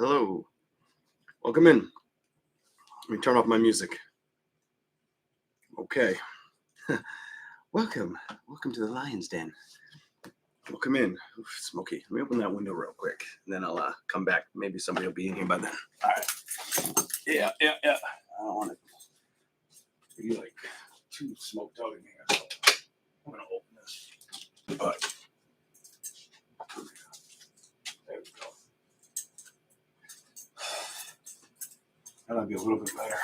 Hello. Welcome in. Let me turn off my music. Okay. Welcome to the Lion's Den. Welcome in. Oof, smoky. Let me open that window real quick, and then I'll come back. Maybe somebody will be in here by then. All right. Yeah. I don't want it to be like too smoked out in here, so I'm gonna open this. All right. There we go. That'll be a little bit better.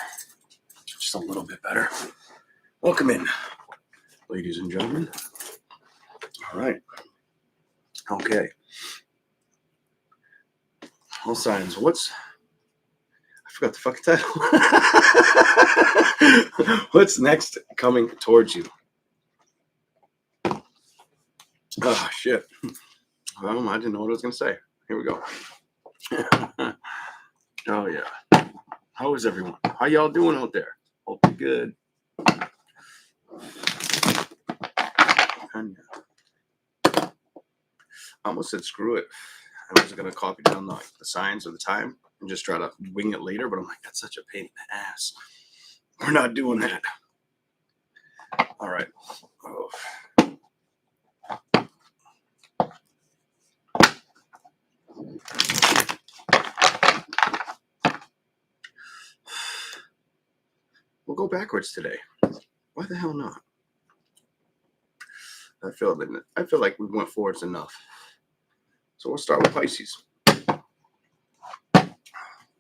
Just a little bit better. Welcome in, ladies and gentlemen. All right. Okay. All signs. I forgot the fucking title. What's next coming towards you? Oh, shit. Well, I didn't know what I was going to say. Here we go. Oh, yeah. How is everyone? How y'all doing out there? Hope you're good. And I almost said screw it. I was going to copy down the signs of the time and just try to wing it later, but I'm like, that's such a pain in the ass. We're not doing that. All right. Oh. We'll go backwards today. Why the hell not? I feel like we went forwards enough. So we'll start with Pisces.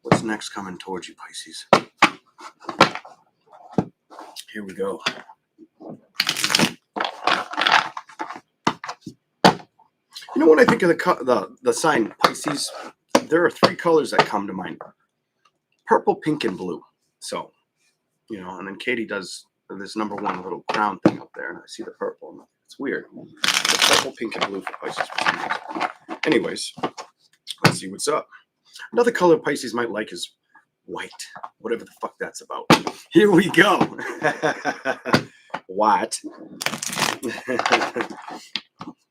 What's next coming towards you, Pisces? Here we go. You know, when I think of the sign Pisces, there are three colors that come to mind: purple, pink, and blue. So, you know, and then Katie does this number one little crown thing up there, and I see the purple. And it's weird. The purple, pink, and blue for Pisces. Anyways, let's see what's up. Another color Pisces might like is white, whatever the fuck that's about. Here we go. White.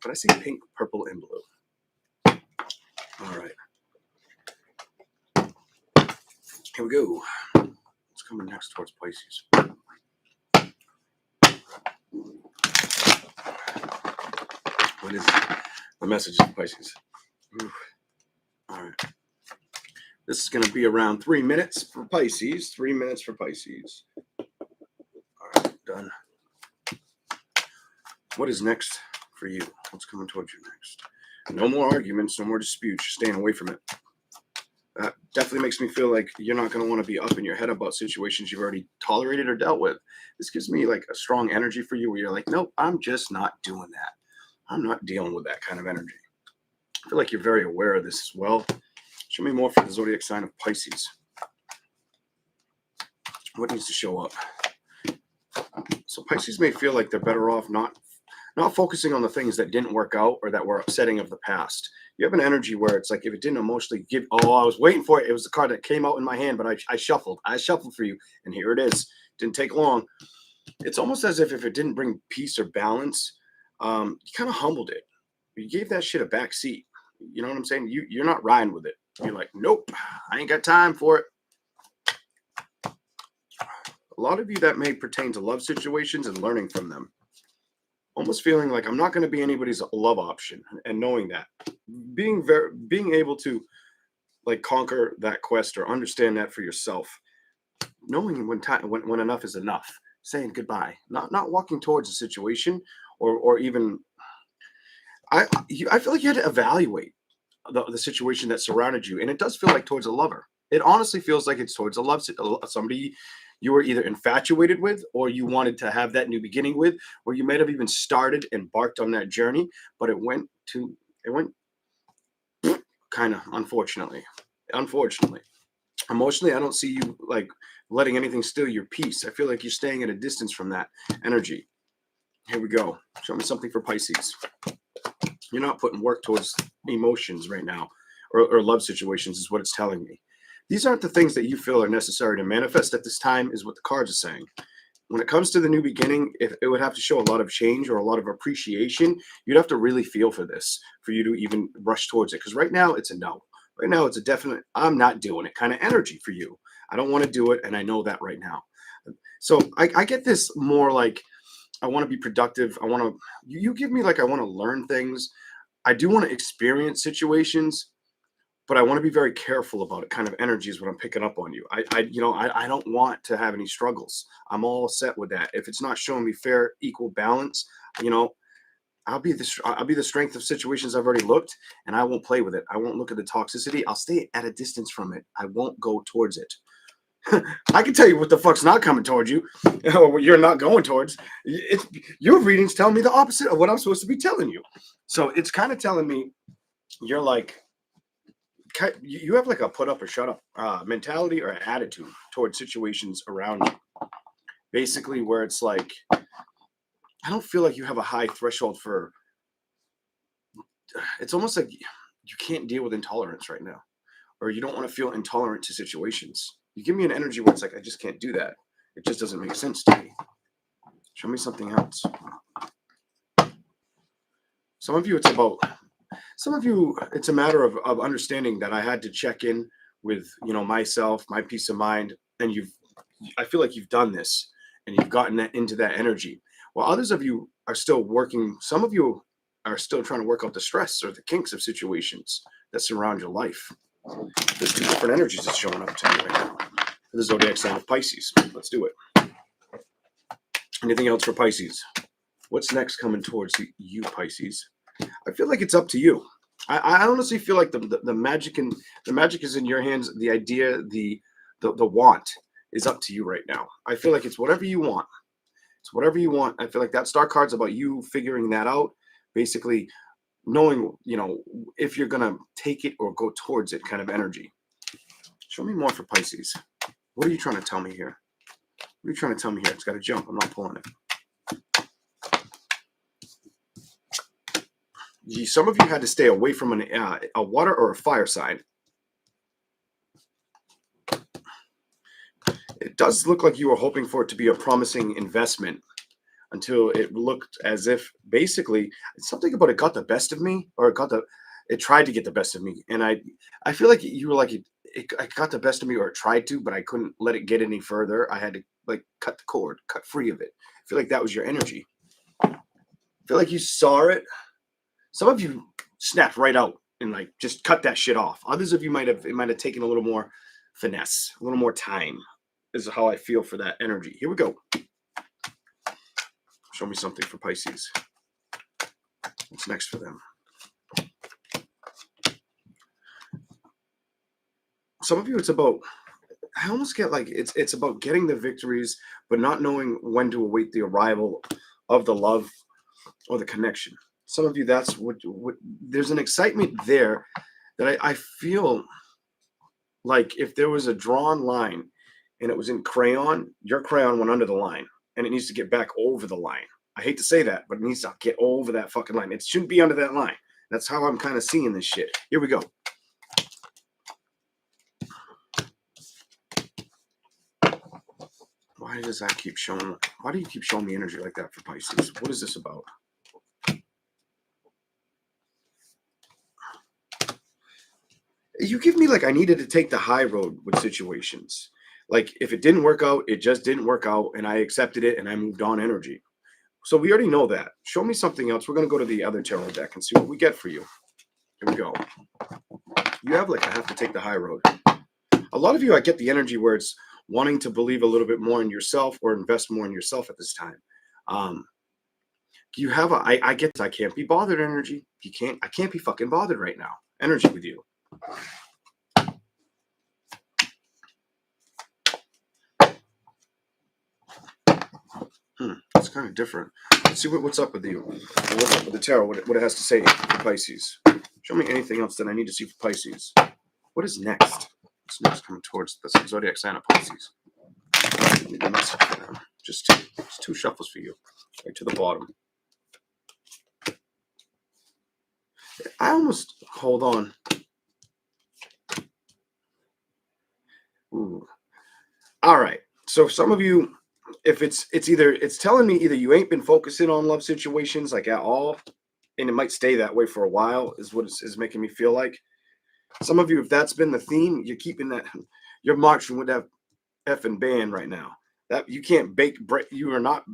But I see pink, purple, and blue. All right. Here we go. What's coming next towards Pisces? What is the message of Pisces? Ooh. All right. This is going to be around 3 minutes for Pisces. 3 minutes for Pisces. All right, done. What is next for you? What's coming towards you next? No more arguments, no more disputes. You're staying away from it. That definitely makes me feel like you're not going to want to be up in your head about situations you've already tolerated or dealt with. This gives me like a strong energy for you where you're like, nope, I'm just not doing that. I'm not dealing with that kind of energy. I feel like you're very aware of this as well. Show me more for the zodiac sign of Pisces. What needs to show up? So Pisces may feel like they're better off not focusing on the things that didn't work out or that were upsetting of the past. You have an energy where it's like if it didn't emotionally give, oh, I was waiting for it. It was the card that came out in my hand, but I shuffled. I shuffled for you, and here it is. Didn't take long. It's almost as if it didn't bring peace or balance, you kind of humbled it. You gave that shit a back seat. You know what I'm saying? You're not riding with it. You're like, nope, I ain't got time for it. A lot of you that may pertain to love situations and learning from them. Almost feeling like I'm not going to be anybody's love option, and knowing that. Being able to like conquer that quest or understand that for yourself. Knowing when enough is enough. Saying goodbye. Not walking towards a situation or even I feel like you had to evaluate the situation that surrounded you, and it does feel like towards a lover. It honestly feels like it's towards a love, somebody you were either infatuated with, or you wanted to have that new beginning with, or you might have even started, embarked on that journey, but it went kind of unfortunately. Emotionally, I don't see you like letting anything steal your peace. I feel like you're staying at a distance from that energy. Here we go. Show me something for Pisces. You're not putting work towards emotions right now, or love situations is what it's telling me. These aren't the things that you feel are necessary to manifest at this time, is what the cards are saying. When it comes to the new beginning, if it would have to show a lot of change or a lot of appreciation, you'd have to really feel for this for you to even rush towards it. Because right now it's a no. Right now, it's a definite, I'm not doing it kind of energy for you. I don't want to do it. And I know that right now. So I get this more like I want to be productive. I want to, you give me like, I want to learn things. I do want to experience situations, but I want to be very careful about it. Kind of energy is what I'm picking up on you. I don't want to have any struggles. I'm all set with that. If it's not showing me fair, equal balance, you know, I'll be the strength of situations I've already looked, and I won't play with it. I won't look at the toxicity. I'll stay at a distance from it. I won't go towards it. I can tell you what the fuck's not coming towards you, or what you're not going towards. It's your readings tell me the opposite of what I'm supposed to be telling you. So it's kind of telling me you're like you have like a put up or shut up mentality or attitude towards situations around you. Basically, where it's like I don't feel like you have a high threshold for. It's almost like you can't deal with intolerance right now, or you don't want to feel intolerant to situations. You give me an energy where it's like I just can't do that. It just doesn't make sense to me. Show me something else. Some of you, it's a matter of understanding that I had to check in with myself, my peace of mind, and I feel like you've done this and you've gotten that into that energy. While others of you are still working, some of you are still trying to work out the stress or the kinks of situations that surround your life. There's two different energies that's showing up to me right now. For the zodiac sign of Pisces. Let's do it. Anything else for Pisces? What's next coming towards you, Pisces? I feel like it's up to you. I honestly feel like the magic is in your hands. The idea, the want is up to you right now. I feel like it's whatever you want. It's whatever you want. I feel like that star card's about you figuring that out. Basically, knowing if you're gonna take it or go towards it, kind of energy. Show me more for Pisces. What are you trying to tell me here? What are you trying to tell me here? It's got to jump. I'm not pulling it. Some of you had to stay away from a water or a fire sign. It does look like you were hoping for it to be a promising investment until it looked as if basically something about it got the best of me, or it tried to get the best of me. And I feel like you were like, it got the best of me, or it tried to, but I couldn't let it get any further. I had to like cut the cord, cut free of it. I feel like that was your energy. I feel like you saw it. Some of you snapped right out and like just cut that shit off. Others of you might have taken a little more finesse, a little more time. This is how I feel for that energy. Here we go. Show me something for Pisces. What's next for them? Some of you, it's about, I almost get like it's about getting the victories, but not knowing when to await the arrival of the love or the connection. Some of you, that's what there's an excitement there that I feel like if there was a drawn line and it was in crayon, your crayon went under the line and it needs to get back over the line. I hate to say that, but it needs to get over that fucking line. It shouldn't be under that line. That's how I'm kind of seeing this shit. Here we go. Why does that keep showing? Why do you keep showing me energy like that for Pisces? What is this about? You give me like I needed to take the high road with situations. Like if it didn't work out, it just didn't work out, and I accepted it and I moved on energy. So we already know that. Show me something else. We're going to go to the other tarot deck and see what we get for you. Here we go. You have like I have to take the high road. A lot of you, I get the energy where it's wanting to believe a little bit more in yourself or invest more in yourself at this time. You have I get this, I can't be bothered energy. I can't be fucking bothered right now. Energy with you. It's kind of different. Let's see what's up with you. What's up with the tarot? What it has to say for Pisces. Show me anything else that I need to see for Pisces. What is next? What's next coming towards the zodiac sign of Pisces? Need a message for them. Just two shuffles for you, right to the bottom. I almost hold on. Ooh. All right. So some of you, if it's telling me either you ain't been focusing on love situations like at all, and it might stay that way for a while, is what is making me feel like. Some of you, if that's been the theme, you're keeping that, you're marching with that effing band right now. That you can't break, you are not,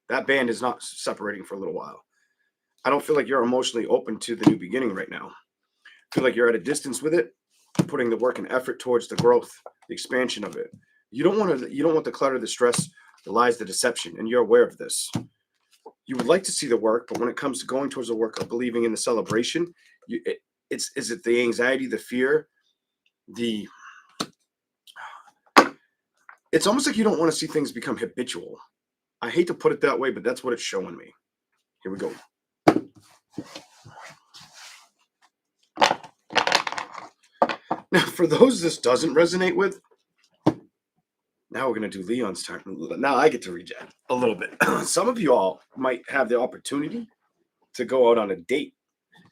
that band is not separating for a little while. I don't feel like you're emotionally open to the new beginning right now. I feel like you're at a distance with it, putting the work and effort towards the growth, the expansion of it. You don't want the clutter, the stress, the lies, the deception, and you're aware of this. You would like to see the work, but when it comes to going towards the work of believing in the celebration, is it the anxiety, the fear, the it's almost like you don't want to see things become habitual. I hate to put it that way, but that's what it's showing me. Here we go. Now, for those this doesn't resonate with, now we're going to do Leon's turn. Now I get to reject a little bit. Some of you all might have the opportunity to go out on a date.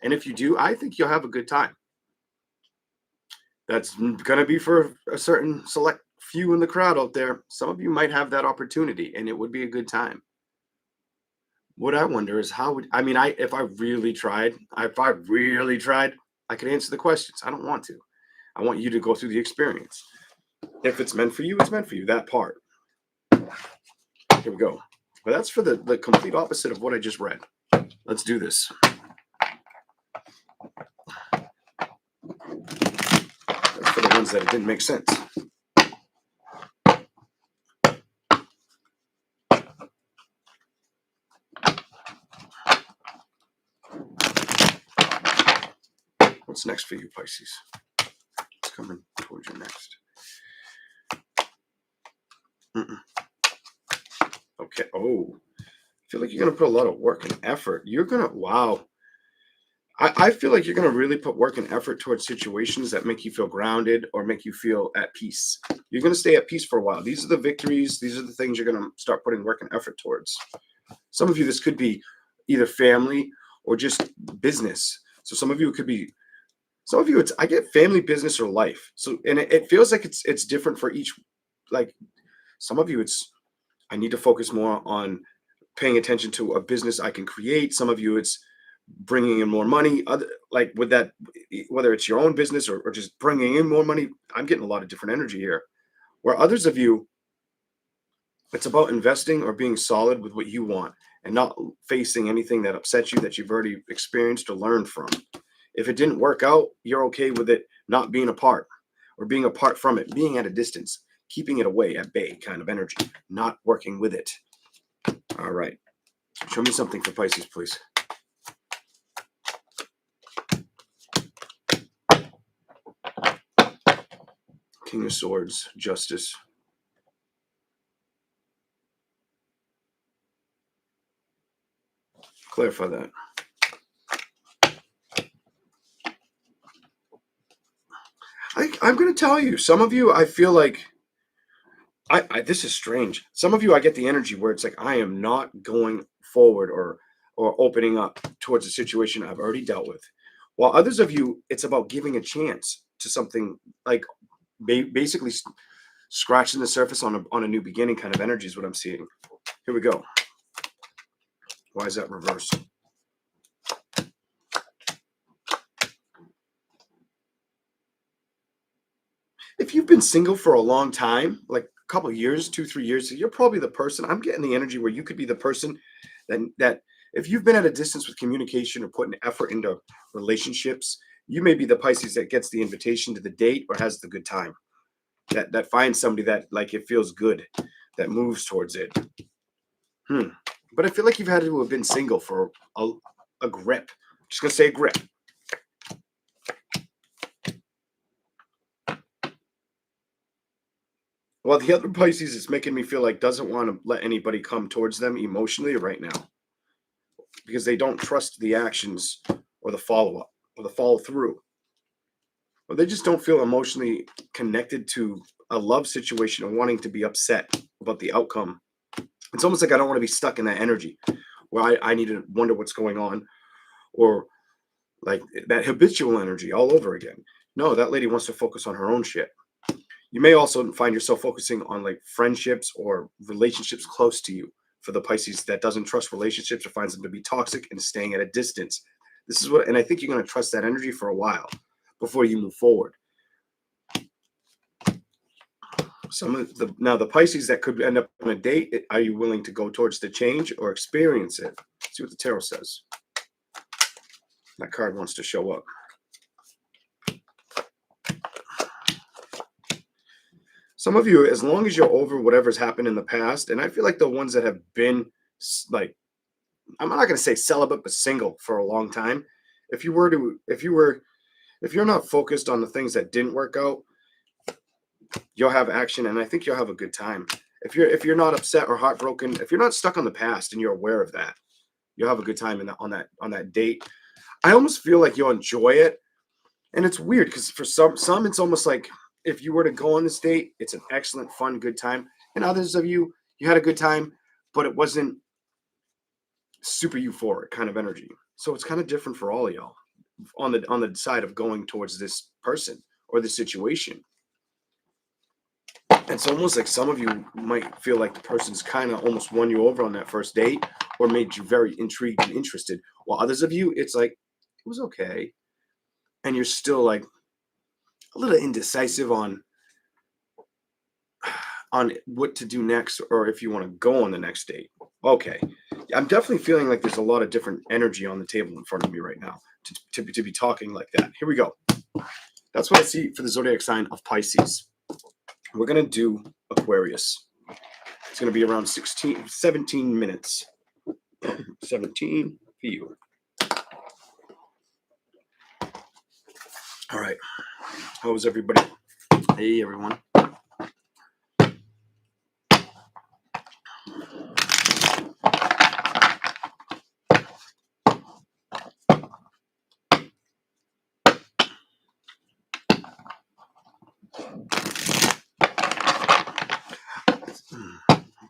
And if you do, I think you'll have a good time. That's going to be for a certain select few in the crowd out there. Some of you might have that opportunity, and it would be a good time. What I wonder is if I really tried, I could answer the questions. I don't want to. I want you to go through the experience. If it's meant for you, it's meant for you, that part. Here we go. But that's for the complete opposite of what I just read. Let's do this. That's for the ones that it didn't make sense. What's next for you, Pisces? It's coming towards you next. Okay. Oh, I feel like you're going to put a lot of work and effort. Wow. I feel like you're going to really put work and effort towards situations that make you feel grounded or make you feel at peace. You're going to stay at peace for a while. These are the victories. These are the things you're going to start putting work and effort towards. Some of you, this could be either family or just business. So some of you, I get family, business, or life. So, and it feels like it's different for each. Like some of you, I need to focus more on paying attention to a business I can create. Some of you, it's bringing in more money. Like with that, whether it's your own business or just bringing in more money, I'm getting a lot of different energy here. Where others of you, it's about investing or being solid with what you want and not facing anything that upsets you that you've already experienced or learned from. If it didn't work out, you're okay with it not being apart or being apart from it, being at a distance, keeping it away at bay kind of energy, not working with it. All right. Show me something for Pisces, please. King of Swords, Justice. Clarify that. I'm going to tell you, some of you, I feel like, this is strange. Some of you, I get the energy where it's like, I am not going forward or opening up towards a situation I've already dealt with. While others of you, it's about giving a chance to something like basically scratching the surface on a new beginning kind of energy is what I'm seeing. Here we go. Why is that reversed? If you've been single for a long time, like a couple of years, 2-3 years, you're probably the person. I'm getting the energy where you could be the person that if you've been at a distance with communication or putting effort into relationships, you may be the Pisces that gets the invitation to the date or has the good time. That finds somebody that like it feels good, that moves towards it. But I feel like you've had to have been single for a grip. I'm just gonna say a grip. Well, the other Pisces is making me feel like doesn't want to let anybody come towards them emotionally right now because they don't trust the actions or the follow-up or the follow-through. Or they just don't feel emotionally connected to a love situation or wanting to be upset about the outcome. It's almost like I don't want to be stuck in that energy where I need to wonder what's going on or like that habitual energy all over again. No, that lady wants to focus on her own shit. You may also find yourself focusing on like friendships or relationships close to you for the Pisces that doesn't trust relationships or finds them to be toxic and staying at a distance. This is what, and I think you're going to trust that energy for a while. before you move forward. Now the Pisces that could end up on a date, are you willing to go towards the change or experience it? Let's see what the tarot says. That card wants to show up. Some of you, as long as you're over whatever's happened in the past, and I feel like the ones that have been like, I'm not going to say celibate, but single for a long time. If you're not focused on the things that didn't work out, you'll have action, and I think you'll have a good time. If you're not upset or heartbroken, if you're not stuck on the past and you're aware of that, you'll have a good time on that date. I almost feel like you'll enjoy it, and it's weird because for some it's almost like if you were to go on this date, it's an excellent, fun, good time, and others of you had a good time, but it wasn't super euphoric kind of energy. So it's kind of different for all of y'all on the side of going towards this person or this situation. It's almost like some of you might feel like the person's kind of almost won you over on that first date or made you very intrigued and interested. While others of you, it's like, it was okay. And you're still like a little indecisive on what to do next or if you want to go on the next date. Okay. I'm definitely feeling like there's a lot of different energy on the table in front of me right now to be talking like that. Here we go. That's what I see for the zodiac sign of Pisces. We're going to do Aquarius. It's going to be around 17 minutes. 17 for you. All right. How was everybody? Hey, everyone.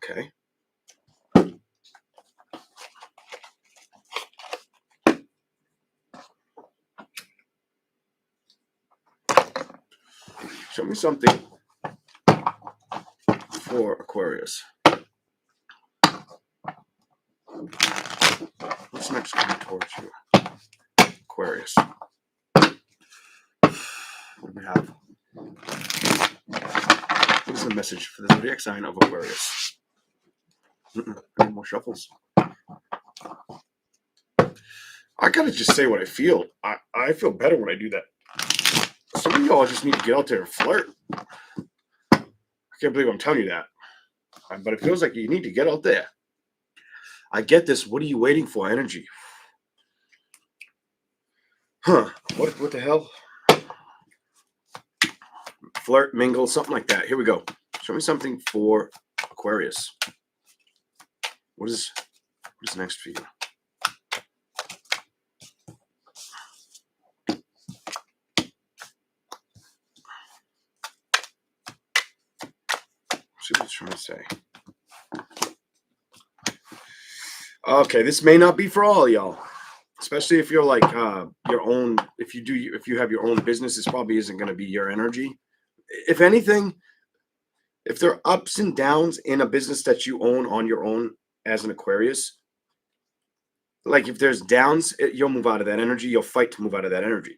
Okay. Show me something for Aquarius. What's next coming towards you? Aquarius. What do we have? What is the message for the zodiac sign of Aquarius? Any more shuffles? I gotta just say what I feel. I feel better when I do that. Some of y'all just need to get out there and flirt. I can't believe I'm telling you that. But it feels like you need to get out there. I get this. What are you waiting for? Energy. Huh. What the hell? Flirt, mingle, something like that. Here we go. Show me something for Aquarius. What is next for you? See what it's trying to say. Okay, this may not be for all y'all, especially if you're like your own. If you have your own business, this probably isn't going to be your energy. If anything, if there are ups and downs in a business that you own on your own as an Aquarius, like if there's downs, you'll move out of that energy. You'll fight to move out of that energy.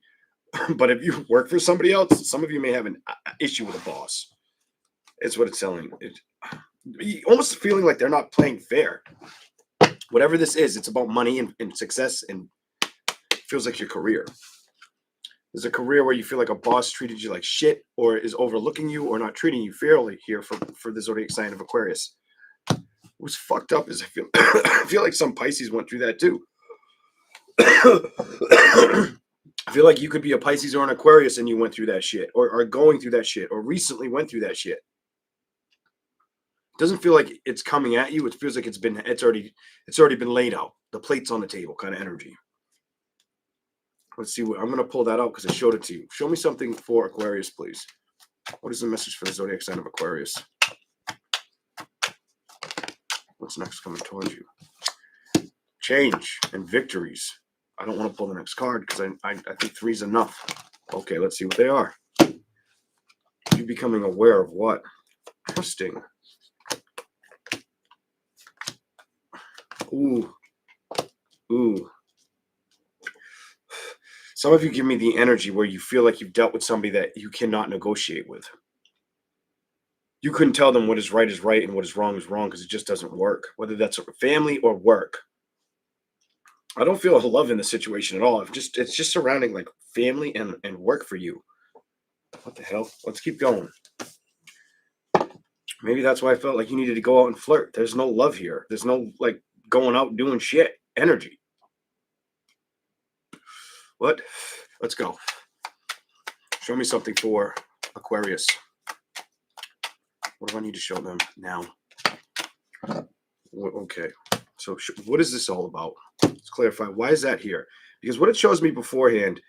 But if you work for somebody else, some of you may have an issue with a boss. It's what it's telling. Almost feeling like they're not playing fair. Whatever this is, it's about money and success, and it feels like your career. There's a career where you feel like a boss treated you like shit or is overlooking you or not treating you fairly here for the zodiac sign of Aquarius. What's fucked up is I feel like some Pisces went through that too. I feel like you could be a Pisces or an Aquarius and you went through that shit or are going through that shit or recently went through that shit. It doesn't feel like it's coming at you. It feels like it's already been laid out. The plate's on the table kind of energy. Let's see what I'm going to pull that out because I showed it to you. Show me something for Aquarius, please. What is the message for the zodiac sign of Aquarius? What's next coming towards you? Change and victories. I don't want to pull the next card because I think 3 is enough. Okay, let's see what they are. You becoming aware of what? Trusting. Ooh. Some of you give me the energy where you feel like you've dealt with somebody that you cannot negotiate with. You couldn't tell them what is right and what is wrong because it just doesn't work, whether that's family or work. I don't feel love in the situation at all. It's just surrounding like family and work for you. What the hell? Let's keep going. Maybe that's why I felt like you needed to go out and flirt. There's no love here. There's no like going out doing shit energy. What? Let's go. Show me something for Aquarius. What do I need to show them now? Okay. So what is this all about? Let's clarify. Why is that here? Because what it shows me beforehand,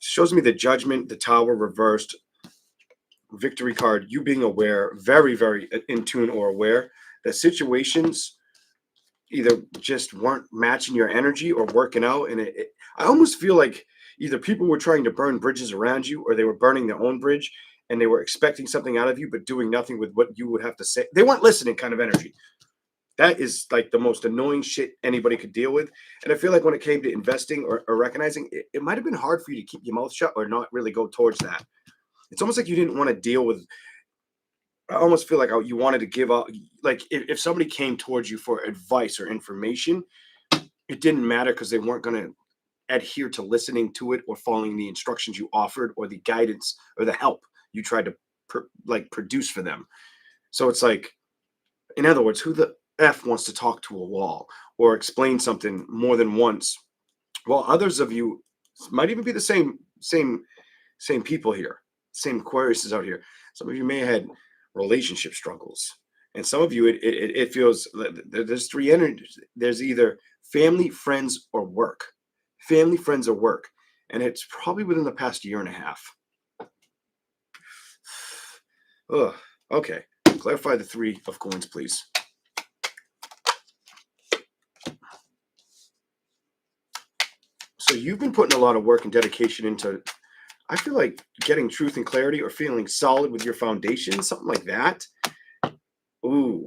shows me the Judgment, the Tower reversed, Victory card, you being aware, very, very in tune or aware that situations either just weren't matching your energy or working out. And I almost feel like either people were trying to burn bridges around you or they were burning their own bridge and they were expecting something out of you, but doing nothing with what you would have to say. They weren't listening kind of energy. That is like the most annoying shit anybody could deal with. And I feel like when it came to investing or recognizing, it might have been hard for you to keep your mouth shut or not really go towards that. It's almost like you didn't want to deal with. I almost feel like you wanted to give up. Like if somebody came towards you for advice or information, it didn't matter because they weren't going to adhere to listening to it or following the instructions you offered or the guidance or the help you tried to produce for them. So it's like, in other words, who the F wants to talk to a wall or explain something more than once? Well, others of you might even be the same people here. Same Aquarius is out here. Some of you may have had relationship struggles, and some of you it feels there's three energies. There's either family, friends, or work. Family, friends, or work, and it's probably within the past year and a half. Ugh. Okay, clarify the Three of Coins, please. So you've been putting a lot of work and dedication into, I feel like, getting truth and clarity or feeling solid with your foundation, something like that. Ooh.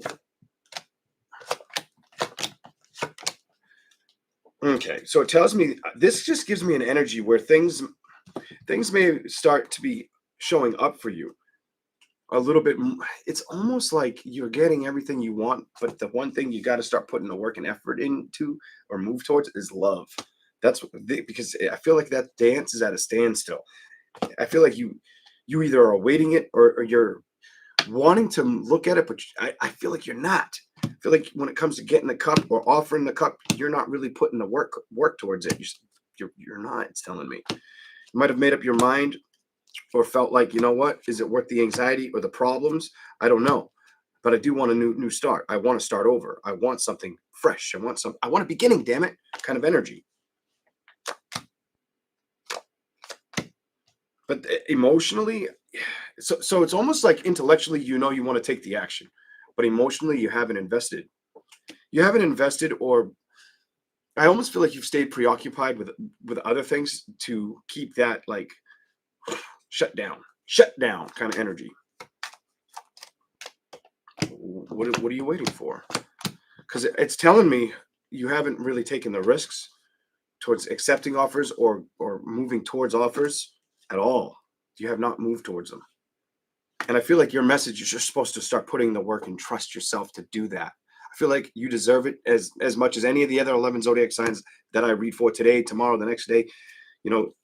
Okay, so it tells me, this just gives me an energy where things may start to be showing up for you a little bit. It's almost like you're getting everything you want, but the one thing you got to start putting the work and effort into or move towards is love. That's because I feel like that dance is at a standstill. I feel like you either are awaiting it or you're wanting to look at it, but I feel like you're not. I feel like when it comes to getting the cup or offering the cup, you're not really putting the work towards it. You're not. It's telling me you might have made up your mind or felt like, you know what, is it worth the anxiety or the problems? I don't know, but I do want a new start. I want to start over. I want something fresh. I want a beginning. Damn it, kind of energy. But emotionally, so it's almost like intellectually, you want to take the action, but emotionally, you haven't invested. You haven't invested, or I almost feel like you've stayed preoccupied with other things to keep that like shut down kind of energy. What are you waiting for? Because it's telling me you haven't really taken the risks towards accepting offers or moving towards offers at all. You have not moved towards them. And I feel like your message is you're supposed to start putting the work and trust yourself to do that. I feel like you deserve it as much as any of the other 11 zodiac signs that I read for today, tomorrow, the next day. You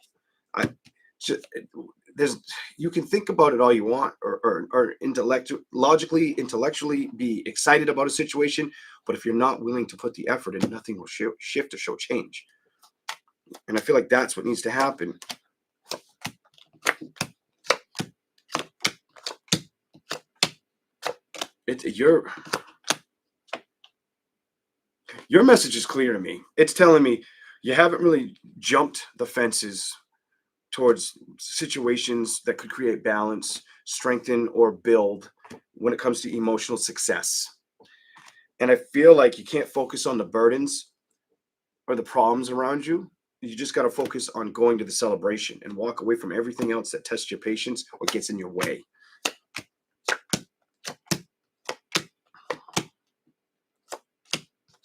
can think about it all you want or intellectually be excited about a situation, but if you're not willing to put the effort in, nothing will shift or show change. And I feel like that's what needs to happen. Your message is clear to me. It's telling me you haven't really jumped the fences towards situations that could create balance, strengthen, or build when it comes to emotional success. And I feel like you can't focus on the burdens or the problems around you. You just got to focus on going to the celebration and walk away from everything else that tests your patience or gets in your way.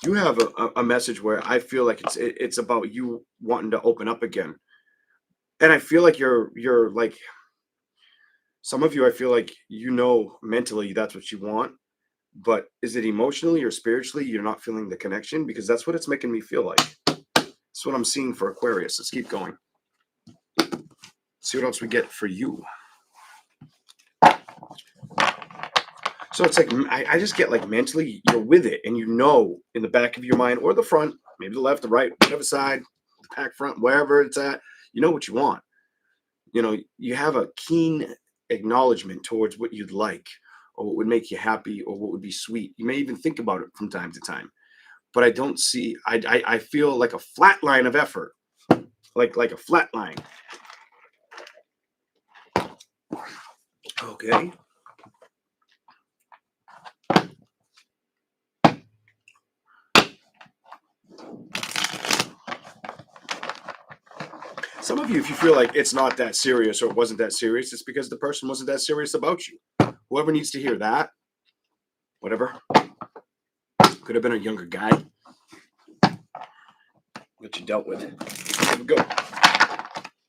You have a message where I feel like it's about you wanting to open up again. And I feel like you're like some of you, I feel like mentally that's what you want, but is it emotionally or spiritually you're not feeling the connection? Because that's what it's making me feel like. That's what I'm seeing for Aquarius. Let's keep going. See what else we get for you. So it's like I just get like mentally you're with it, and in the back of your mind or the front, maybe the left, the right, whatever side, the back, front, wherever it's at, you know what you want. You have a keen acknowledgement towards what you'd like, or what would make you happy, or what would be sweet. You may even think about it from time to time, but I don't see. I feel like a flat line of effort, like a flat line. Okay. Some of you, if you feel like it's not that serious or it wasn't that serious, it's because the person wasn't that serious about you. Whoever needs to hear that, whatever. Could have been a younger guy that you dealt with. Here we go.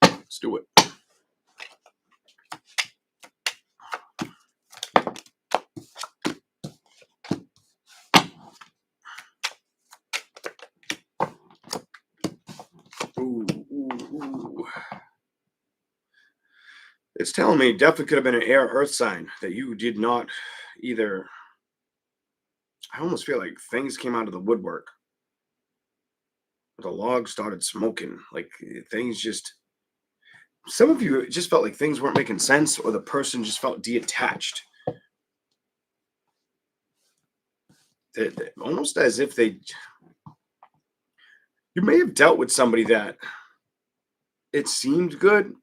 Let's do it. Ooh, ooh, ooh. It's telling me definitely could have been an air earth sign that you did not either. I almost feel like things came out of the woodwork. The log started smoking. Like things just. Some of you it just felt like things weren't making sense, or the person just felt detached. Almost as if they. You may have dealt with somebody that it seemed good,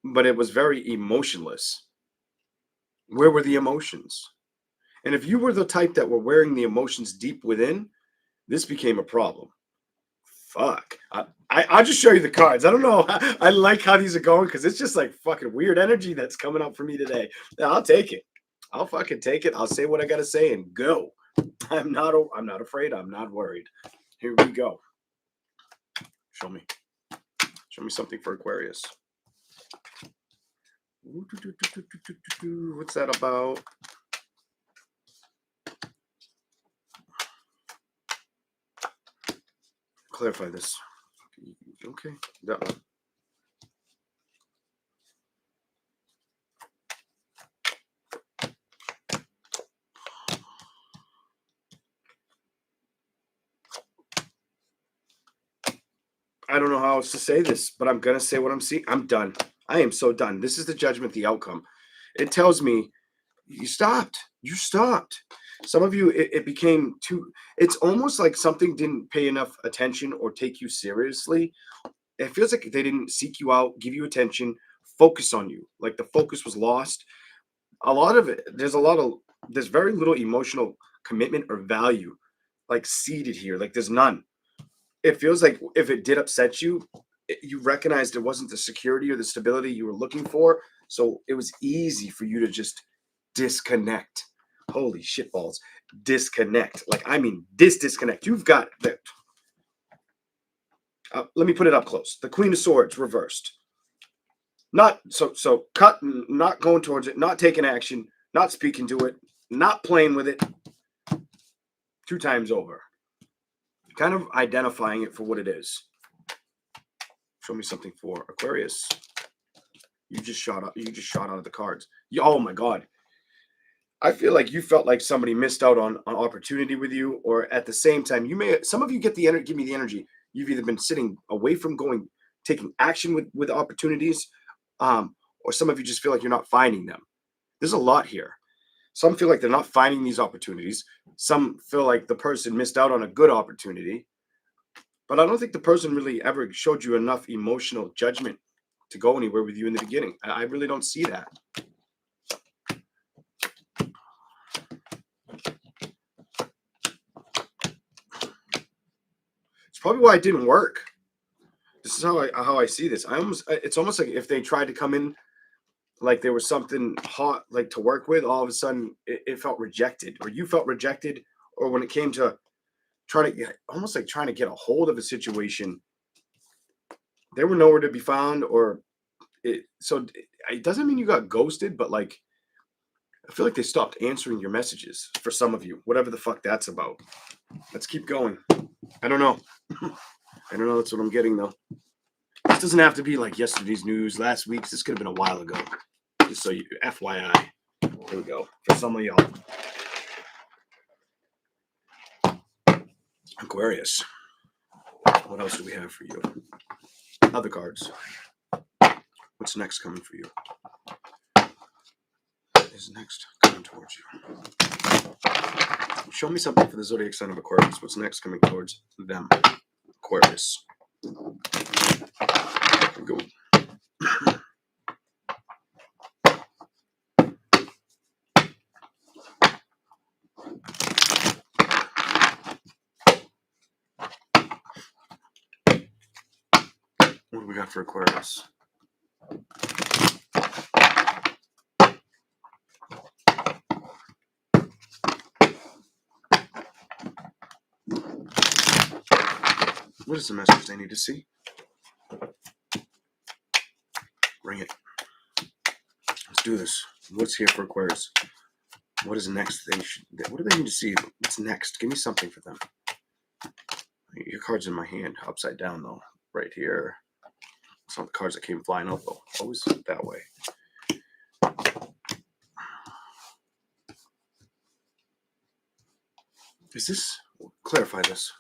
but it was very emotionless. Where were the emotions? And if you were the type that were wearing the emotions deep within, this became a problem. Fuck. I'll just show you the cards. I don't know. I like how these are going because it's just like fucking weird energy that's coming up for me today. Yeah, I'll take it. I'll fucking take it. I'll say what I gotta say and go. I'm not afraid. I'm not worried. Here we go. Show me. Show me something for Aquarius. What's that about? Clarify this. Okay, that one. I don't know how else to say this, but I'm gonna say what I'm seeing. I'm done. I am so done. This is the judgment, the outcome. It tells me you stopped. You stopped. Some of you, it became too. It's almost like something didn't pay enough attention or take you seriously. It feels like they didn't seek you out, give you attention, focus on you. Like the focus was lost. A lot of it. There's very little emotional commitment or value, like seated here. Like there's none. It feels like if it did upset you, you recognized it wasn't the security or the stability you were looking for. So it was easy for you to just disconnect. Holy shitballs. Disconnect. Like, I mean, disconnect. You've got that. Let me put it up close. The Queen of Swords reversed. Not so cut, not going towards it, not taking action, not speaking to it, not playing with it. 2 times over. Kind of identifying it for what it is. Show me something for Aquarius. You just shot out of the cards. Oh my God. I feel like you felt like somebody missed out on an opportunity with you, or at the same time, some of you get the energy, give me the energy. You've either been sitting away from taking action with opportunities, or some of you just feel like you're not finding them. There's a lot here. Some feel like they're not finding these opportunities. Some feel like the person missed out on a good opportunity. But I don't think the person really ever showed you enough emotional judgment to go anywhere with you in the beginning. I really don't see that. It's probably why it didn't work. This is how I see this. It's almost like if they tried to come in like there was something hot like to work with, all of a sudden it felt rejected, or you felt rejected, or when it came to trying to almost like trying to get a hold of a situation, they were nowhere to be found, or it doesn't mean you got ghosted, but like I feel like they stopped answering your messages for some of you, whatever the fuck that's about. Let's keep going. I don't know. I don't know. That's what I'm getting though. This doesn't have to be like yesterday's news, last week's. This could have been a while ago. Just so you, FYI. Here we go. For some of y'all. Aquarius. What else do we have for you? Other cards. What's next coming for you? What is next coming towards you? Show me something for the zodiac sign of Aquarius. What's next coming towards them? Aquarius. Go. What do we got for Aquarius? What is the message they need to see? Bring it. Let's do this. What's here for Aquarius? What is next? What do they need to see? What's next? Give me something for them. Your card's in my hand, upside down though, right here. It's not the cards that came flying out though. Always that way. Is this? Clarify this.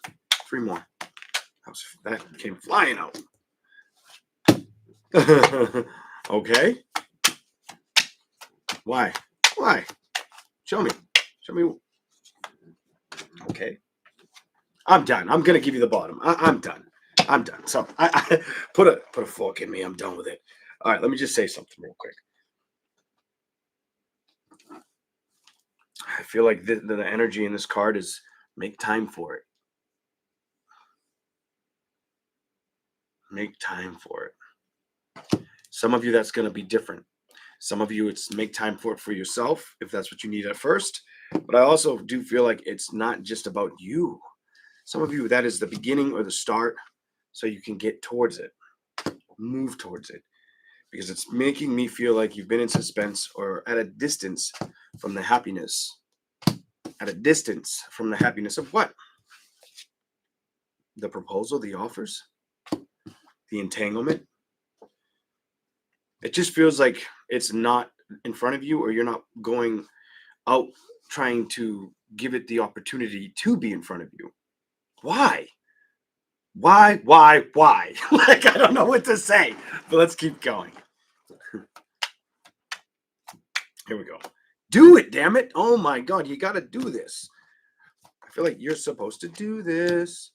3 more. That came flying out. Okay. Why? Why? Show me. Show me. Okay. I'm done. I'm gonna give you the bottom. I'm done. I'm done. So I put a fork in me. I'm done with it. All right. Let me just say something real quick. I feel like the energy in this card is make time for it. Make time for it. Some of you, that's going to be different. Some of you, it's make time for it for yourself, if that's what you need at first. But I also do feel like it's not just about you. Some of you, that is the beginning or the start, so you can get towards it, move towards it, because it's making me feel like you've been in suspense or at a distance from the happiness. At a distance from the happiness of what? The proposal, the offers, the entanglement. It just feels like it's not in front of you, or you're not going out trying to give it the opportunity to be in front of you. Why? Why? Like, I don't know what to say, but let's keep going. Here we go. Do it, damn it. Oh my God, you got to do this. I feel like you're supposed to do this.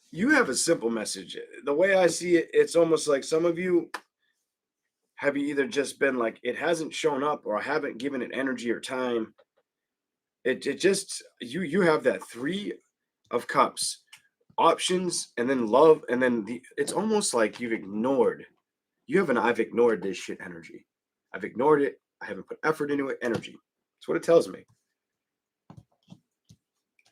You have a simple message. The way I see it, it's almost like some of you have either just been like, it hasn't shown up, or I haven't given it energy or time. It just, you have that 3 of cups, options, and then love, and then it's almost like you've ignored. You have an I've ignored this shit energy. I've ignored it. I haven't put effort into it energy. That's what it tells me.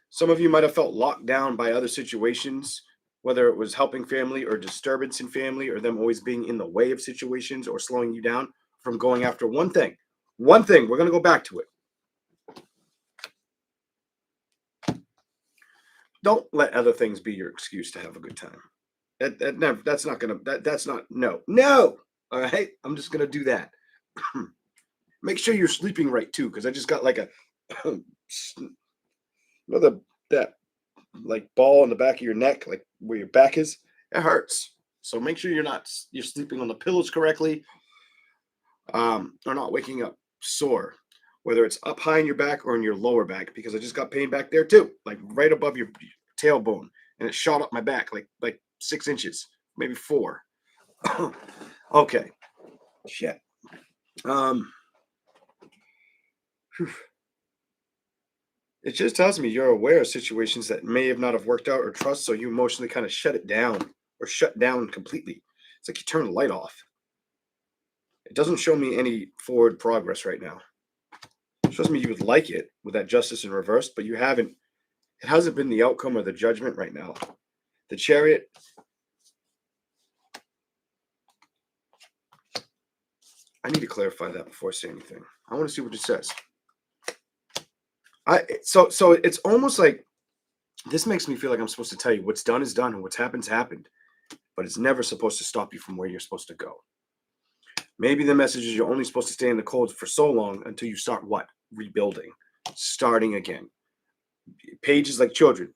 Some of you might have felt locked down by other situations, whether it was helping family or disturbance in family, or them always being in the way of situations or slowing you down from going after one thing. One thing. We're going to go back to it. Don't let other things be your excuse to have a good time. That's not going to, that's not, no. All right. I'm just going to do that. Make sure you're sleeping right too, because I just got like a, that like ball in the back of your neck, like where your back is, it hurts. So make sure you're sleeping on the pillows correctly, or not waking up sore, whether it's up high in your back or in your lower back, because I just got pain back there too, like right above your tailbone, and it shot up my back like 6 inches, maybe 4. Okay. Shit. It just tells me you're aware of situations that may have not have worked out or trust, so you emotionally kind of shut it down or shut down completely. It's like you turn the light off. It doesn't show me any forward progress right now. It shows me you would like it with that Justice in reverse, but you haven't. It hasn't been the outcome or the Judgment right now. The Chariot. I need to clarify that before I say anything. I want to see what it says. So it's almost like this makes me feel like I'm supposed to tell you what's done is done and what's happened's happened, but it's never supposed to stop you from where you're supposed to go. Maybe the message is you're only supposed to stay in the cold for so long until you start what? Rebuilding, starting again. Pages like children,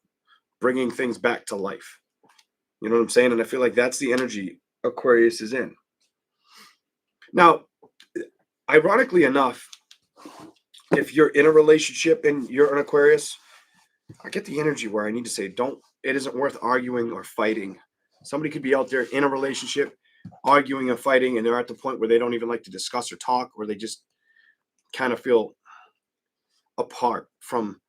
bringing things back to life. You know what I'm saying? And I feel like that's the energy Aquarius is in. Now, ironically enough, if you're in a relationship and you're an Aquarius, I get the energy where I need to say, it isn't worth arguing or fighting. Somebody could be out there in a relationship, arguing and fighting, and they're at the point where they don't even like to discuss or talk, or they just kind of feel apart from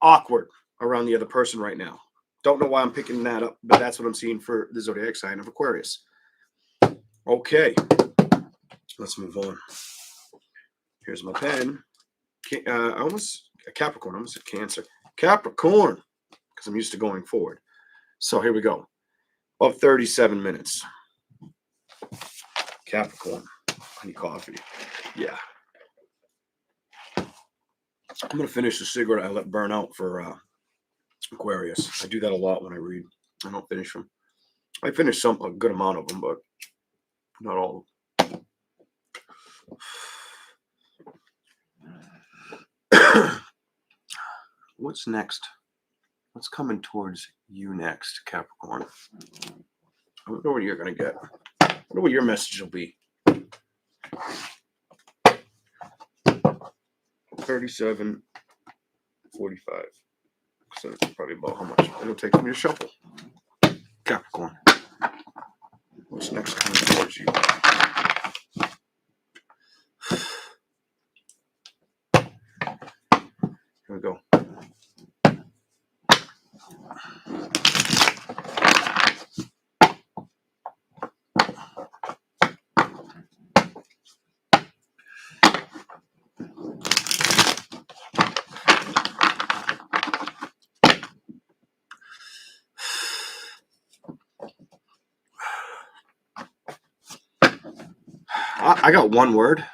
awkward around the other person right now. Don't know why I'm picking that up, but that's what I'm seeing for the zodiac sign of Aquarius. Okay, let's move on. Here's my pen. Capricorn. I almost said Cancer. Capricorn, because I'm used to going forward. So here we go. About 37 minutes. Capricorn. I need coffee. Yeah. I'm going to finish the cigarette I let burn out for Aquarius. I do that a lot when I read. I don't finish them. I finish a good amount of them, but not all of them. What's next? What's coming towards you next, Capricorn? I don't know what you're going to get. I don't know what your message will be. 37, 45. So that's probably about how much it'll take for me to shuffle. Capricorn. What's next coming towards you? Here we go. I got one word.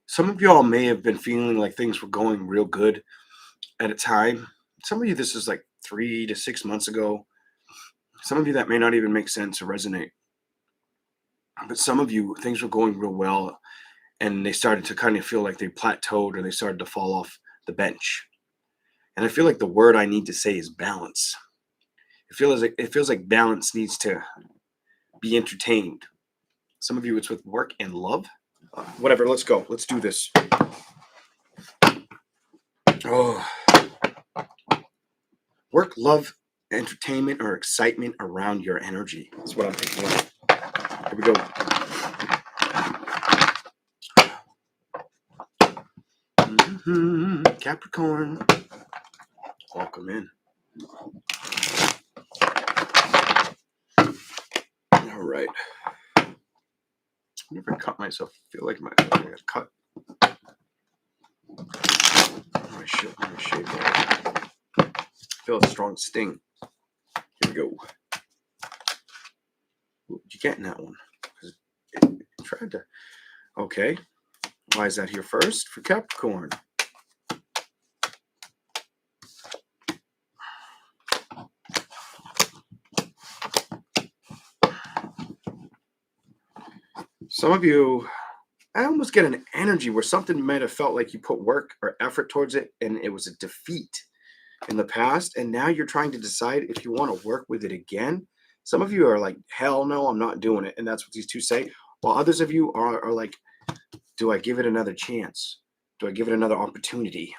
Some of y'all may have been feeling like things were going real good at a time. Some of you, this is like 3 to 6 months ago. Some of you, that may not even make sense or resonate. But some of you, things were going real well, and they started to kind of feel like they plateaued or they started to fall off the bench. And I feel like the word I need to say is balance. It feels like balance needs to be entertained. Some of you, it's with work and love. Whatever, let's go. Let's do this. Oh. Work, love, entertainment, or excitement around your energy. That's what I'm picking up. Here we go. Capricorn. Welcome in. All right. I never cut myself. I feel like I got cut. My shave. I feel a strong sting. Here we go. Ooh, you getting that one? It tried to. Okay. Why is that here first? For Capricorn. Some of you, I almost get an energy where something might have felt like you put work or effort towards it and it was a defeat in the past. And now you're trying to decide if you want to work with it again. Some of you are like, hell no, I'm not doing it. And that's what these two say. While others of you are like, do I give it another chance? Do I give it another opportunity?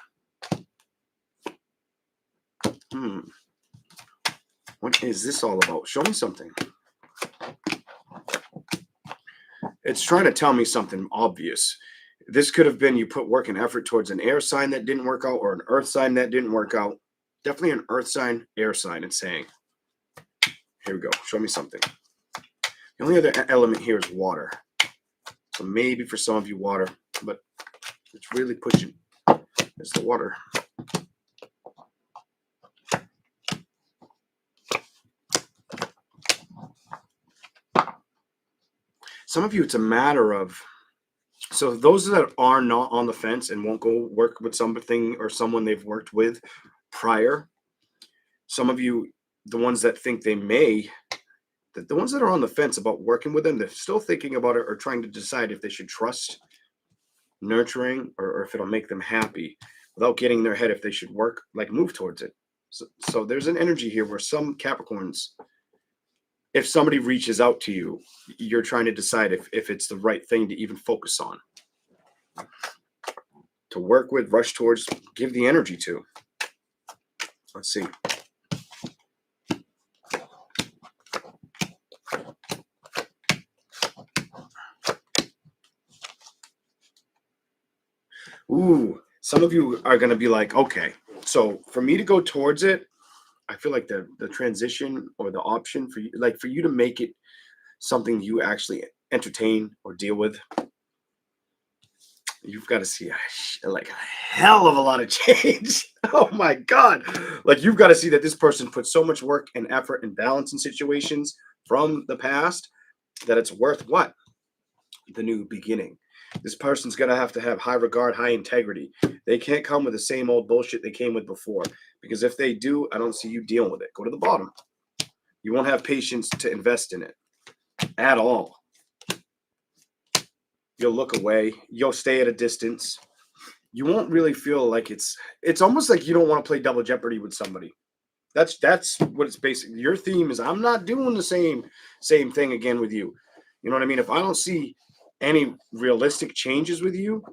What is this all about? Show me something. It's trying to tell me something obvious. This could have been you put work and effort towards an air sign that didn't work out or an earth sign that didn't work out. Definitely an earth sign, air sign, it's saying. Here we go. Show me something. The only other element here is water. So maybe for some of you water, but it's really pushing. It's the water. Some of you, it's a matter of, so those that are not on the fence and won't go work with something or someone they've worked with prior, some of you, the ones that think they may, the ones that are on the fence about working with them, they're still thinking about it or trying to decide if they should trust nurturing or if it'll make them happy without getting in their head if they should work, like move towards it. So there's an energy here where some Capricorns, if somebody reaches out to you, you're trying to decide if it's the right thing to even focus on, to work with, rush towards, give the energy to. Let's see. Ooh, some of you are going to be like, okay, so for me to go towards it, I feel like the transition or the option for you, like for you to make it something you actually entertain or deal with, you've got to see like a hell of a lot of change. Oh my God. Like you've got to see that this person put so much work and effort and balance in situations from the past that it's worth what? The new beginning. This person's going to have high regard, high integrity. They can't come with the same old bullshit they came with before. Because if they do, I don't see you dealing with it. Go to the bottom. You won't have patience to invest in it at all. You'll look away. You'll stay at a distance. You won't really feel like it's almost like you don't want to play double jeopardy with somebody. That's what it's basically. Your theme is I'm not doing the same thing again with you. You know what I mean? If I don't see any realistic changes with you,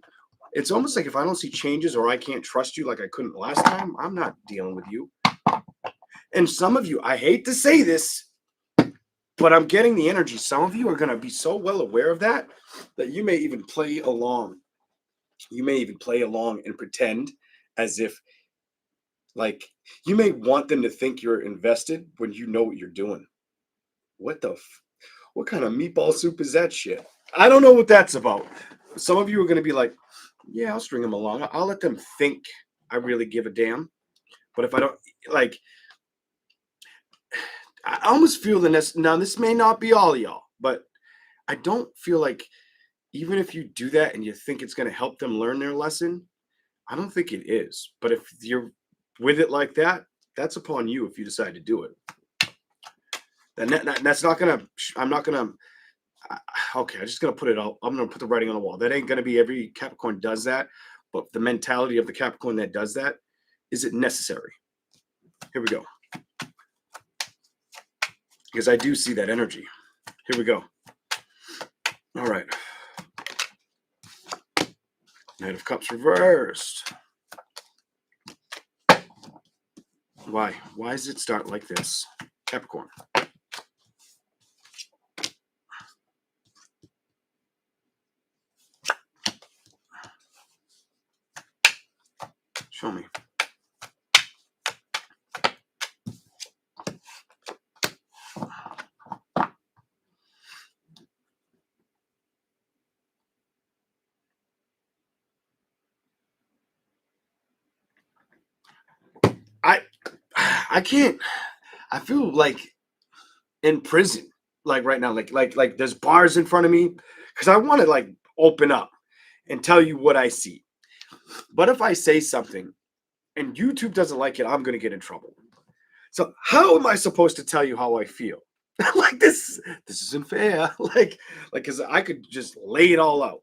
it's almost like if I don't see changes or I can't trust you like I couldn't last time, I'm not dealing with you. And some of you, I hate to say this, but I'm getting the energy. Some of you are going to be so well aware of that you may even play along. You may even play along and pretend as if, like, you may want them to think you're invested when you know what you're doing. What kind of meatball soup is that shit? I don't know what that's about. Some of you are going to be like, yeah, I'll string them along. I'll let them think I really give a damn. But if I don't, like, I almost feel now this may not be all y'all, but I don't feel like even if you do that and you think it's going to help them learn their lesson, I don't think it is. But if you're with it like that, that's upon you if you decide to do it. Then that's not going to, I'm not going to, okay, I'm just going to put it out. I'm going to put the writing on the wall. That ain't going to be every Capricorn does that. But the mentality of the Capricorn that does that, is it necessary? Here we go. Because I do see that energy. Here we go. All right. Knight of Cups reversed. Why? Why does it start like this? Capricorn. Show me. I can't. I feel like in prison, like right now, like there's bars in front of me because I want to like open up and tell you what I see. But if I say something and YouTube doesn't like it, I'm gonna get in trouble. So how am I supposed to tell you how I feel? Like this isn't fair. Like because I could just lay it all out,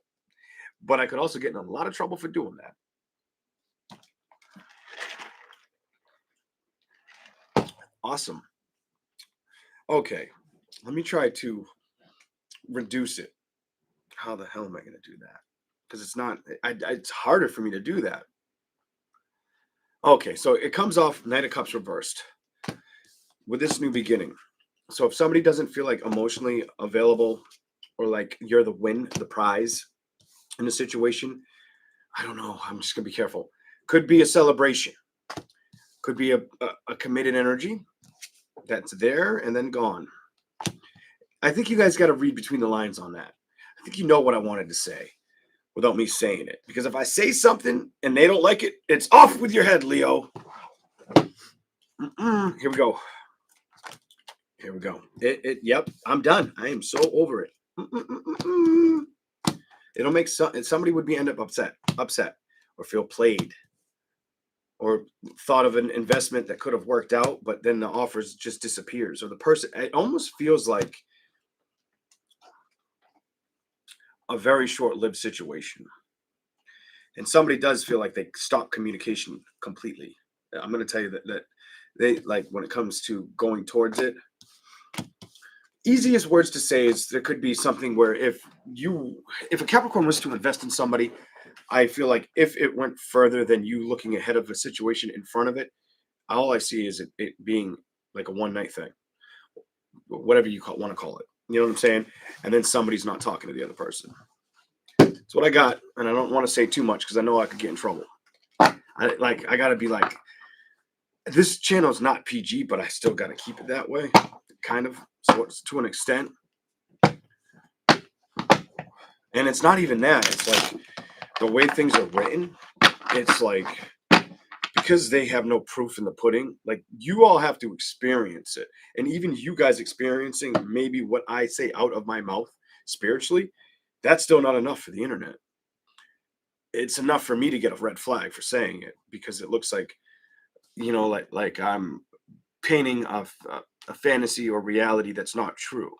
but I could also get in a lot of trouble for doing that. Awesome. Okay, let me try to reduce it. How the hell am I going to do that? Because it's not, it's harder for me to do that. Okay, so it comes off Knight of Cups reversed with this new beginning. So if somebody doesn't feel like emotionally available or like you're the win, the prize in the situation, I don't know. I'm just going to be careful. Could be a celebration. Could be a committed energy that's there and then gone. I think you guys got to read between the lines on that. I think you know what I wanted to say without me saying it. Because if I say something and they don't like it, it's off with your head, Leo. Here we go. Here we go. Yep, I'm done. I am so over it. It'll make somebody would end up upset, or feel played, or thought of an investment that could have worked out, but then the offer just disappears, or the person. It almost feels like a very short-lived situation, and somebody does feel like they stop communication completely. I'm going to tell you that they, like, when it comes to going towards it, easiest words to say is there could be something where if a Capricorn was to invest in somebody, I feel like if it went further than you looking ahead of a situation in front of it, all I see is it being like a one-night thing, whatever you want to call it. You know what I'm saying? And then somebody's not talking to the other person. That's what I got, and I don't want to say too much because I know I could get in trouble. I got to be like, this channel is not PG, but I still got to keep it that way, kind of, so it's to an extent. And it's not even that. It's like the way things are written. It's like, because they have no proof in the pudding, like, you all have to experience it. And even you guys experiencing maybe what I say out of my mouth spiritually, that's still not enough for the internet. It's enough for me to get a red flag for saying it, because it looks like, like I'm painting a fantasy or reality that's not true.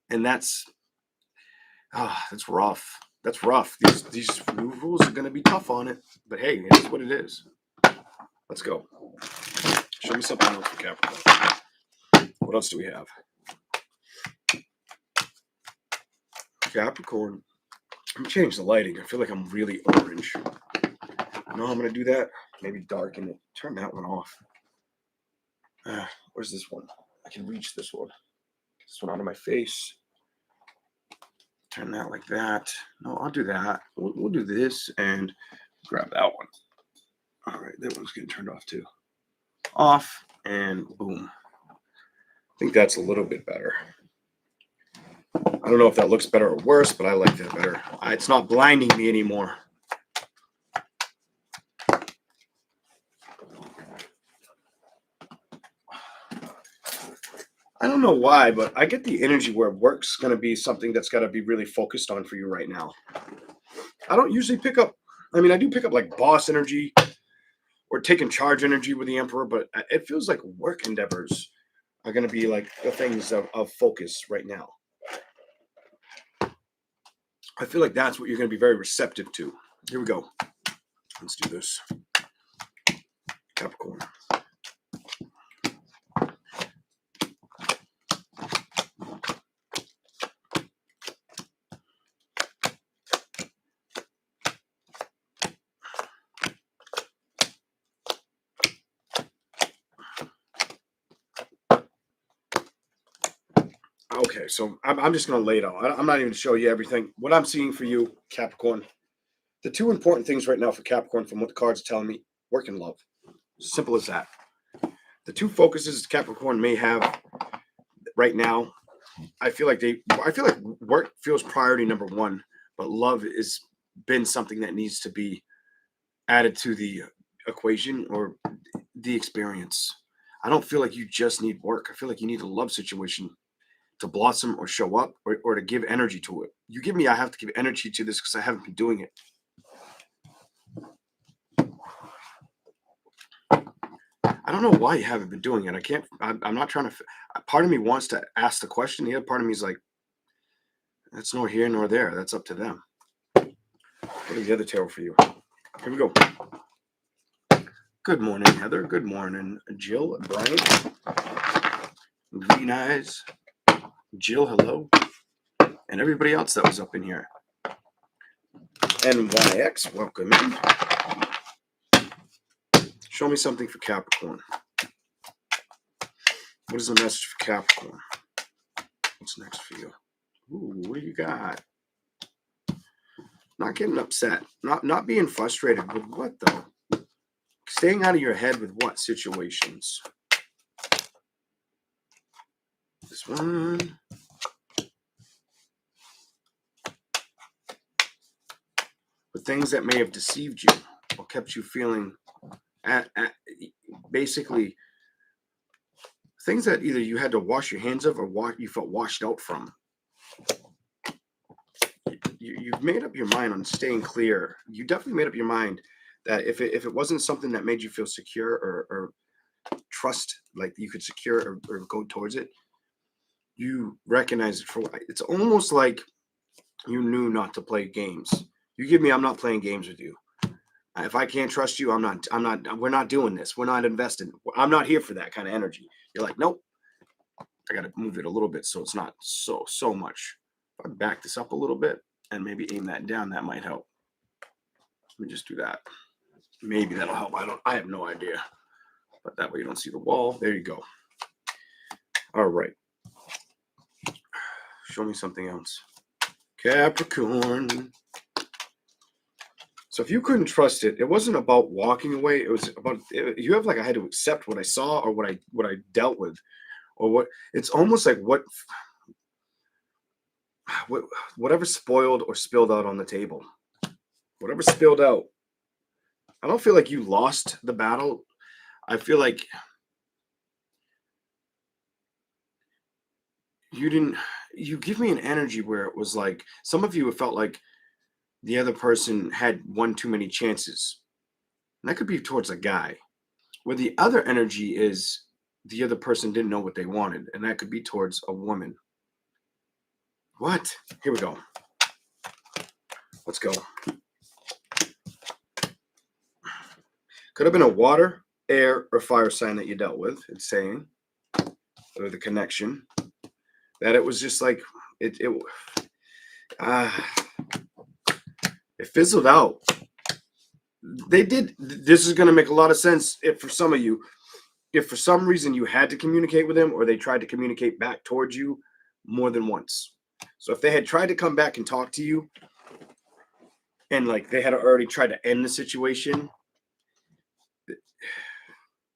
And that's rough. That's rough. These new rules are going to be tough on it. But hey, it's what it is. Let's go. Show me something else for Capricorn. What else do we have? Capricorn. I'm going to change the lighting. I feel like I'm really orange. You know how I'm going to do that? Maybe darken it. Turn that one off. Where's this one? I can reach this one. Get this one out of my face. Turn that like that. No, I'll do that. We'll do this and grab that one. All right, that one's getting turned off too. Off, and boom. I think that's a little bit better. I don't know if that looks better or worse, but I like that better. It's not blinding me anymore. I don't know why, but I get the energy where work's going to be something that's got to be really focused on for you right now. I don't usually pick up, I do pick up like boss energy or taking charge energy with the Emperor, but it feels like work endeavors are going to be like the things of focus right now. I feel like that's what you're going to be very receptive to. Here we go. Let's do this. Capricorn. Okay, so I'm just going to lay it out. I'm not even going to show you everything. What I'm seeing for you, Capricorn, the two important things right now for Capricorn from what the cards are telling me, work and love. Simple as that. The two focuses Capricorn may have right now, I feel like work feels priority number one, but love has been something that needs to be added to the equation or the experience. I don't feel like you just need work. I feel like you need a love situation to blossom or show up or to give energy to it. You give me, I have to give energy to this because I haven't been doing it. I don't know why you haven't been doing it. I'm not trying to, part of me wants to ask the question. The other part of me is like, that's nor here nor there. That's up to them. What is the other tarot for you? Here we go. Good morning, Heather. Good morning, Jill, Brian. Green Eyes. Jill, hello. And everybody else that was up in here. NYX, welcome in. Show me something for Capricorn. What is the message for Capricorn? What's next for you? Ooh, what do you got? Not getting upset. Not being frustrated with what, though? Staying out of your head with what situations? This one. things that may have deceived you or kept you feeling basically things that either you had to wash your hands of or you felt washed out from. You've made up your mind on staying clear. You definitely made up your mind that if it wasn't something that made you feel secure or trust, like you could secure or go towards it, you recognize it for what it's almost like you knew not to play games. You give me, I'm not playing games with you. If I can't trust you, we're not doing this. We're not investing. I'm not here for that kind of energy. You're like, nope, I got to move it a little bit so it's not so much. If I back this up a little bit and maybe aim that down, that might help. Let me just do that. Maybe that'll help. I have no idea. But that way you don't see the wall. There you go. All right. Show me something else. Capricorn. So if you couldn't trust it, it wasn't about walking away. It was about you have like I had to accept what I saw or what I dealt with, or what. It's almost like whatever spoiled or spilled out on the table, whatever spilled out. I don't feel like you lost the battle. I feel like you didn't. You give me an energy where it was like some of you felt like the other person had one too many chances. And that could be towards a guy. Where the other energy is the other person didn't know what they wanted. And that could be towards a woman. What? Here we go. Let's go. Could have been a water, air, or fire sign that you dealt with. It's saying, or the connection. That it was just like, it fizzled out. They did. This is going to make a lot of sense if for some of you, if for some reason you had to communicate with them or they tried to communicate back towards you more than once. So if they had tried to come back and talk to you and like they had already tried to end the situation,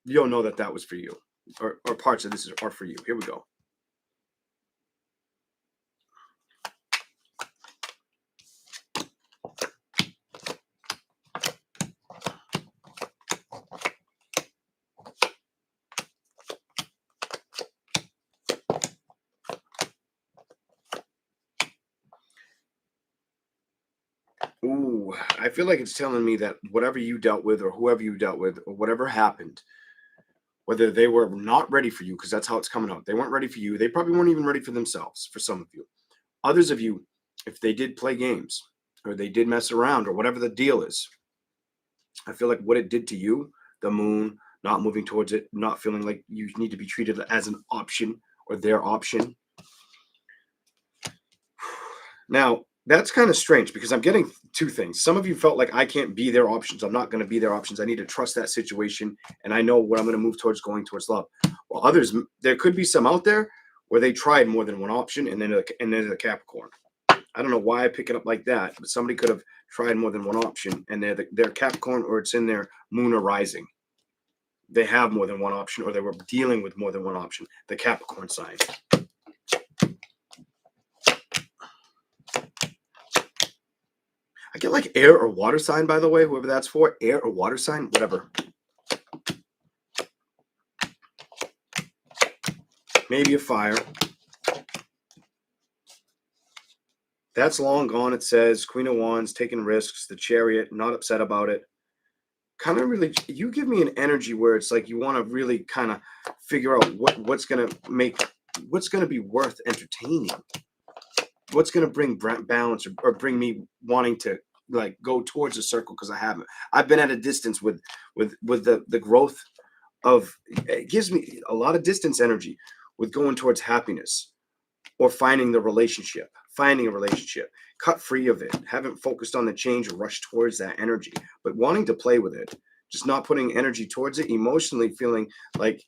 you'll know that that was for you or parts of this are for you. Here we go. Ooh, I feel like it's telling me that whatever you dealt with or whoever you dealt with or whatever happened, whether they were not ready for you, because that's how it's coming out. They weren't ready for you. They probably weren't even ready for themselves, for some of you. Others of you, if they did play games or they did mess around or whatever the deal is, I feel like what it did to you, the moon, not moving towards it, not feeling like you need to be treated as an option or their option. Now, that's kind of strange because I'm getting two things. Some of you felt like I can't be their options. I'm not going to be their options. I need to trust that situation. And I know what I'm going to move towards going towards love. While others, there could be some out there where they tried more than one option and then they're the Capricorn. I don't know why I pick it up like that, but somebody could have tried more than one option and they're Capricorn or it's in their moon or rising. They have more than one option or they were dealing with more than one option. The Capricorn sign. I get like air or water sign, by the way, whoever that's for, air or water sign, whatever. Maybe a fire. That's long gone, it says. Queen of Wands, taking risks, the Chariot, not upset about it. Kind of really, you give me an energy where it's like you want to really kind of figure out what's going to be worth entertaining. What's going to bring balance or bring me wanting to like go towards a circle because I've been at a distance with the growth of it gives me a lot of distance energy with going towards happiness or finding a relationship, cut free of it, haven't focused on the change or rushed towards that energy, but wanting to play with it, just not putting energy towards it, emotionally feeling like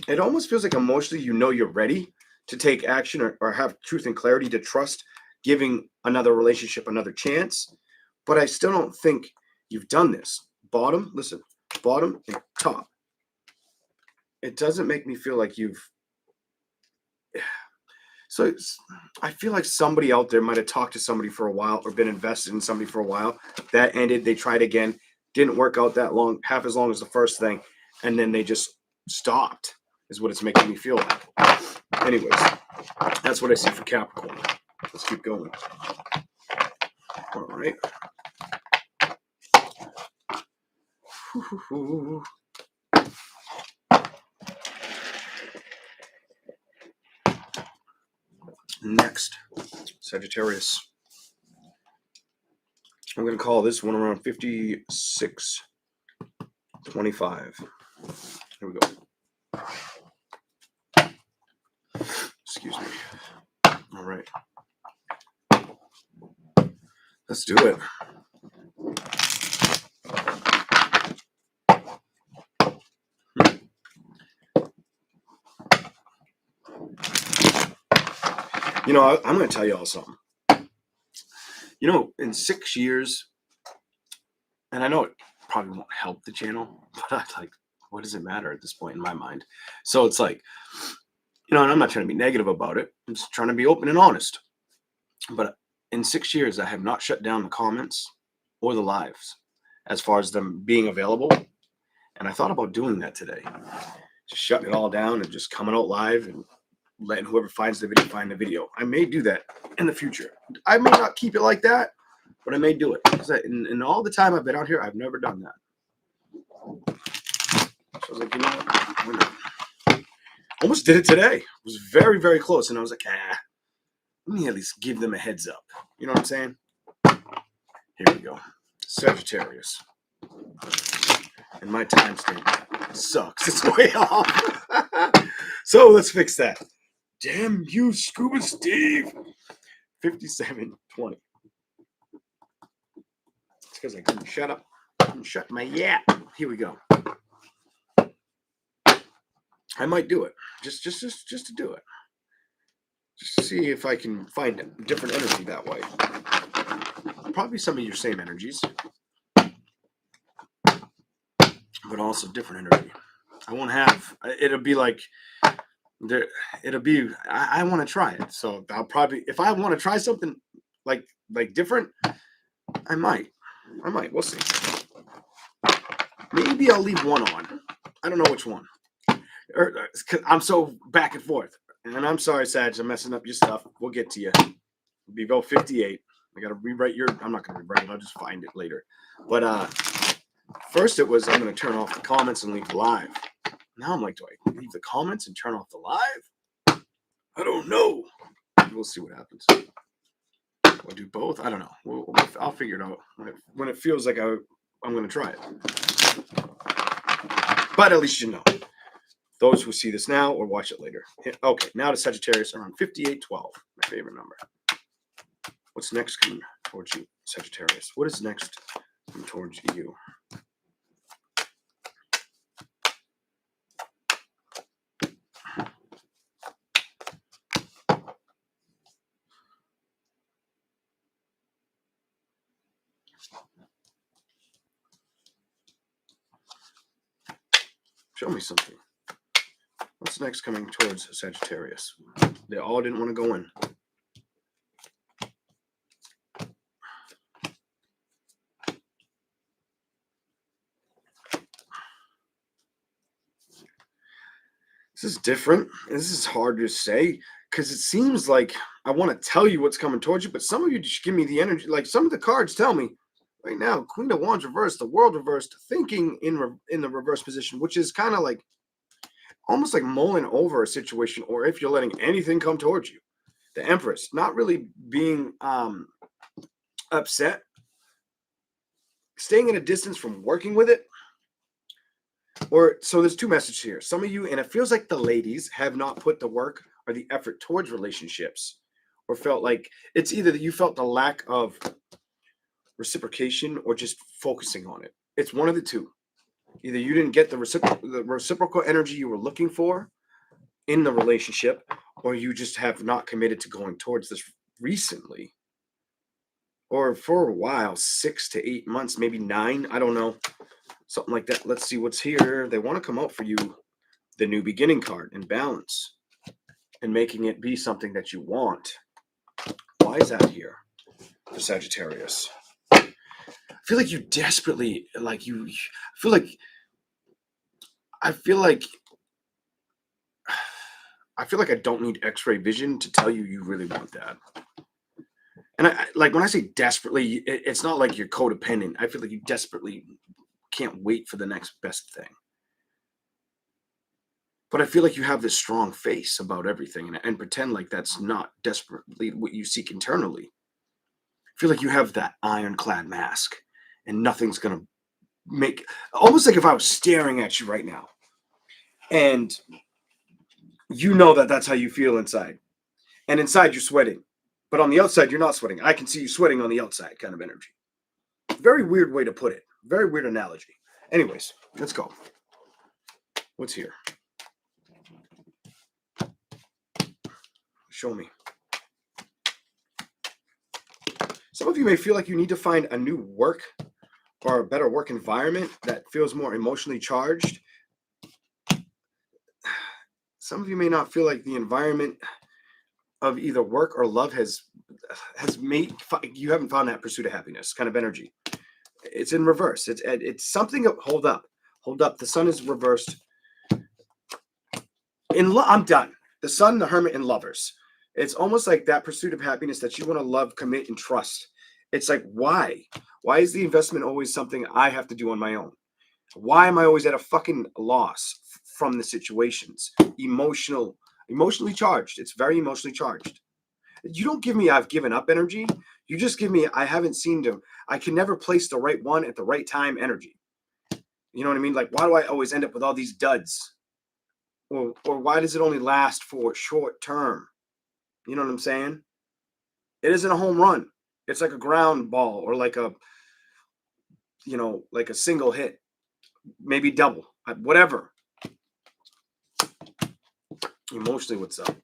it almost feels like emotionally, you're ready to take action or have truth and clarity to trust giving another relationship another chance. But I still don't think you've done this. Bottom and top. It doesn't make me feel like you've. So I feel like somebody out there might have talked to somebody for a while or been invested in somebody for a while. That ended. They tried again. Didn't work out that long, half as long as the first thing. And then they just stopped, is what it's making me feel like. Anyways, that's what I see for Capricorn. Let's keep going. All right. Next, Sagittarius. I'm going to call this one around 5625. Here we go. Excuse me. All right. Let's do it. You know, I'm going to tell you all something. You know, in 6 years, and I know it probably won't help the channel, but I'm like, what does it matter at this point in my mind? So it's like, you know, and I'm not trying to be negative about it. I'm just trying to be open and honest. But in 6 years, I have not shut down the comments or the lives as far as them being available. And I thought about doing that today. Just shutting it all down and just coming out live and letting whoever finds the video find the video. I may do that in the future. I may not keep it like that, but I may do it. Because in all the time I've been out here, I've never done that. So I was like, you know what? Why not? Almost did it today. It was very, very close. And I was like, let me at least give them a heads up. You know what I'm saying? Here we go. Sagittarius. And my timestamp sucks. It's way off. So let's fix that. Damn you, Scuba Steve. 5720. It's because I couldn't shut up. Couldn't shut my yap. Here we go. I might do it. Just to do it. Just to see if I can find a different energy that way. Probably some of your same energies. But also different energy. I won't have, it'll be like, I want to try it. So I'll probably, if I want to try something like different, I might, we'll see. Maybe I'll leave one on. I don't know which one. Cause I'm so back and forth. And I'm sorry, Sag, I'm messing up your stuff. We'll get to you. Vivo 58. I got to rewrite I'm not going to rewrite it. I'll just find it later. But first it was, I'm going to turn off the comments and leave the live. Now I'm like, do I leave the comments and turn off the live? I don't know. We'll see what happens. I'll do both. I don't know. I'll figure it out when it feels like I'm going to try it. But at least you know. Those who see this now or watch it later. Okay, now to Sagittarius around 5812. My favorite number. What's next coming towards you, Sagittarius? What is next coming towards you? Show me something. What's next coming towards Sagittarius? They all didn't want to go in. This is different. This is hard to say because it seems like I want to tell you what's coming towards you, but some of you just give me the energy. Like some of the cards tell me right now, Queen of Wands reversed, the World reversed, thinking in the reverse position, which is kind of like almost like mulling over a situation, or if you're letting anything come towards you. The Empress, not really being upset, staying at a distance from working with it. Or so there's two messages here. Some of you, and it feels like the ladies have not put the work or the effort towards relationships, or felt like it's either that you felt the lack of reciprocation or just focusing on it. It's one of the two. Either you didn't get the reciprocal energy you were looking for in the relationship, or you just have not committed to going towards this recently, or for a while, 6 to 8 months, maybe 9. I don't know. Something like that. Let's see what's here. They want to come out for you. The New Beginning card in balance. and making it be something that you want. Why is that here for Sagittarius? I feel like you desperately, like you, I feel like, I feel like I don't need X-ray vision to tell you you really want that. And like when I say desperately, it's not like you're codependent. I feel like you desperately can't wait for the next best thing. But I feel like you have this strong face about everything and pretend like that's not desperately what you seek internally. I feel like you have that ironclad mask and nothing's going to make, almost like if I was staring at you right now and you know that that's how you feel inside. And inside you're sweating. But on the outside, you're not sweating. I can see you sweating on the outside kind of energy. Very weird way to put it. Very weird analogy. Anyways, let's go. What's here? Show me. Some of you may feel like you need to find a new work or a better work environment that feels more emotionally charged. Some of you may not feel like the environment of either work or love has made, you haven't found that pursuit of happiness kind of energy. It's in reverse. It's something. Hold up. The sun is reversed. I'm done. The sun, the hermit, and lovers. It's almost like that pursuit of happiness that you want to love, commit, and trust. It's like, why? Why is the investment always something I have to do on my own? Why am I always at a fucking loss from the situations? Emotionally charged. It's very emotionally charged. You don't give me I've given up energy. You just give me I haven't seen to, I can never place the right one at the right time energy. You know what I mean? Like, why do I always end up with all these duds? Or why does it only last for short term? You know what I'm saying? It isn't a home run. It's like a ground ball or like a, like a single hit, maybe double, whatever. Emotionally, what's up?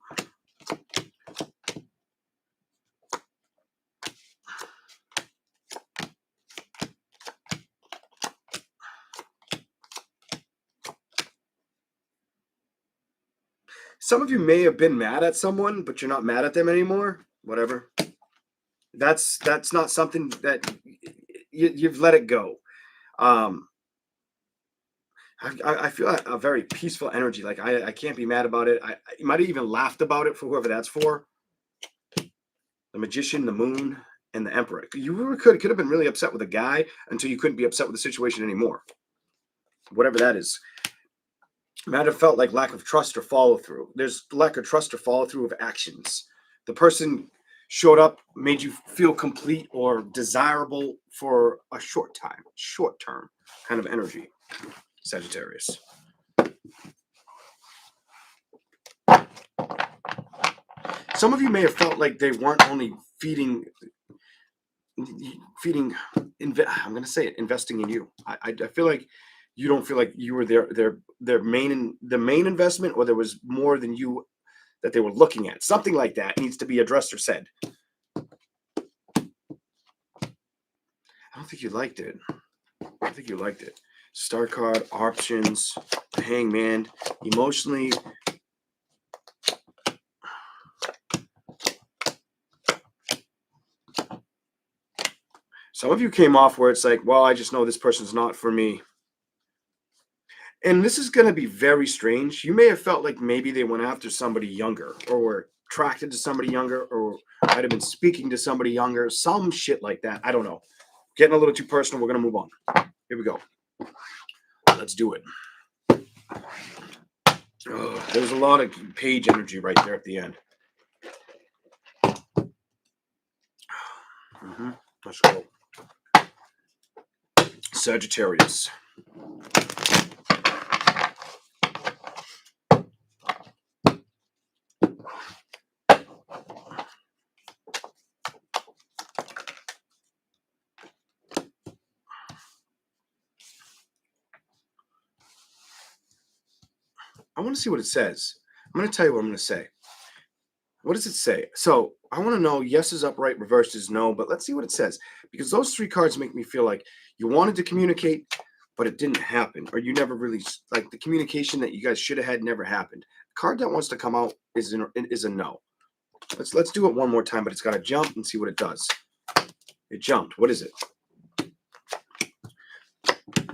Some of you may have been mad at someone, but you're not mad at them anymore. Whatever. That's not something that you've let it go. I feel a very peaceful energy. Like I can't be mad about it. I might have even laughed about it for whoever that's for. The Magician, the Moon, and the Emperor. You could have been really upset with a guy until you couldn't be upset with the situation anymore. Whatever that is. Might have felt like lack of trust or follow through. There's lack of trust or follow through of actions. The person showed up, made you feel complete or desirable for a short term kind of energy. Sagittarius. Some of you may have felt like they weren't only feeding. I'm going to say it, investing in you. I feel like you don't feel like you were their main investment, or there was more than you that they were looking at. Something like that needs to be addressed or said. I don't think you liked it. Star card, options, the Hangman, emotionally. Some of you came off where it's like, well, I just know this person's not for me. And this is going to be very strange. You may have felt like maybe they went after somebody younger, or were attracted to somebody younger, or might have been speaking to somebody younger, some shit like that. I don't know. Getting a little too personal. We're going to move on. Here we go. Let's do it. Oh, there's a lot of page energy right there at the end. Let's go. Sagittarius. I want to see what it says. I'm going to tell you what I'm going to say. What does it say? So I want to know, yes is upright, reversed is no, but let's see what it says. Because those three cards make me feel like you wanted to communicate, but it didn't happen. Or you never really, like the communication that you guys should have had never happened. card that wants to come out is a no. Let's do it one more time, but it's got to jump and see what it does. It jumped. What is it?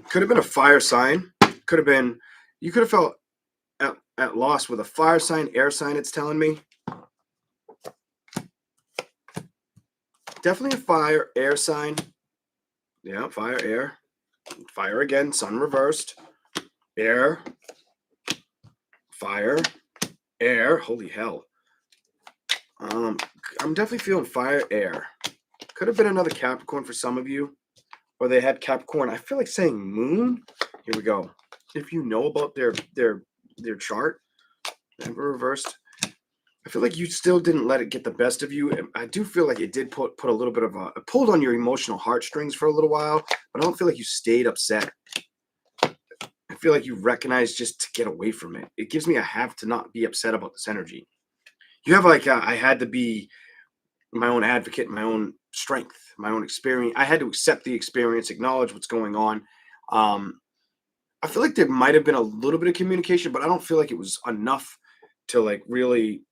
Could have been a fire sign. Could have been, you could have felt at loss with a fire sign, air sign, it's telling me. Definitely a fire, air sign. Yeah, fire, air. Fire again, sun reversed. Air. Fire. Air. Holy hell. I'm definitely feeling fire, air. Could have been another Capricorn for some of you. Or they had Capricorn. I feel like saying moon. Here we go. If you know about their chart, never reversed. I feel like you still didn't let it get the best of you. I do feel like it did put a little bit of it pulled on your emotional heartstrings for a little while, but I don't feel like you stayed upset. I feel like you recognized just to get away from it. It gives me a have to not be upset about this energy. You have like I had to be my own advocate, my own strength, my own experience. I had to accept the experience, acknowledge what's going on. I feel like there might have been a little bit of communication, but I don't feel like it was enough to like really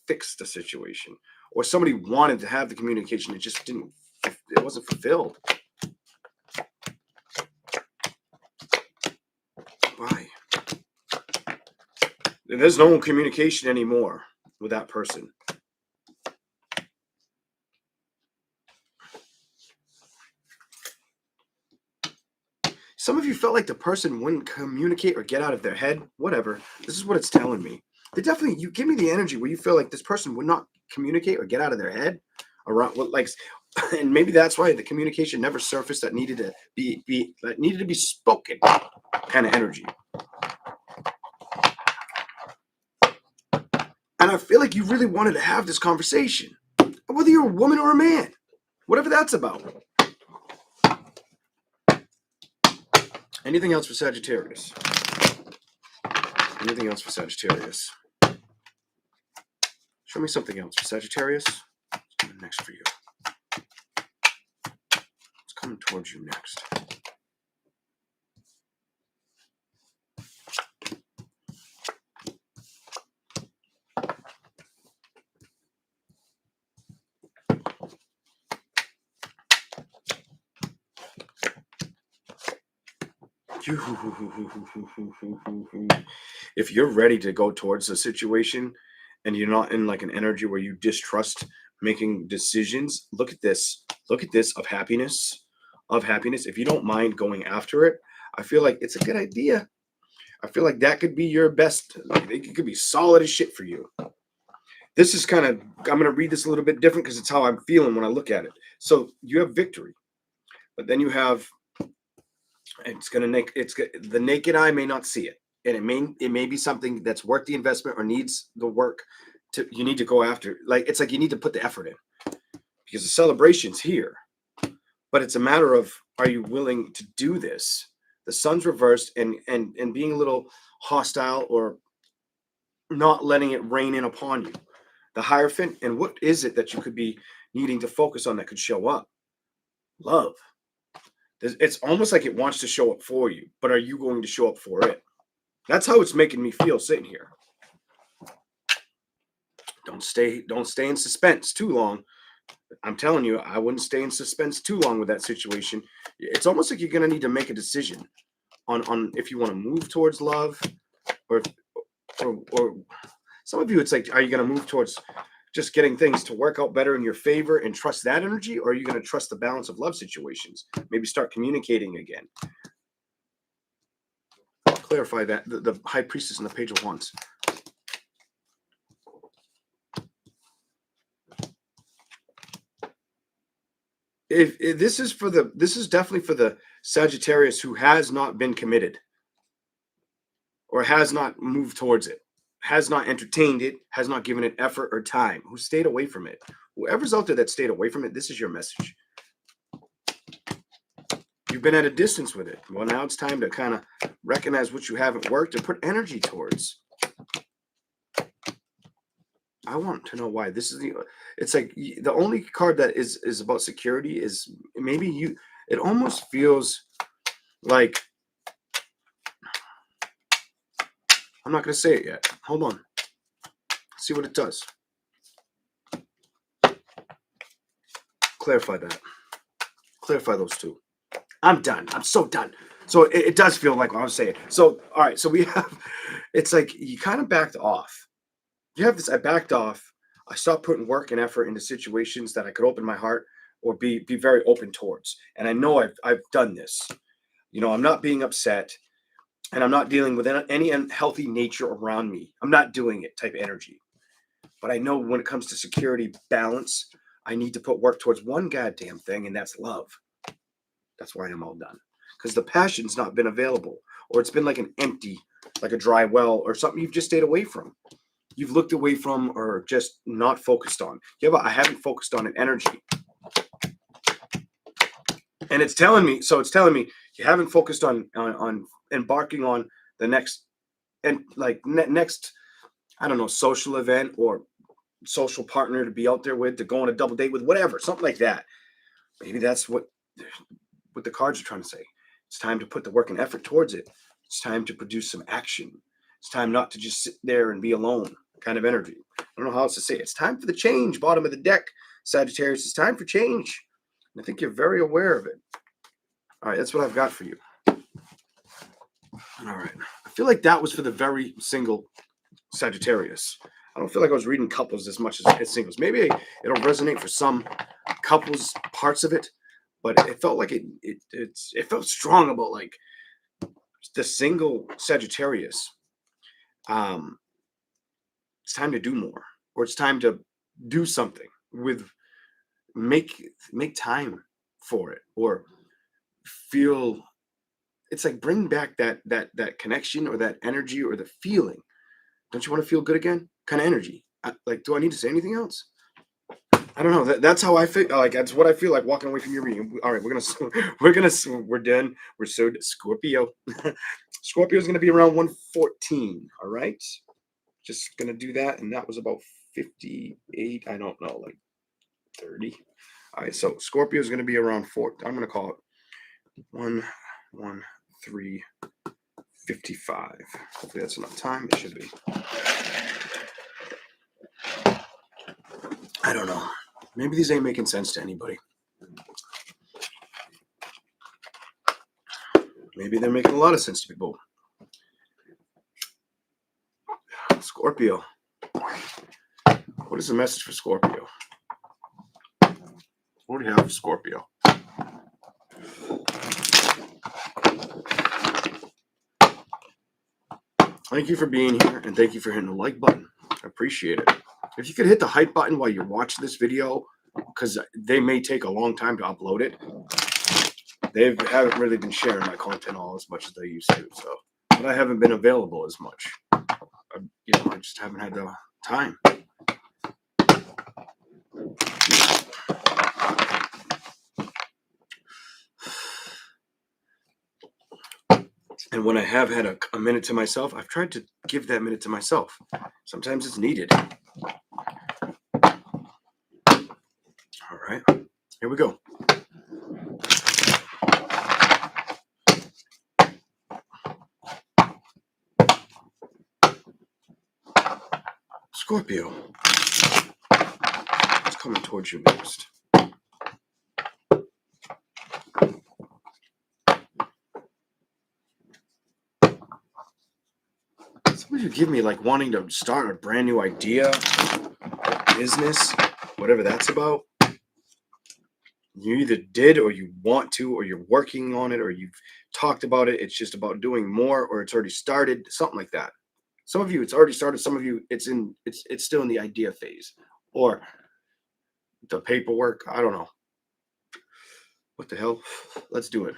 fix the situation. Or somebody wanted to have the communication, it just didn't. It wasn't fulfilled. Why? There's no communication anymore with that person. Some of you felt like the person wouldn't communicate or get out of their head. Whatever. This is what it's telling me. They definitely, you give me the energy where you feel like this person would not communicate or get out of their head around what like, and maybe that's why the communication never surfaced that needed to be spoken kind of energy. And I feel like you really wanted to have this conversation, whether you're a woman or a man, whatever that's about. Anything else for Sagittarius? Anything else for Sagittarius? Show me something else for Sagittarius. What's coming next for you? What's coming towards you next? If you're ready to go towards a situation and you're not in like an energy where you distrust making decisions, look at this. Look at this of happiness. If you don't mind going after it, I feel like it's a good idea. I feel like that could be your best. Like, it could be solid as shit for you. This is kind of, I'm going to read this a little bit different because it's how I'm feeling when I look at it. So you have victory, but then you have, the naked eye may not see it. And it may be something that's worth the investment or needs the work you need to go after. Like, it's like you need to put the effort in because the celebration's here, but it's a matter of, are you willing to do this? The sun's reversed and being a little hostile or not letting it rain in upon you. The Hierophant, and what is it that you could be needing to focus on that could show up? Love. It's almost like it wants to show up for you, but are you going to show up for it? That's how it's making me feel sitting here. Don't stay in suspense too long. I'm telling you, I wouldn't stay in suspense too long with that situation. It's almost like you're going to need to make a decision on if you want to move towards love or some of you, it's like, are you going to move towards just getting things to work out better in your favor and trust that energy? Or are you going to trust the balance of love situations? Maybe start communicating again. Clarify that. The High Priestess in the Page of Wands. If this is definitely for the Sagittarius who has not been committed or has not moved towards it, has not entertained it, has not given it effort or time, who stayed away from it. Whoever's out there that stayed away from it, this is your message. You've been at a distance with it. Well, now it's time to kind of recognize what you haven't worked and put energy towards. I want to know why. This is it's like the only card that is about security is maybe you, it almost feels like, I'm not going to say it yet. Hold on. See what it does. Clarify that. Clarify those two. I'm done. I'm so done. So it does feel like what I was saying. So, all right. So we have, it's like you kind of backed off. You have this, I backed off. I stopped putting work and effort into situations that I could open my heart or be very open towards. And I know I've done this. You know, I'm not being upset and I'm not dealing with any unhealthy nature around me. I'm not doing it type energy. But I know when it comes to security, balance, I need to put work towards one goddamn thing, and that's love. That's why I'm all done. Because the passion's not been available, or it's been like an empty, like a dry well, or something you've just stayed away from. You've looked away from, or just not focused on. Yeah, but I haven't focused on an energy. And it's telling me, you haven't focused on embarking on the next, and like next, I don't know, social event or social partner to be out there with, to go on a double date with, whatever, something like that. Maybe that's what the cards are trying to say. It's time to put the work and effort towards it. It's time to produce some action. It's time not to just sit there and be alone kind of energy. I don't know how else to say it. It's time for the change. Bottom of the deck, Sagittarius. It's time for change. And I think you're very aware of it. All right, that's what I've got for you. All right. I feel like that was for the very single Sagittarius. I don't feel like I was reading couples as much as singles. Maybe it'll resonate for some couples, parts of it, but it felt like it felt strong about like the single Sagittarius. It's time to do more, or it's time to do something with make time for it, or feel. It's like bring back that connection or that energy or the feeling. Don't you want to feel good again? Kind of energy. Like, do I need to say anything else? I don't know. That's how I feel. Like that's what I feel like walking away from your reading. All right, we're done. We're so Scorpio. Scorpio is gonna be around 114. All right, just gonna do that, and that was about 58. I don't know, like 30. All right, so Scorpio is gonna be around 4. I'm gonna call it 113. 55. Hopefully that's enough time. It should be. I don't know. Maybe these ain't making sense to anybody. Maybe they're making a lot of sense to people. Scorpio. What is the message for Scorpio? What do you have for Scorpio? Thank you for being here, and thank you for hitting the like button. I appreciate it. If you could hit the hype button while you're watching this video, because they may take a long time to upload it. They haven't really been sharing my content all as much as they used to, so but I haven't been available as much. I just haven't had the time. And when I have had a minute to myself, I've tried to give that minute to myself. Sometimes it's needed. All right, here we go. Scorpio. It's coming towards you next. Some of you give me like wanting to start a brand new idea, business, whatever that's about. You either did or you want to, or you're working on it, or you've talked about it. It's just about doing more, or it's already started, something like that. Some of you, it's already started. Some of you, it's still in the idea phase, or the paperwork. I don't know. What the hell? Let's do it.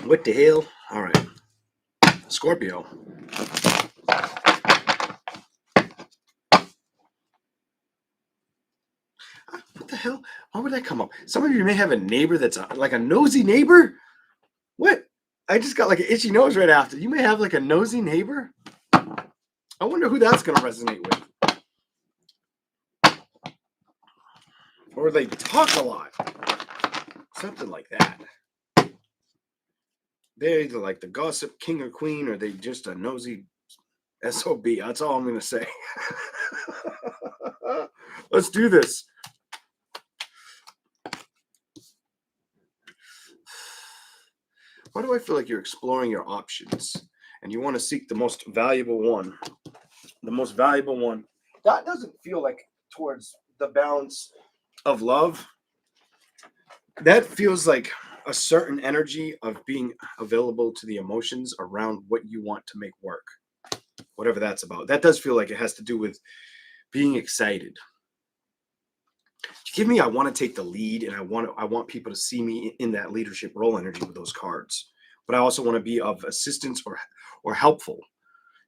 What the hell? All right. Scorpio. What the hell? Why would that come up? Some of you may have a neighbor that's like a nosy neighbor. What? I just got like an itchy nose right after. You may have like a nosy neighbor. I wonder who that's going to resonate with. Or they talk a lot. Something like that. They're either like the gossip king or queen, or they just a nosy SOB. That's all I'm going to say. Let's do this. Why do I feel like you're exploring your options and you want to seek the most valuable one? The most valuable one. That doesn't feel like towards the balance of love. That feels like a certain energy of being available to the emotions around what you want to make work, whatever that's about. That does feel like it has to do with being excited. Give me, I want to take the lead, and I want people to see me in that leadership role energy with those cards. But I also want to be of assistance or helpful.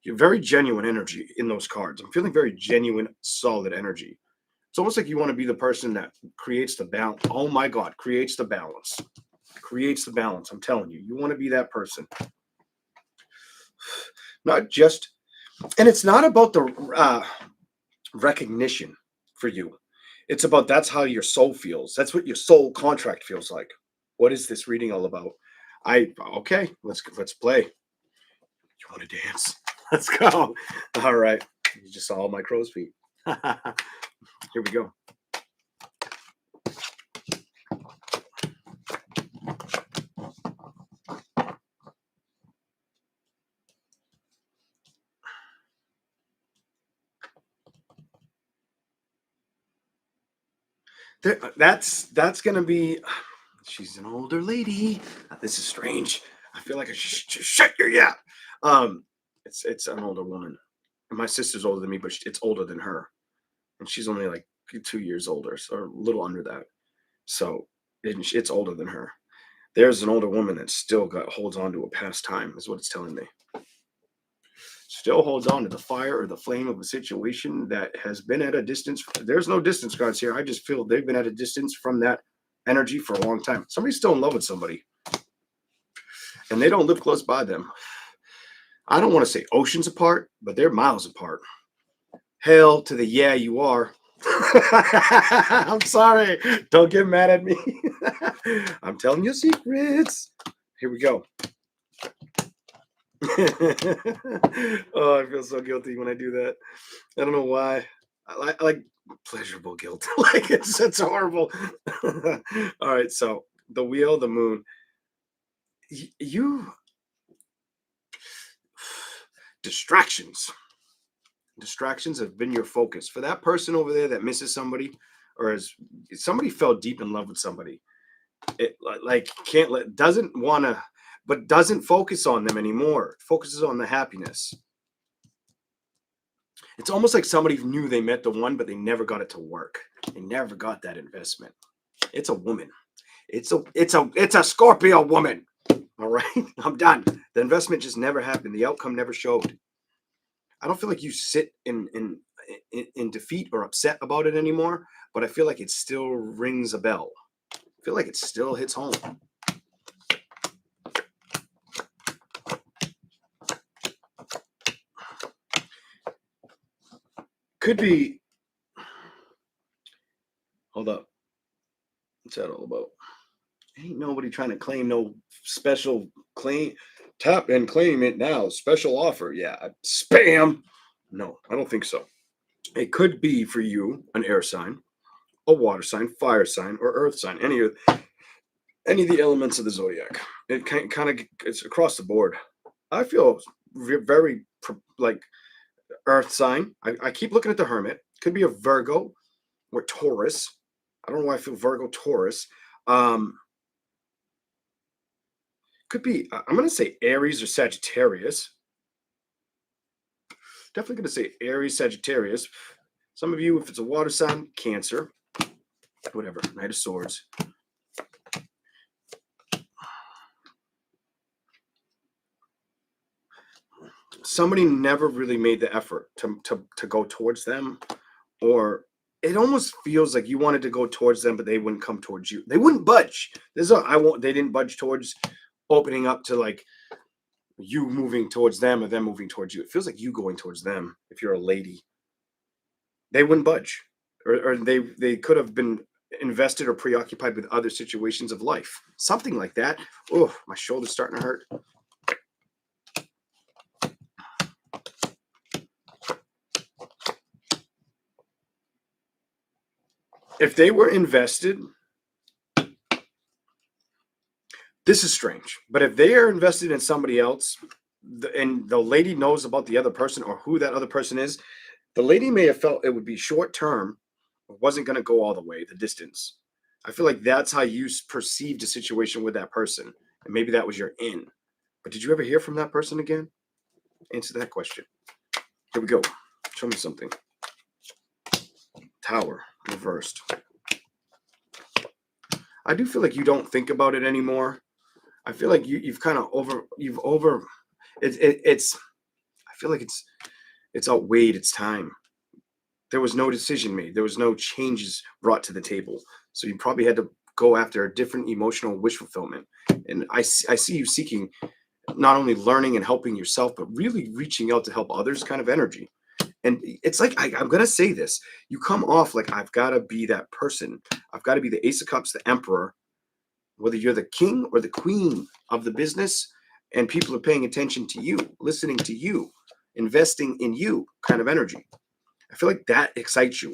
You're very genuine energy in those cards. I'm feeling very genuine, solid energy. It's almost like you want to be the person that creates the balance. Oh my God, creates the balance. Creates the balance. I'm telling you, you want to be that person. Not just, and it's not about the recognition for you. It's about that's how your soul feels. That's what your soul contract feels like. What is this reading all about? Okay, let's play. You want to dance? Let's go. All right. You just saw all my crow's feet. Here we go. That's gonna be. She's an older lady. This is strange. I feel like I should shut your yeah. It's an older woman. And my sister's older than me, but it's older than her, and she's only like 2 years older, so a little under that. So it's older than her. There's an older woman that still holds on to a past time, is what it's telling me. Still holds on to the fire or the flame of a situation that has been at a distance. There's no distance cards here. I just feel they've been at a distance from that energy for a long time. Somebody's still in love with somebody, and they don't live close by them. I don't want to say oceans apart, but they're miles apart. Hell to the yeah, you are. I'm sorry. Don't get mad at me. I'm telling you secrets. Here we go. Oh, I feel so guilty when I do that. I don't know why. I like pleasurable guilt. Like it's horrible. All right, so the wheel, the moon. You distractions. Distractions have been your focus for that person over there that misses somebody, or is somebody fell deep in love with somebody. It like can't let doesn't want to, but doesn't focus on them anymore. Focuses on the happiness. It's almost like somebody knew they met the one, but they never got it to work. They never got that investment. It's a woman. It's a Scorpio woman. All right, I'm done. The investment just never happened. The outcome never showed. I don't feel like you sit in defeat or upset about it anymore, but I feel like it still rings a bell. I feel like it still hits home. Could be. Hold up. What's that all about? Ain't nobody trying to claim no special claim. Tap and claim it now. Special offer. Yeah. Spam. No, I don't think so. It could be for you an air sign, a water sign, fire sign, or earth sign. Any of the elements of the zodiac. It kind of it's across the board. I feel very like earth sign. I keep looking at the hermit. Could be a Virgo or Taurus. I don't know why I feel Virgo, Taurus. Could be, I'm going to say Aries or Sagittarius. Definitely going to say Aries, Sagittarius. Some of you, if it's a water sign, Cancer. Whatever, Knight of Swords. Somebody never really made the effort to go towards them, or it almost feels like you wanted to go towards them, but they wouldn't come towards you. They wouldn't budge. They didn't budge towards opening up to like you moving towards them or them moving towards you. It feels like you going towards them. If you're a lady, they wouldn't budge, or they could have been invested or preoccupied with other situations of life. Something like that. Oh, my shoulder's starting to hurt. If they were invested, this is strange, but if they are invested in somebody else, and the lady knows about the other person or who that other person is, the lady may have felt it would be short term, or wasn't going to go all the way, the distance. I feel like that's how you perceived a situation with that person, and maybe that was your in. But did you ever hear from that person again? Answer that question. Here we go. Show me something. Tower reversed. I do feel like you don't think about it anymore. I feel like you've kind of it's I feel like it's outweighed its time. There was no decision made. There was no changes brought to the table. So you probably had to go after a different emotional wish fulfillment. And I see you seeking not only learning and helping yourself, but really reaching out to help others kind of energy. And it's like, I'm going to say this. You come off like, I've got to be that person. I've got to be the Ace of Cups, the Emperor, whether you're the king or the queen of the business, and people are paying attention to you, listening to you, investing in you kind of energy. I feel like that excites you.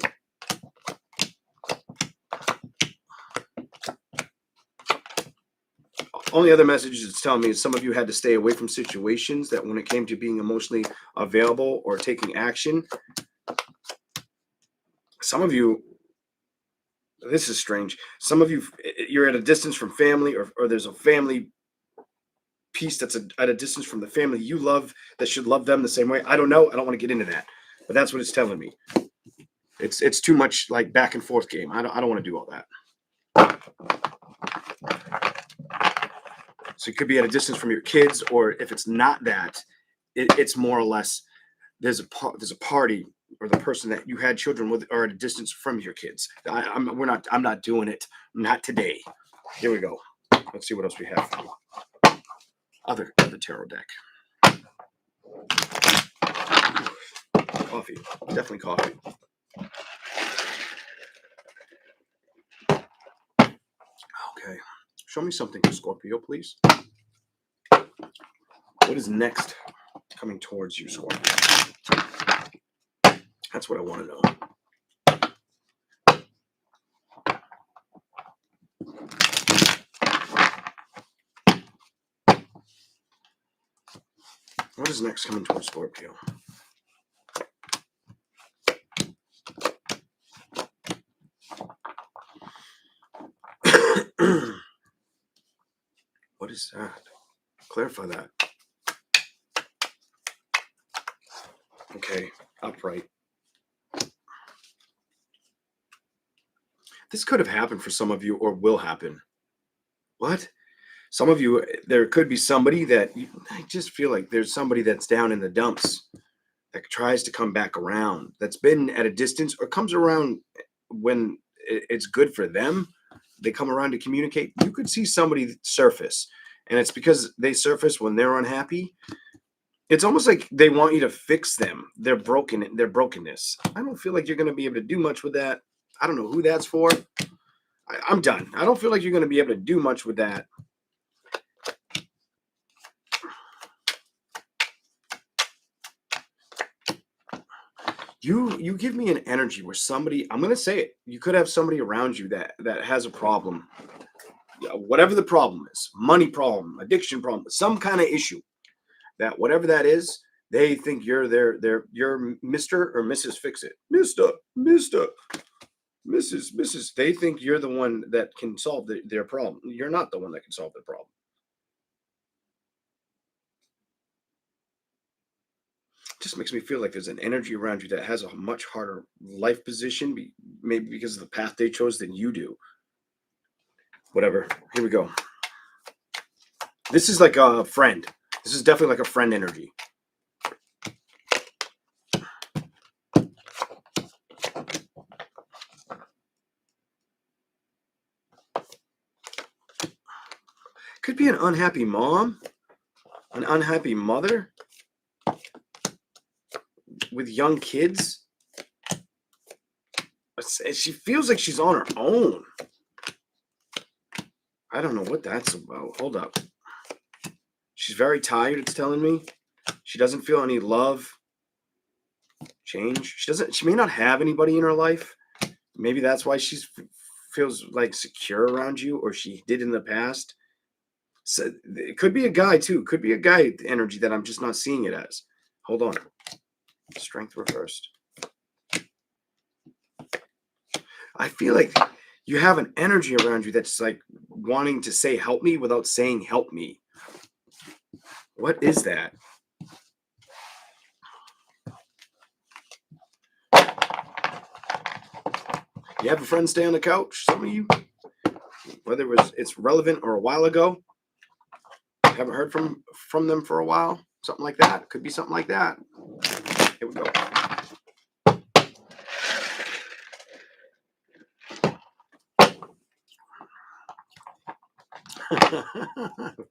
Only other messages it's telling me is some of you had to stay away from situations that when it came to being emotionally available or taking action, some of you, this is strange. Some of you, you're at a distance from family, or there's a family piece that's at a distance from the family you love that should love them the same way. I don't know. I don't want to get into that, but that's what it's telling me. It's too much like back and forth game. I don't want to do all that. So you could be at a distance from your kids, or if it's not that, it's more or less there's a party, or the person that you had children with are at a distance from your kids. I'm not doing it. Not today. Here we go. Let's see what else we have. Other tarot deck. Coffee. Definitely coffee. Okay. Show me something for Scorpio, please. What is next coming towards you, Scorpio? That's what I want to know. What is next coming towards Scorpio? What is that? Clarify that. Okay, upright. This could have happened for some of you, or will happen. What? Some of you, there could be somebody that I just feel like there's somebody that's down in the dumps that tries to come back around, that's been at a distance, or comes around when it's good for them. They come around to communicate. You could see somebody surface, and it's because they surface when they're unhappy. It's almost like they want you to fix them, their brokenness. I don't feel like you're going to be able to do much with that. I don't know who that's for. I'm done. I don't feel like you're going to be able to do much with that. You give me an energy where somebody, I'm going to say it, you could have somebody around you that has a problem. Whatever the problem is, money problem, addiction problem, some kind of issue, that whatever that is, they think you're you're Mr. or Mrs. Fix It. Mr. Mrs. They think you're the one that can solve their problem. You're not the one that can solve their problem. Just makes me feel like there's an energy around you that has a much harder life position, maybe because of the path they chose than you do. Whatever. Here we go. This is like a friend. This is definitely like a friend energy. Could be an unhappy mom, an unhappy mother with young kids. She feels like she's on her own. I don't know what that's about. Hold up. She's very tired, it's telling me. She doesn't feel any love, change. She may not have anybody in her life. Maybe that's why she feels like secure around you, or she did in the past. So it could be a guy too. Could be a guy energy that I'm just not seeing it as. Hold on. Strength reversed. I feel like you have an energy around you that's like wanting to say help me without saying help me. What is that? You have a friend stay on the couch, some of you, whether it's relevant or a while ago. Haven't heard from them for a while. Something like that. Could be something like that. Here we go.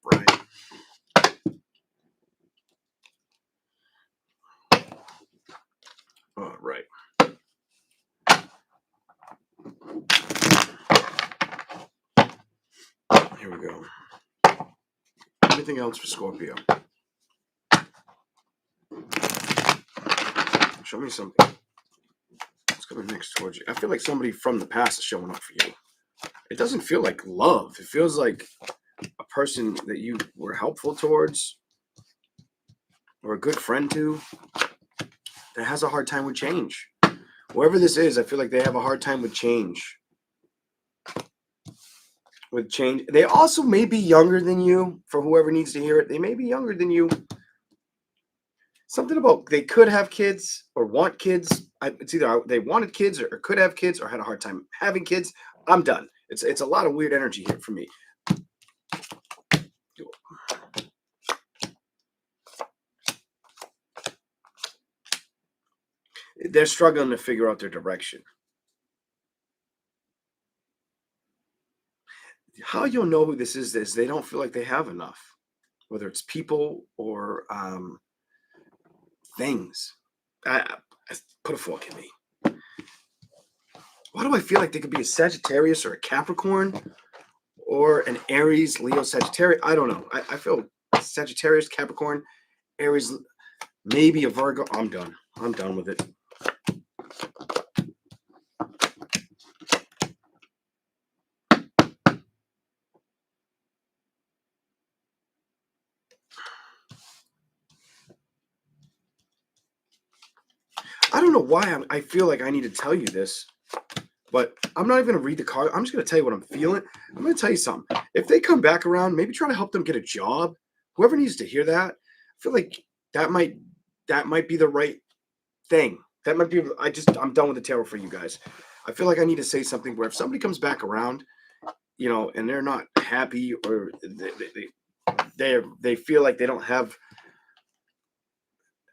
Right. All right. Here we go. Anything else for Scorpio? Show me something. What's coming next towards you? I feel like somebody from the past is showing up for you. It doesn't feel like love. It feels like a person that you were helpful towards or a good friend to that has a hard time with change. Whoever this is, I feel like they have a hard time with change. With change. They also may be younger than you, for whoever needs to hear it. They may be younger than you. Something about they could have kids or want kids. It's either they wanted kids or could have kids or had a hard time having kids. I'm done. It's a lot of weird energy here for me. They're struggling to figure out their direction. How you'll know who this is they don't feel like they have enough, whether it's people or things. I put a fork in me. Why do I feel like they could be a Sagittarius or a Capricorn or an Aries, Leo, Sagittarius? I don't know. I feel Sagittarius, Capricorn, Aries, maybe a Virgo. I'm done. I'm done with it. I don't know why I feel like I need to tell you this, but I'm not even going to read the card. I'm just going to tell you what I'm feeling. I'm going to tell you something. If they come back around, maybe try to help them get a job. Whoever needs to hear that, I feel like that might be the right thing. That might be. I'm done with the tarot for you guys. I feel like I need to say something where if somebody comes back around, and they're not happy or they feel like they don't have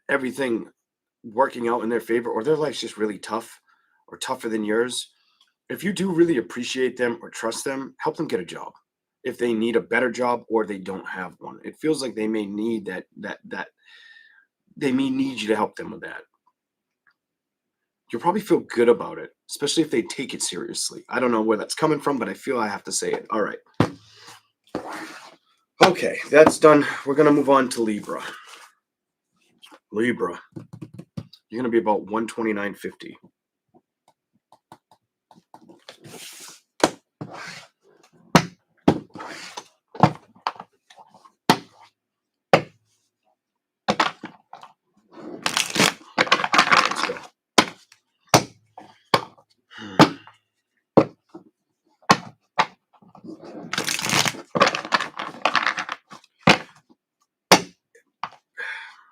everything working out in their favor, or their life's just really tough or tougher than yours. If you do really appreciate them or trust them, help them get a job. If they need a better job or they don't have one, it feels like they may need that they may need you to help them with that. You'll probably feel good about it, especially if they take it seriously. I don't know where that's coming from, but I feel I have to say it. All right. Okay, that's done. We're going to move on to Libra. Libra. You're going to be about 129.50. Let's go.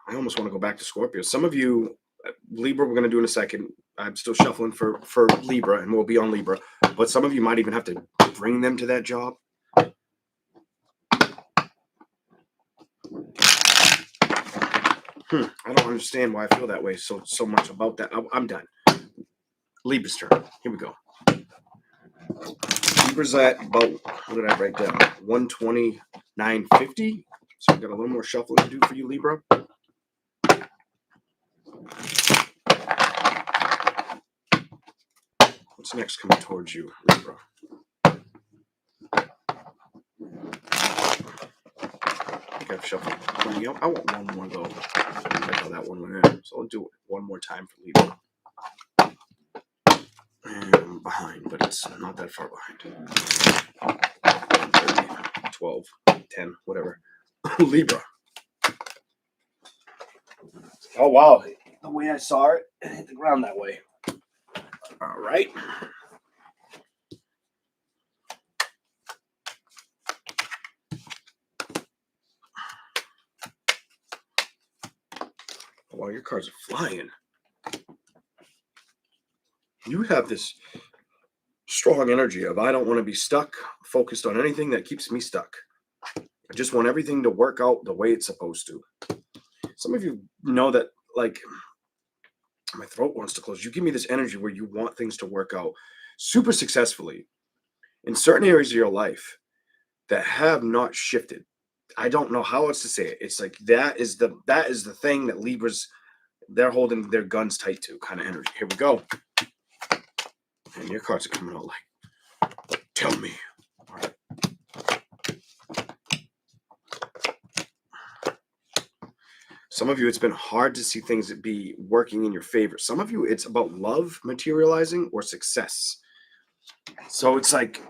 I almost want to go back to Scorpio. Some of you, Libra, we're going to do in a second. I'm still shuffling for Libra, and we'll be on Libra. But some of you might even have to bring them to that job. I don't understand why I feel that way so much about that. I'm done. Libra's turn. Here we go. Libra's at about, what did I write down? 129.50. So we've got a little more shuffling to do for you, Libra. What's next coming towards you, Libra? I think I've shuffled plenty. I want one more though. I like how that one went in. So I'll do it one more time for Libra. And I'm behind, but it's not that far behind. 12, 10, whatever. Libra. Oh, wow. The way I saw it, it hit the ground that way. All right. Wow, your cards are flying. You have this strong energy of I don't want to be stuck, focused on anything that keeps me stuck. I just want everything to work out the way it's supposed to. Some of you know that, like, my throat wants to close. You give me this energy where you want things to work out super successfully in certain areas of your life that have not shifted. I don't know how else to say it. It's like that is the thing that Libras, they're holding their guns tight to, kind of energy. Here we go. And your cards are coming out like, tell me. All right. Some of you, it's been hard to see things that be working in your favor. Some of you, it's about love materializing or success. So it's like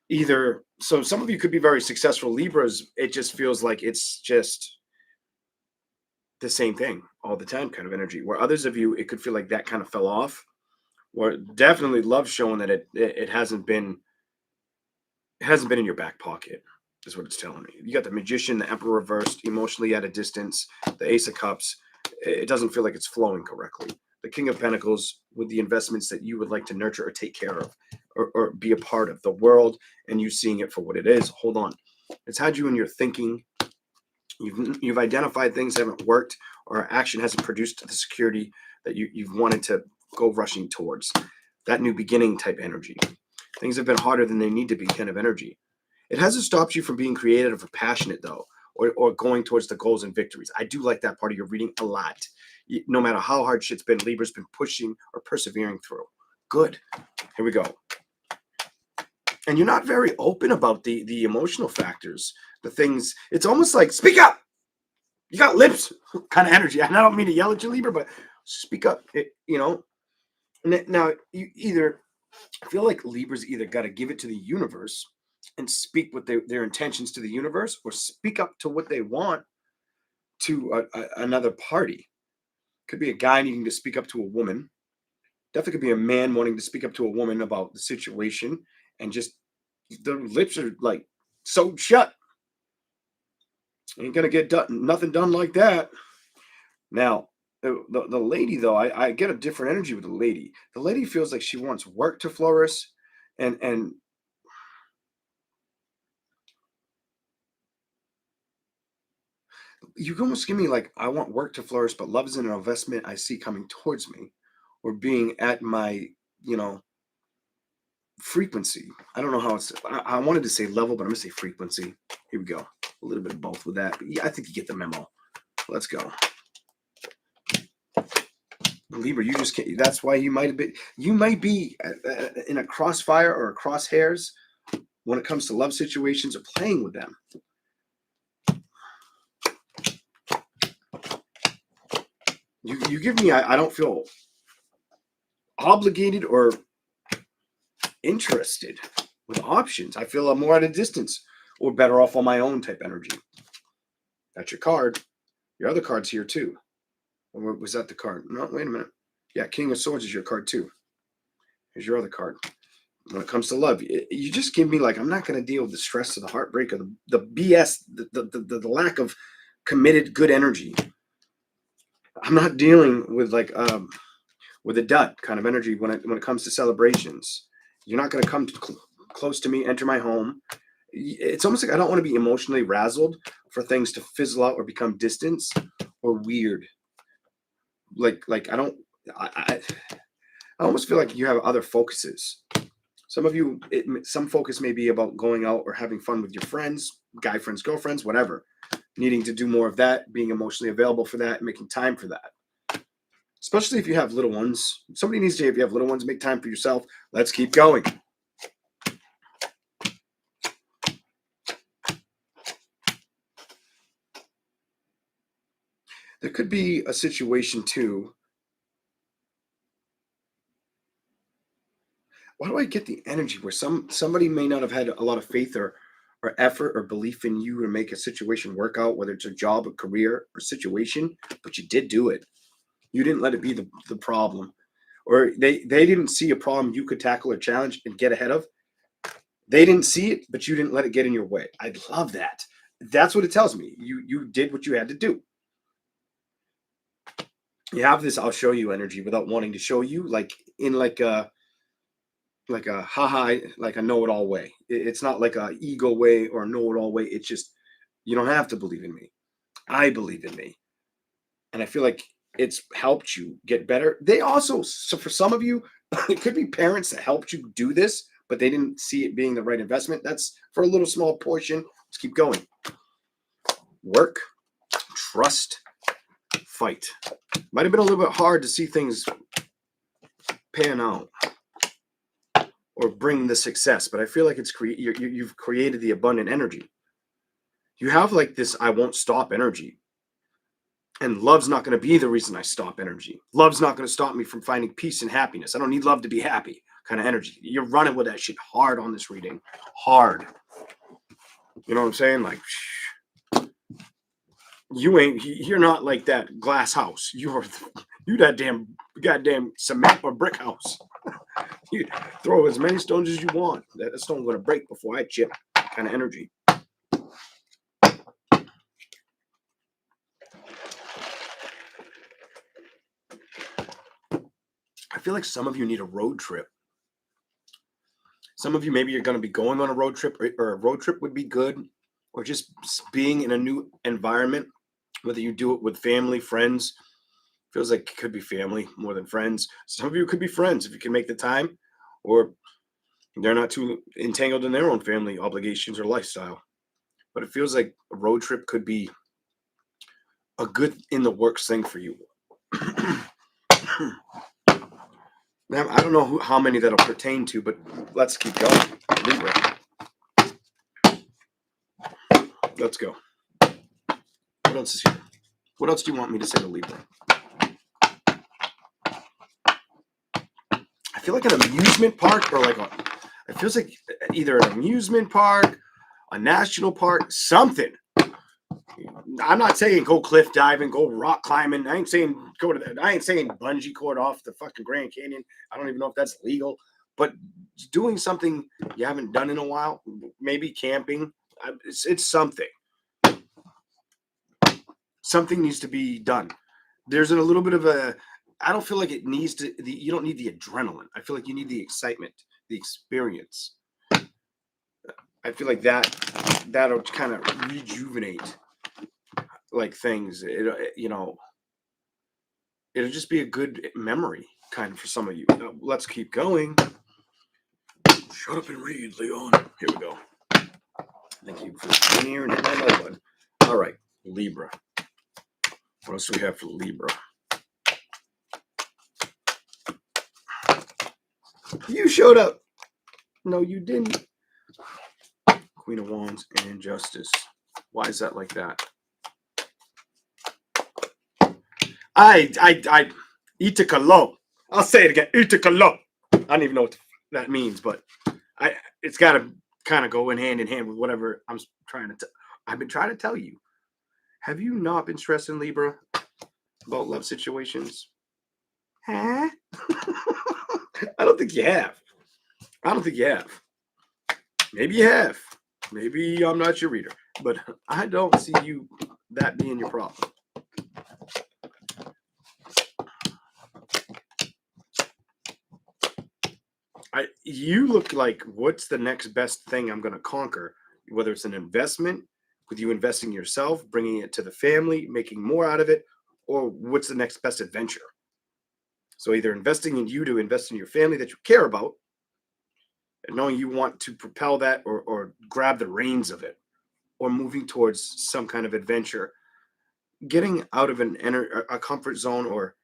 either, so some of you could be very successful. Libras, it just feels like it's just the same thing all the time kind of energy. Where others of you, it could feel like that kind of fell off. Where definitely love showing that it hasn't been in your back pocket. Is what it's telling me. You got the Magician, the Emperor reversed, emotionally at a distance, the Ace of Cups. It doesn't feel like it's flowing correctly. The King of Pentacles with the investments that you would like to nurture or take care of or be a part of the world, and you seeing it for what it is. Hold on. It's had you in your thinking. You've identified things haven't worked or action hasn't produced the security that you've wanted to go rushing towards. That new beginning type energy. Things have been harder than they need to be kind of energy. It hasn't stopped you from being creative or passionate, though, or going towards the goals and victories. I do like that part of your reading a lot. No matter how hard shit's been, Libra's been pushing or persevering through. Good. Here we go. And you're not very open about the emotional factors, the things. It's almost like, speak up. You got lips kind of energy. And I don't mean to yell at you, Libra, but speak up, Now, you either feel like Libra's either got to give it to the universe and speak what their intentions to the universe, or speak up to what they want to another party. Could be a guy needing to speak up to a woman. Definitely could be a man wanting to speak up to a woman about the situation, and just the lips are like sewed shut. Ain't gonna get nothing done like that. Now, the lady though, I get a different energy with the lady. The lady feels like she wants work to flourish, and you can almost give me like, I want work to flourish, but love is an investment I see coming towards me, or being at my, frequency. I don't know how I wanted to say level, but I'm gonna say frequency. Here we go. A little bit of both with that. But yeah, I think you get the memo. Let's go. Libra, you just can't. That's why you might be in a crossfire or a crosshairs when it comes to love situations or playing with them. You give me, I don't feel obligated or interested with options. I feel I'm more at a distance or better off on my own type energy. That's your card. Your other card's here too. Or was that the card? No, wait a minute. Yeah, King of Swords is your card too. Here's your other card. When it comes to love, you just give me like, I'm not going to deal with the stress of the heartbreak or the BS, the lack of committed good energy. I'm not dealing with like with a dud kind of energy when it comes to celebrations. You're not going to come close to me, enter my home. It's almost like I don't want to be emotionally razzled for things to fizzle out or become distance or weird. Like I almost feel like you have other focuses. Some of you, some focus may be about going out or having fun with your friends, guy friends, girlfriends, whatever. Needing to do more of that, being emotionally available for that, making time for that. especially if you have little ones. Somebody needs to, if you have little ones, make time for yourself. Let's keep going. There could be a situation too. Why do I get the energy where somebody may not have had a lot of faith or effort or belief in you to make a situation work out, whether it's a job, a career, or situation, but you did do it. You didn't let it be the problem. Or they didn't see a problem you could tackle or challenge and get ahead of. They didn't see it, but you didn't let it get in your way. I love that. That's what it tells me. You did what you had to do. You have this I'll show you energy without wanting to show you, like in like a haha, like a know-it-all way. It's not like a ego way or a know-it-all way. It's just you don't have to believe in me. I believe in me. And I feel like it's helped you get better. They also, so for some of you, it could be parents that helped you do this, but they didn't see it being the right investment. That's for a little small portion. Let's keep going. Work, trust, fight. Might have been a little bit hard to see things pan out or bring the success, but I feel like it's you've created the abundant energy. You have like this I won't stop energy. And love's not going to be the reason I stop energy. Love's not going to stop me from finding peace and happiness. I don't need love to be happy kind of energy. You're running with that shit hard on this reading. Hard. You know what I'm saying? Like, you're not like that glass house. You that damn goddamn cement or brick house. You throw as many stones as you want. That stone's going to break before I chip kind of energy. I feel like some of you need a road trip. Some of you, maybe you're going to be going on a road trip, or a road trip would be good, or just being in a new environment, whether you do it with family, friends. Feels like it could be family more than friends. Some of you could be friends if you can make the time, or they're not too entangled in their own family obligations or lifestyle. But it feels like a road trip could be a good in the works thing for you. Now, I don't know how many that'll pertain to, but let's keep going. Libra. Let's go. What else is here? What else do you want me to say to Libra? I feel like an amusement park, or like it feels like either an amusement park, a national park, something. I'm not saying go cliff diving, go rock climbing. I ain't saying go to that. I ain't saying bungee cord off the fucking Grand Canyon. I don't even know if that's legal, but doing something you haven't done in a while, maybe camping. It's something. Something needs to be done. There's a little bit of a. I don't feel like it needs to. You don't need the adrenaline. I feel like you need the excitement, the experience. I feel like that'll kind of rejuvenate like things. It'll just be a good memory kind of for some of you. Now, let's keep going. Shut up and read, Leon. Here we go. Thank you for being here and hitting my like button. All right, Libra. What else do we have for Libra? You showed up. No, you didn't. Queen of Wands and Justice. Why is that like that? Itakalo. I'll say it again. Itakalo. I don't even know what that means, but it's got to kind of go in hand with whatever I'm trying to. I've been trying to tell you. Have you not been stressing, Libra, about love situations? Huh? I don't think you have. I don't think you have. Maybe you have. Maybe I'm not your reader, but I don't see that being your problem. You look like what's the next best thing I'm going to conquer, whether it's an investment, with you investing in yourself, bringing it to the family, making more out of it, or what's the next best adventure. So either investing in you to invest in your family that you care about, and knowing you want to propel that or grab the reins of it, or moving towards some kind of adventure, getting out of a comfort zone, or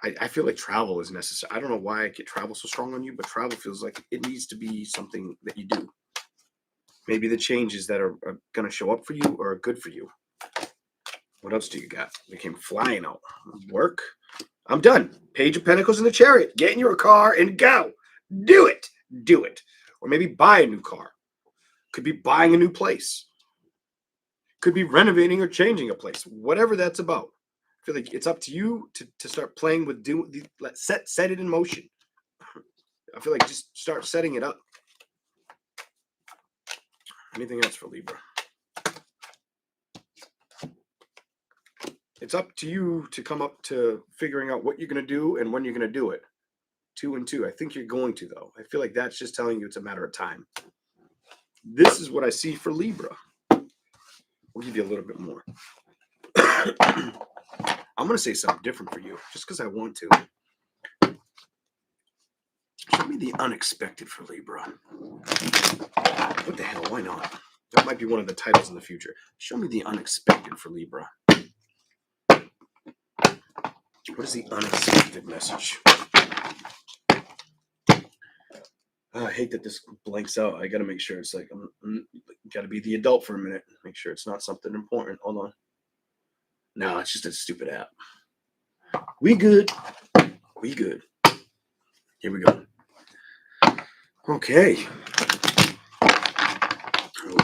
I feel like travel is necessary. I don't know why I get travel so strong on you, but travel feels like it needs to be something that you do. Maybe the changes that are going to show up for you are good for you. What else do you got? We came flying out. Work. I'm done. Page of Pentacles in the Chariot. Get in your car and go. Do it. Do it. Or maybe buy a new car. Could be buying a new place. Could be renovating or changing a place. Whatever that's about. I feel like it's up to you to start playing with set it in motion. I feel like just start setting it up. Anything else for Libra? It's up to you to come up to figuring out what you're going to do and when you're going to do it. 2 and 2. I think you're going to, though. I feel like that's just telling you it's a matter of time. This is what I see for Libra. We'll give you a little bit more. I'm going to say something different for you, just because I want to. Show me the unexpected for Libra. What the hell? Why not? That might be one of the titles in the future. Show me the unexpected for Libra. What is the unexpected message? I hate that this blanks out. I got to make sure it's like, got to be the adult for a minute. Make sure it's not something important. Hold on. No, it's just a stupid app. We good. We good. Here we go. Okay.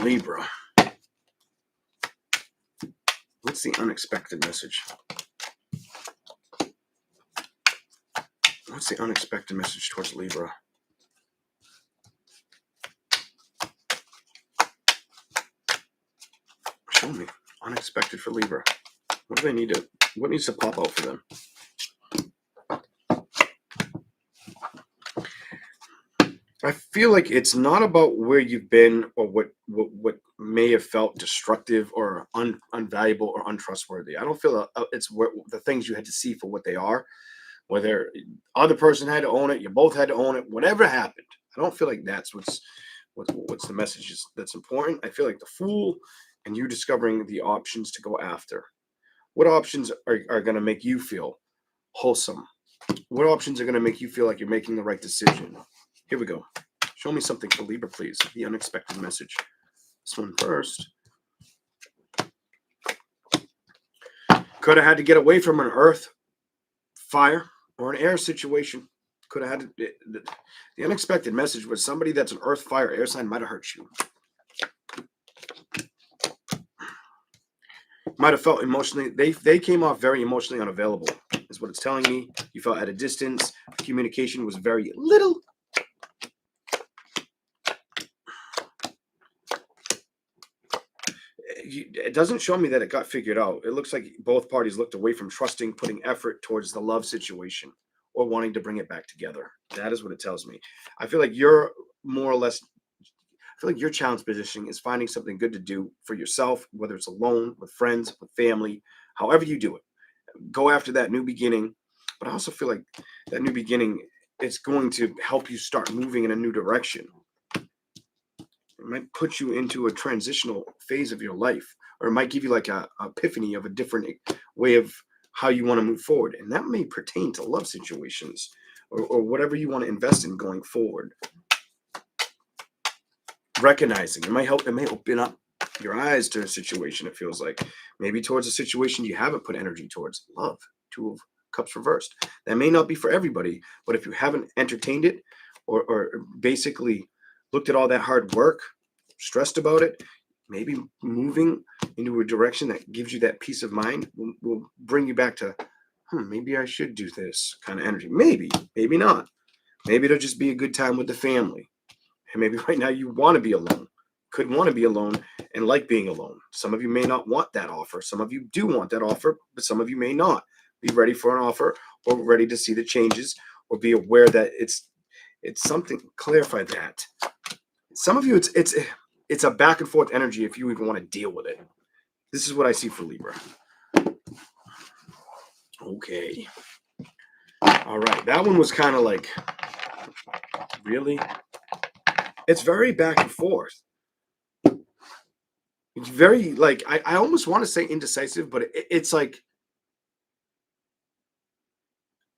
Libra. What's the unexpected message? What's the unexpected message towards Libra? Show me. Unexpected for Libra. What do they need to, what needs to pop out for them? I feel like it's not about where you've been or what may have felt destructive or unvaluable or untrustworthy. I don't feel it's where, the things you had to see for what they are. Whether other person had to own it, you both had to own it, whatever happened. I don't feel like that's what's the message that's important. I feel like the Fool and you discovering the options to go after. What options are going to make you feel wholesome? What options are going to make you feel like you're making the right decision? Here we go. Show me something for Libra, please. The unexpected message. This one first. Could have had to get away from an earth, fire, or an air situation. Could have had to, the unexpected message was somebody that's an earth, fire, air sign might have hurt you. Might have felt emotionally, they came off very emotionally unavailable, is what it's telling me. You felt at a distance. Communication was very little. It doesn't show me that it got figured out. It looks like both parties looked away from trusting, putting effort towards the love situation or wanting to bring it back together. That is what it tells me. I feel like you're more or less, I feel like your challenge positioning is finding something good to do for yourself, whether it's alone, with friends, with family, however you do it. Go after that new beginning. But I also feel like that new beginning is going to help you start moving in a new direction. It might put you into a transitional phase of your life, or it might give you like a epiphany of a different way of how you want to move forward. And that may pertain to love situations or whatever you want to invest in going forward. Recognizing it might help, it may open up your eyes to a situation. It feels like maybe towards a situation you haven't put energy towards. Love, 2 of Cups reversed. That may not be for everybody, but if you haven't entertained it or basically looked at all that hard work, stressed about it, maybe moving into a direction that gives you that peace of mind will bring you back to, maybe I should do this kind of energy. Maybe not. Maybe it'll just be a good time with the family. And maybe right now you want to be alone, could want to be alone and like being alone. Some of you may not want that offer. Some of you do want that offer, but some of you may not be ready for an offer or ready to see the changes or be aware that it's something. Clarify that. Some of you, it's a back and forth energy if you even want to deal with it. This is what I see for Libra. Okay. All right. That one was kind of like, really? It's very back and forth. It's very like, I almost want to say indecisive, but it's like,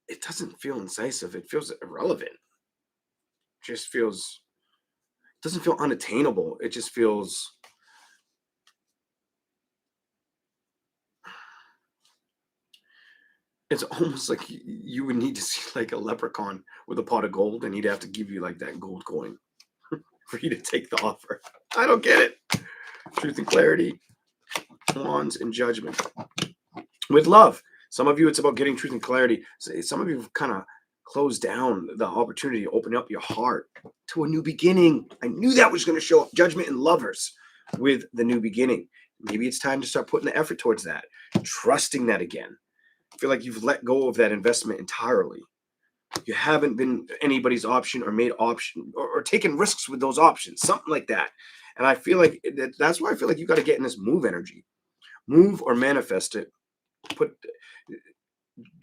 it doesn't feel incisive. It feels irrelevant. Just feels doesn't feel unattainable. It just feels it's almost like you would need to see like a leprechaun with a pot of gold, and he'd have to give you like that gold coin for you to take the offer. I don't get it. Truth and clarity, wands and judgment. With love, some of you it's about getting truth and clarity. Some of you have kind of closed down the opportunity to open up your heart to a new beginning. I knew that was going to show up. Judgment and lovers with the new beginning. Maybe it's time to start putting the effort towards that, trusting that again. I feel like you've let go of that investment entirely. You haven't been anybody's option or made option or taken risks with those options, something like that. And I feel like that's why I feel like you got to get in this move energy, move or manifest it, put,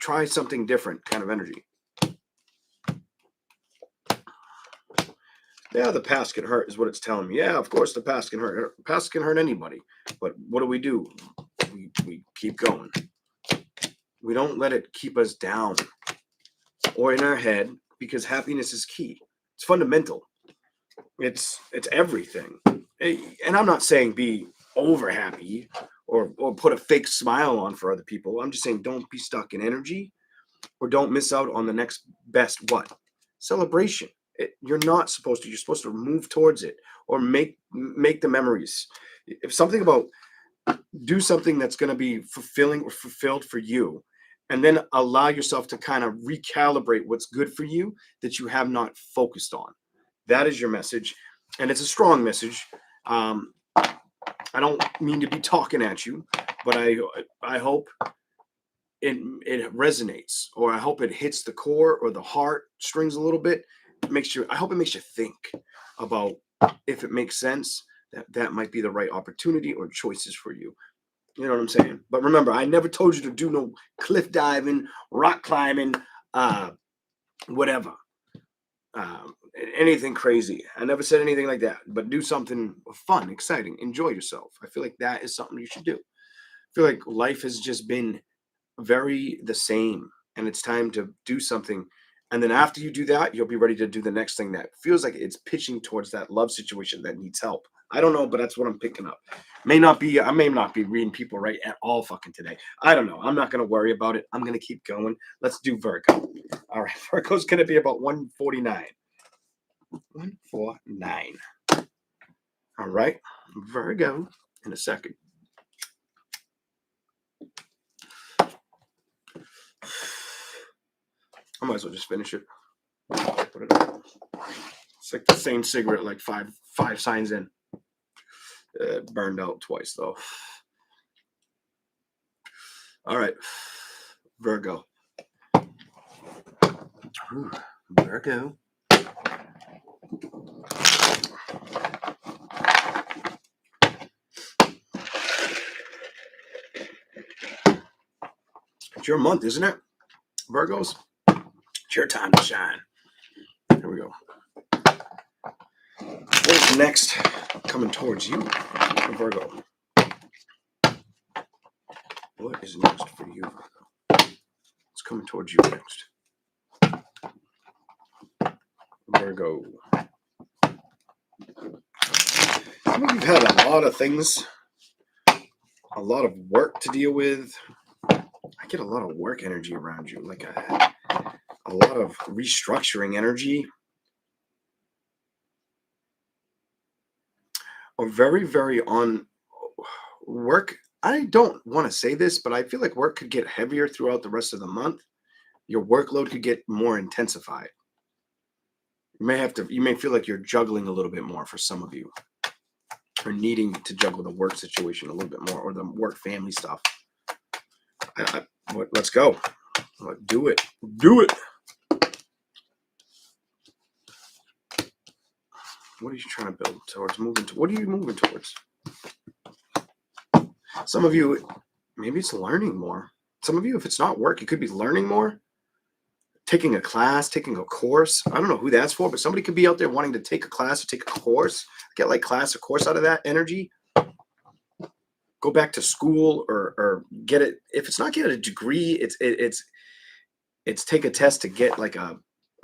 try something different kind of energy. Yeah, the past can hurt is what it's telling me. Yeah, of course the past can hurt. The past can hurt anybody. But what do? We keep going. We don't let it keep us down or in our head, because happiness is key. It's fundamental. It's everything. And I'm not saying be over happy or put a fake smile on for other people. I'm just saying don't be stuck in energy, or don't miss out on the next best what? Celebration. You're not supposed to. You're supposed to move towards it or make the memories. If something about do something that's going to be fulfilling or fulfilled for you, and then allow yourself to kind of recalibrate what's good for you that you have not focused on. That is your message, and it's a strong message. I don't mean to be talking at you, but I hope it resonates, or I hope it hits the core or the heart strings a little bit. I hope it makes you think about if it makes sense, that might be the right opportunity or choices for you. You know what I'm saying? But remember, I never told you to do no cliff diving, rock climbing, whatever, anything crazy. I never said anything like that. But do something fun, exciting, enjoy yourself. I feel like that is something you should do. I feel like life has just been very the same, and it's time to do something. And then after you do that, you'll be ready to do the next thing that feels like it's pitching towards that love situation that needs help. I don't know, but that's what I'm picking up. I may not be reading people right at all fucking today. I don't know. I'm not going to worry about it. I'm going to keep going. Let's do Virgo. All right. Virgo's going to be about 149. 149. All right. Virgo in a second. I might as well just finish it. Put it up. It's like the same cigarette, like five signs in. Burned out twice though. All right, Virgo. Ooh, Virgo. It's your month, isn't it? Virgos? It's your time to shine. Here we go. What is next coming towards you, Virgo? What is next for you, Virgo? What's coming towards you next? Virgo. I mean, you've had a lot of things, a lot of work to deal with. I get a lot of work energy around you, like a lot of restructuring energy. Or very, very on work. I don't want to say this, but I feel like work could get heavier throughout the rest of the month. Your workload could get more intensified. You may feel like you're juggling a little bit more for some of you, or needing to juggle the work situation a little bit more, or the work family stuff. Let's go. Do it. Do it. What are you trying to build towards? What are you moving towards? Some of you, maybe it's learning more. Some of you, if it's not work, it could be learning more. Taking a class, taking a course. I don't know who that's for, but somebody could be out there wanting to take a class or take a course. Get like class or course out of that energy. Go back to school or get it. If it's not get a degree, it's it's take a test to get like a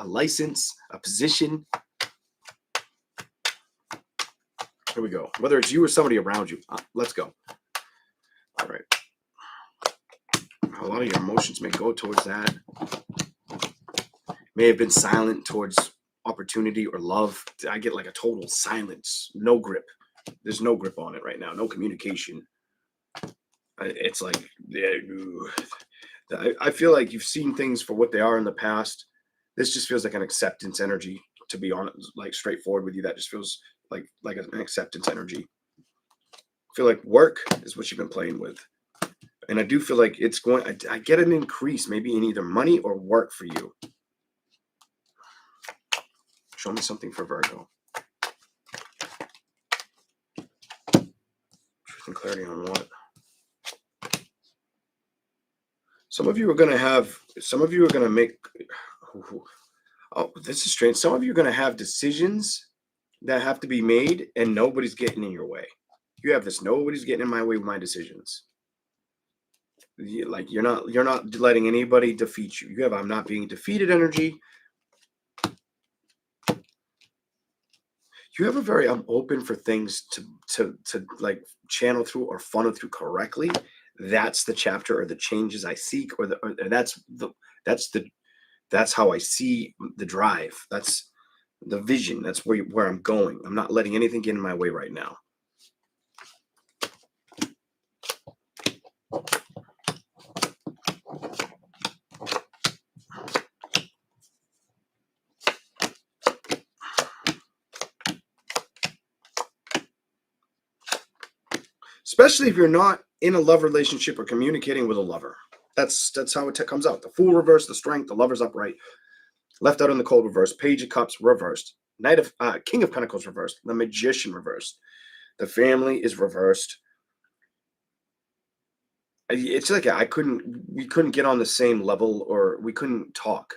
license, a position. Here we go. Whether it's you or somebody around you. Let's go. All right. A lot of your emotions may go towards that. May have been silent towards opportunity or love. I get like a total silence. No grip. There's no grip on it right now. No communication. It's like, yeah, I feel like you've seen things for what they are in the past. This just feels like an acceptance energy, to be honest, like straightforward with you. That just feels like an acceptance energy. I feel like work is what you've been playing with. And I do feel like it's going, I get an increase maybe in either money or work for you. Show me something for Virgo. Truth and clarity on what? Some of you are going to make, oh, this is strange. Some of you are going to have decisions that have to be made and nobody's getting in your way. You have this, nobody's getting in my way with my decisions. Like you're not letting anybody defeat you. You have I'm not being defeated energy. You have a very I'm open for things to like channel through or funnel through correctly. That's the chapter or the changes I seek, or that's how I see the drive. That's the vision. That's where I'm going. I'm not letting anything get in my way right now. Especially if you're not in a love relationship or communicating with a lover. That's how it comes out. The Fool reversed, the Strength, the Lover's upright, left out in the cold reversed, Page of Cups reversed, King of Pentacles reversed, the Magician reversed, the Family is reversed. It's like we couldn't get on the same level, or we couldn't talk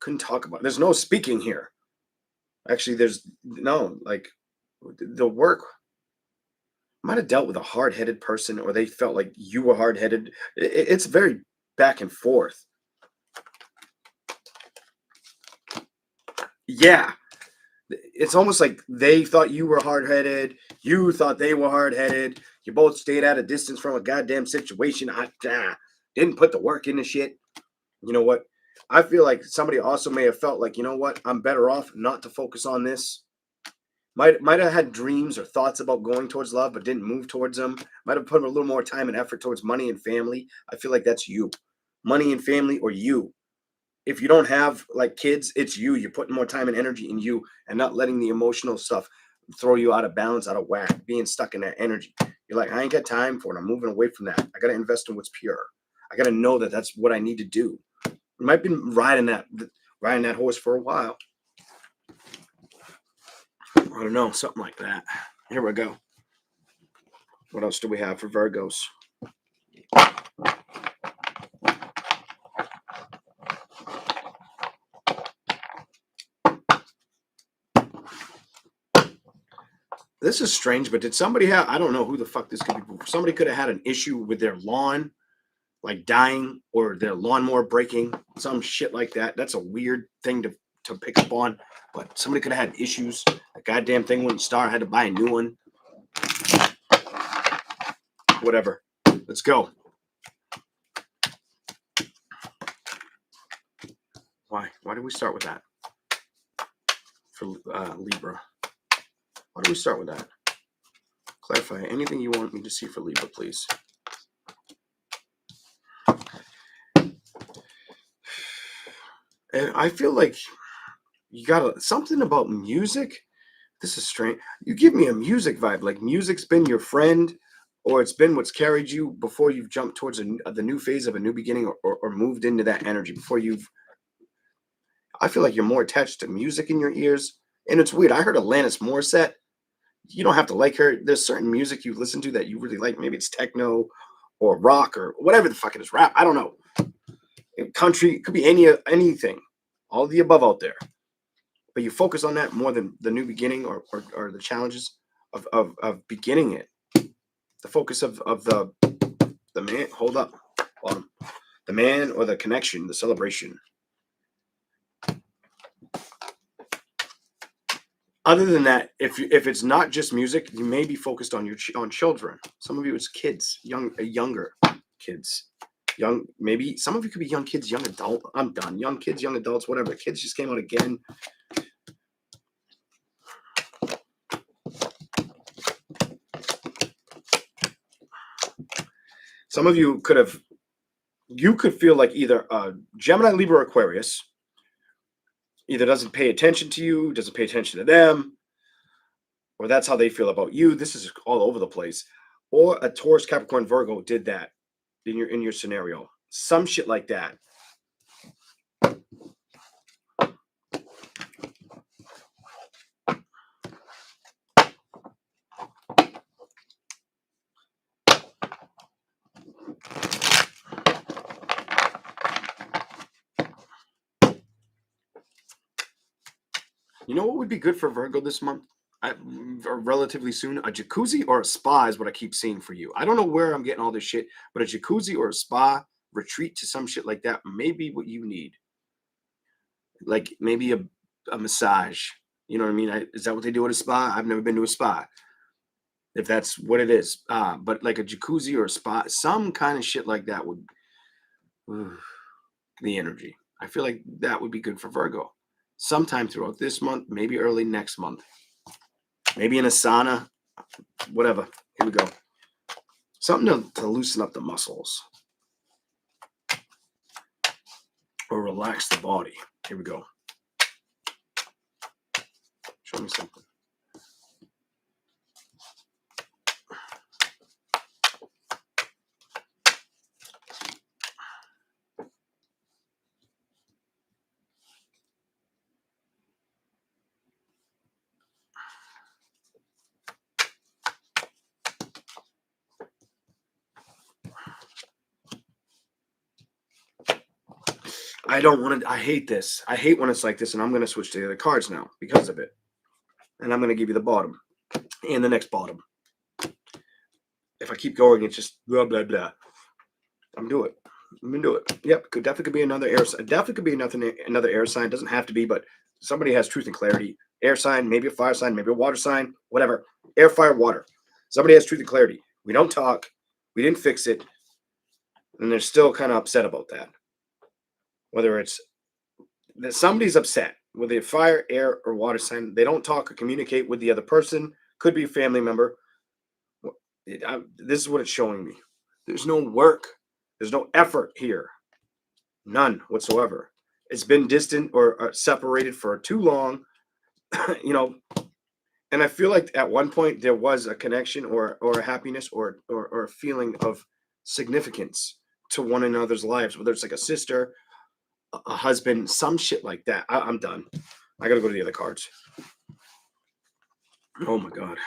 about. There's no speaking here. Actually, there's no, like, the work might have dealt with a hard-headed person, or they felt like you were hard-headed. It's very back and forth. Yeah. It's almost like they thought you were hard-headed. You thought they were hard-headed. You both stayed at a distance from a goddamn situation. I didn't put the work in the shit. You know what? I feel like somebody also may have felt like, you know what? I'm better off not to focus on this. Might have had dreams or thoughts about going towards love, but didn't move towards them. Might have put a little more time and effort towards money and family. I feel like that's you. Money and family, or you. If you don't have like kids, it's you. You're putting more time and energy in you and not letting the emotional stuff throw you out of balance, out of whack, being stuck in that energy. You're like, I ain't got time for it. I'm moving away from that. I got to invest in what's pure. I got to know that that's what I need to do. You might be riding that horse for a while. I don't know, something like that. Here we go. What else do we have for Virgos? This is strange, but did somebody have, I don't know who the fuck this could be. Somebody could have had an issue with their lawn, like dying, or their lawnmower breaking, some shit like that. That's a weird thing to pick up on, but somebody could have had issues. A goddamn thing wouldn't start, had to buy a new one. Whatever. Let's go. Why did we start with that? For Libra. Why do we start with that? Clarify anything you want me to see for Libra, please. And I feel like you got something about music. This is strange. You give me a music vibe, like music's been your friend, or it's been what's carried you before you've jumped towards the new phase of a new beginning, or moved into that energy before I feel like you're more attached to music in your ears. And it's weird. I heard Alanis Morissette. You don't have to like her. There's certain music you listen to that you really like. Maybe it's techno or rock or whatever the fuck it is. Rap. I don't know. Country. It could be anything. All the above out there. But you focus on that more than the new beginning or the challenges of beginning it. The focus of the man. Hold up. The man or the connection, the celebration. Other than that, if it's not just music, you may be focused on on children. Some of you it's kids, younger kids, young. Maybe some of you could be young kids, young adult. I'm done. Young kids, young adults, whatever. Kids just came out again. Some of you could feel like either Gemini, Libra, Aquarius either doesn't pay attention to you, doesn't pay attention to them, or that's how they feel about you. This is all over the place. Or a Taurus, Capricorn, Virgo did that in your scenario. Some shit like that. You know what would be good for Virgo this month? Or relatively soon, a jacuzzi or a spa is what I keep seeing for you. I don't know where I'm getting all this shit, but a jacuzzi or a spa retreat to some shit like that may be what you need. Like maybe a massage. You know what I mean? Is that what they do at a spa? I've never been to a spa. If that's what it is, but like a jacuzzi or a spa, some kind of shit like that would the energy. I feel like that would be good for Virgo. Sometime throughout this month, maybe early next month. Maybe in a sauna, whatever. Here we go. Something to loosen up the muscles or relax the body. Here we go. Show me something. I don't want to. I hate this. I hate when it's like this, and I'm going to switch to the other cards now because of it. And I'm going to give you the bottom and the next bottom. If I keep going, it's just blah blah blah. I'm gonna do it. I'm gonna do it. Yep, could be another air sign. Definitely could be another air sign. Doesn't have to be, but somebody has truth and clarity. Air sign, maybe a fire sign, maybe a water sign, whatever. Air, fire, water. Somebody has truth and clarity. We don't talk. We didn't fix it, and they're still kind of upset about that. Whether it's that somebody's upset, whether a fire, air, or water sign, they don't talk or communicate with the other person. Could be a family member. This is what it's showing me. There's no work. There's no effort here. None whatsoever. It's been distant or separated for too long, you know. And I feel like at one point there was a connection or a happiness or a feeling of significance to one another's lives, whether it's like a sister, a husband, some shit like that. I'm done. I gotta go to the other cards. Oh my god,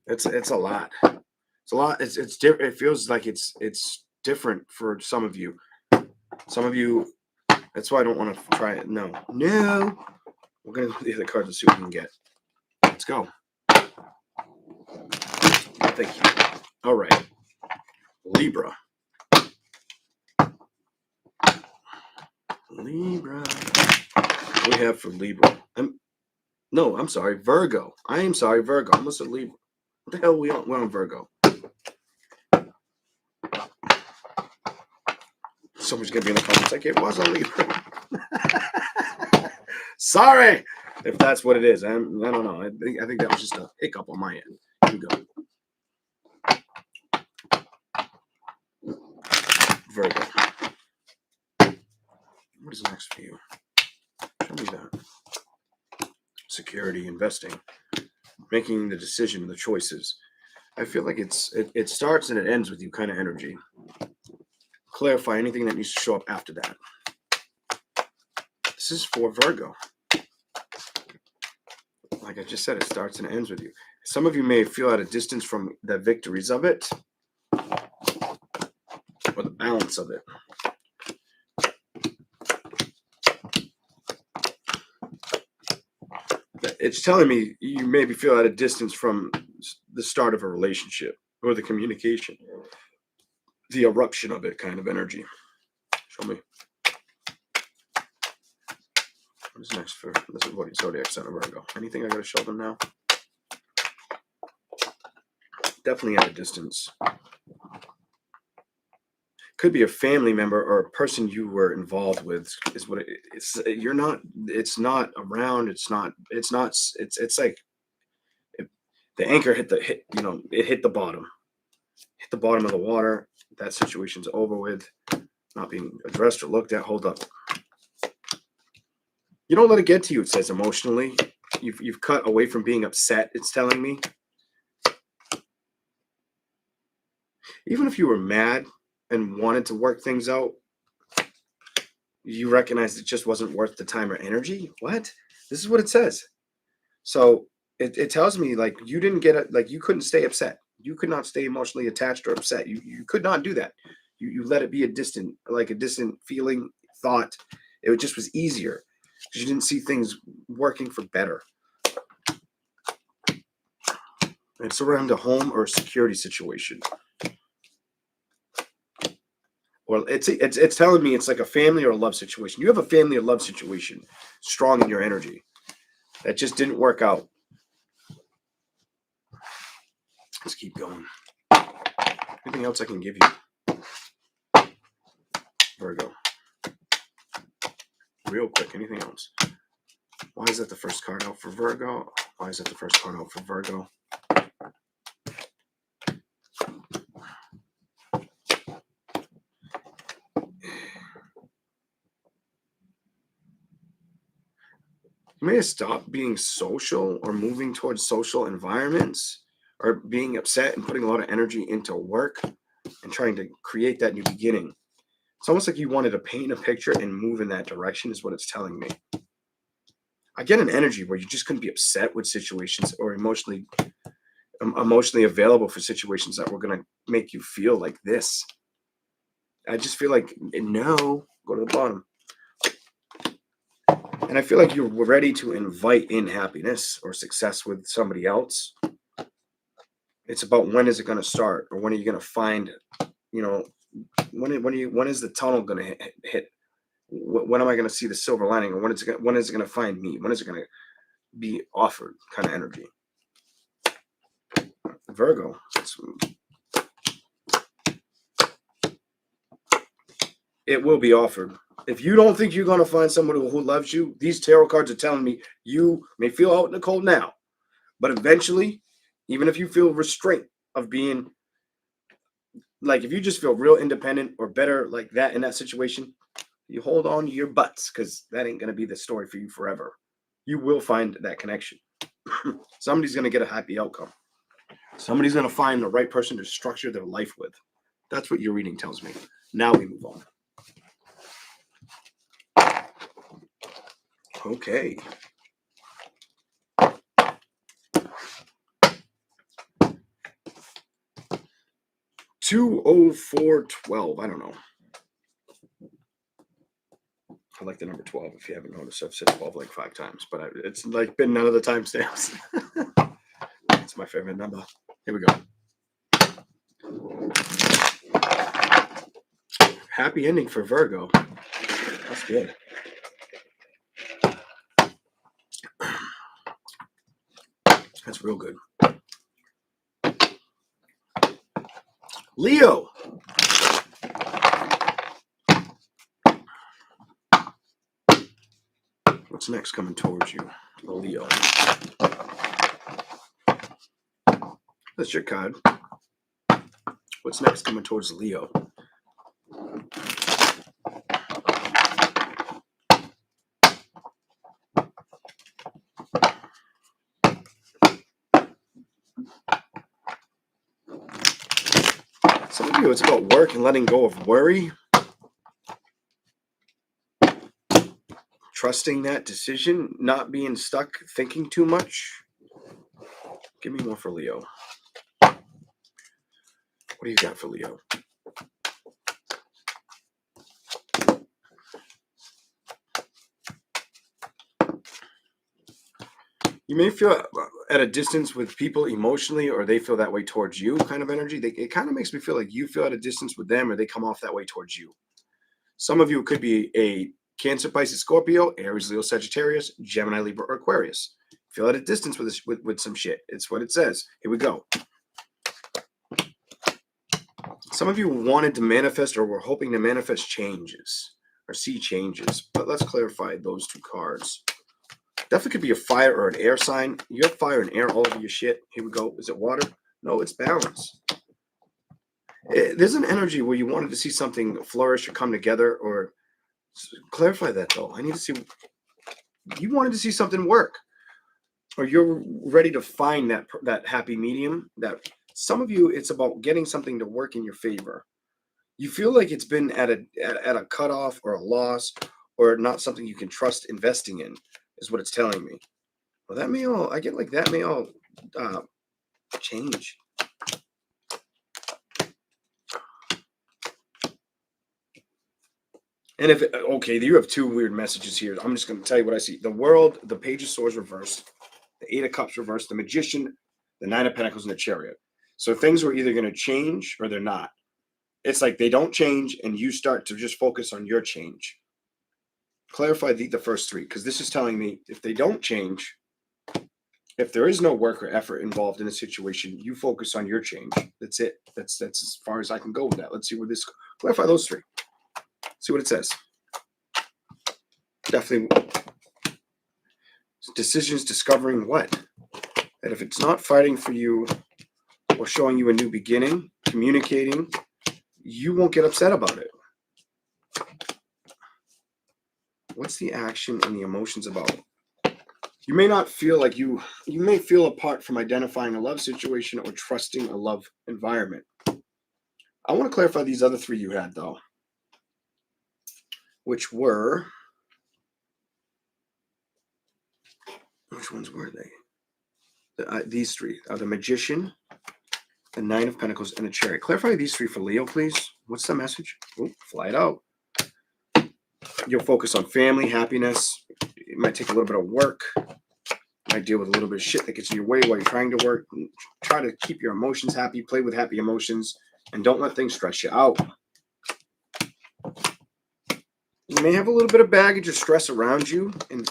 it's a lot. It's a lot. It's different. It feels like it's different for some of you. Some of you. That's why I don't want to try it. No. We're gonna go to the other cards and see what we can get. Let's go. Thank you. All right. Libra. Libra. What do we have for Libra? I'm sorry, Virgo. I am sorry, Virgo. I must have Libra. What the hell are we on? We're on Virgo. Someone's gonna be in the comments like it was a Libra. Sorry if that's what it is. I don't know. I think that was just a hiccup on my end. Here we go. Virgo. What is next for you? Show me that. Security, investing, making the decision, the choices. I feel like it starts and it ends with you kind of energy. Clarify anything that needs to show up after that. This is for Virgo. Like I just said, it starts and ends with you. Some of you may feel at a distance from the victories of it or the balance of it. It's telling me you maybe feel at a distance from the start of a relationship or the communication, the eruption of it kind of energy. Show me. What's next for this is what zodiac sign of Virgo? Anything I gotta show them now? Definitely at a distance. Could be a family member or a person you were involved with is what it's you're not it's not around, it's like it, the anchor it hit the bottom. Hit the bottom of the water. That situation's over with. Not being addressed or looked at. Hold up. You don't let it get to you, it says emotionally. You've cut away from being upset, it's telling me. Even if you were mad and wanted to work things out, you recognize it just wasn't worth the time or energy. What? This is what it says. So it tells me like you didn't get it, like you couldn't stay upset. You could not stay emotionally attached or upset. You could not do that. You let it be a distant feeling, thought. It just was easier because you didn't see things working for better. It's around a home or a security situation. Or it's telling me it's like a family or a love situation. You have a family or love situation strong in your energy that just didn't work out. Let's keep going. Anything else I can give you? Virgo. Real quick, anything else? Why is that the first card out for Virgo? Why is that the first card out for Virgo? You may have stopped being social or moving towards social environments or being upset and putting a lot of energy into work and trying to create that new beginning. It's almost like you wanted to paint a picture and move in that direction is what it's telling me. I get an energy where you just couldn't be upset with situations or emotionally available for situations that were going to make you feel like this. I just feel like, no, go to the bottom. And I feel like you're ready to invite in happiness or success with somebody else. It's about when is it going to start, or when are you going to find, when is the tunnel going to hit? When am I going to see the silver lining, or when is it going to find me? When is it going to be offered? Kind of energy. Virgo. It will be offered. If you don't think you're going to find someone who loves you, these tarot cards are telling me you may feel out in the cold now, but eventually, even if you feel restraint of being, like if you just feel real independent or better like that in that situation, you hold on to your butts because that ain't going to be the story for you forever. You will find that connection. Somebody's going to get a happy outcome. Somebody's going to find the right person to structure their life with. That's what your reading tells me. Now we move on. Okay. $20412. I don't know. I like the number 12. If you haven't noticed, I've said 12 like 5 times, but it's like been none of the timestamps. It's my favorite number. Here we go. Happy ending for Virgo. That's good. That's real good. Leo. What's next coming towards you? Leo. That's your card. What's next coming towards Leo? Some of you, it's about work and letting go of worry. Trusting that decision, not being stuck thinking too much. Give me more for Leo. What do you got for Leo? You may feel at a distance with people emotionally, or they feel that way towards you, kind of energy. It kind of makes me feel like you feel at a distance with them, or they come off that way towards you. Some of you could be a Cancer, Pisces, Scorpio, Aries, Leo, Sagittarius, Gemini, Libra, or Aquarius. Feel at a distance with, this, with some shit. It's what it says. Here we go. Some of you wanted to manifest or were hoping to manifest changes or see changes. But let's clarify those two cards. Definitely could be a fire or an air sign. You have fire and air all over your shit. Here we go. Is it water? No, it's balance. There's an energy where you wanted to see something flourish or come together, or clarify that though. I need to see. You wanted to see something work, or you're ready to find that happy medium. That some of you, it's about getting something to work in your favor. You feel like it's been at a cutoff or a loss, or not something you can trust investing in, is what it's telling me. Well, that may all, I get like that may all change. And if, okay, you have two weird messages here. I'm just going to tell you what I see. The World, the Page of Swords reversed, the Eight of Cups reversed, the Magician, the Nine of Pentacles, and the Chariot. So things were either going to change or they're not. It's like they don't change and you start to just focus on your change. Clarify the first three, because this is telling me if they don't change, if there is no work or effort involved in a situation, you focus on your change. That's it. That's as far as I can go with that. Let's see where this, clarify those three. See what it says. Definitely decisions discovering what? That if it's not fighting for you or showing you a new beginning, communicating, you won't get upset about it. What's the action and the emotions about? You may not feel like you may feel apart from identifying a love situation or trusting a love environment. I want to clarify these other three you had though, which were, which ones were they? These three are the Magician, the Nine of Pentacles, and the Chariot. Clarify these three for Leo, please. What's the message? Oh, fly it out. You'll focus on family, happiness. It might take a little bit of work. You might deal with a little bit of shit that gets in your way while you're trying to work. Try to keep your emotions happy, play with happy emotions, and don't let things stress you out. You may have a little bit of baggage or stress around you, and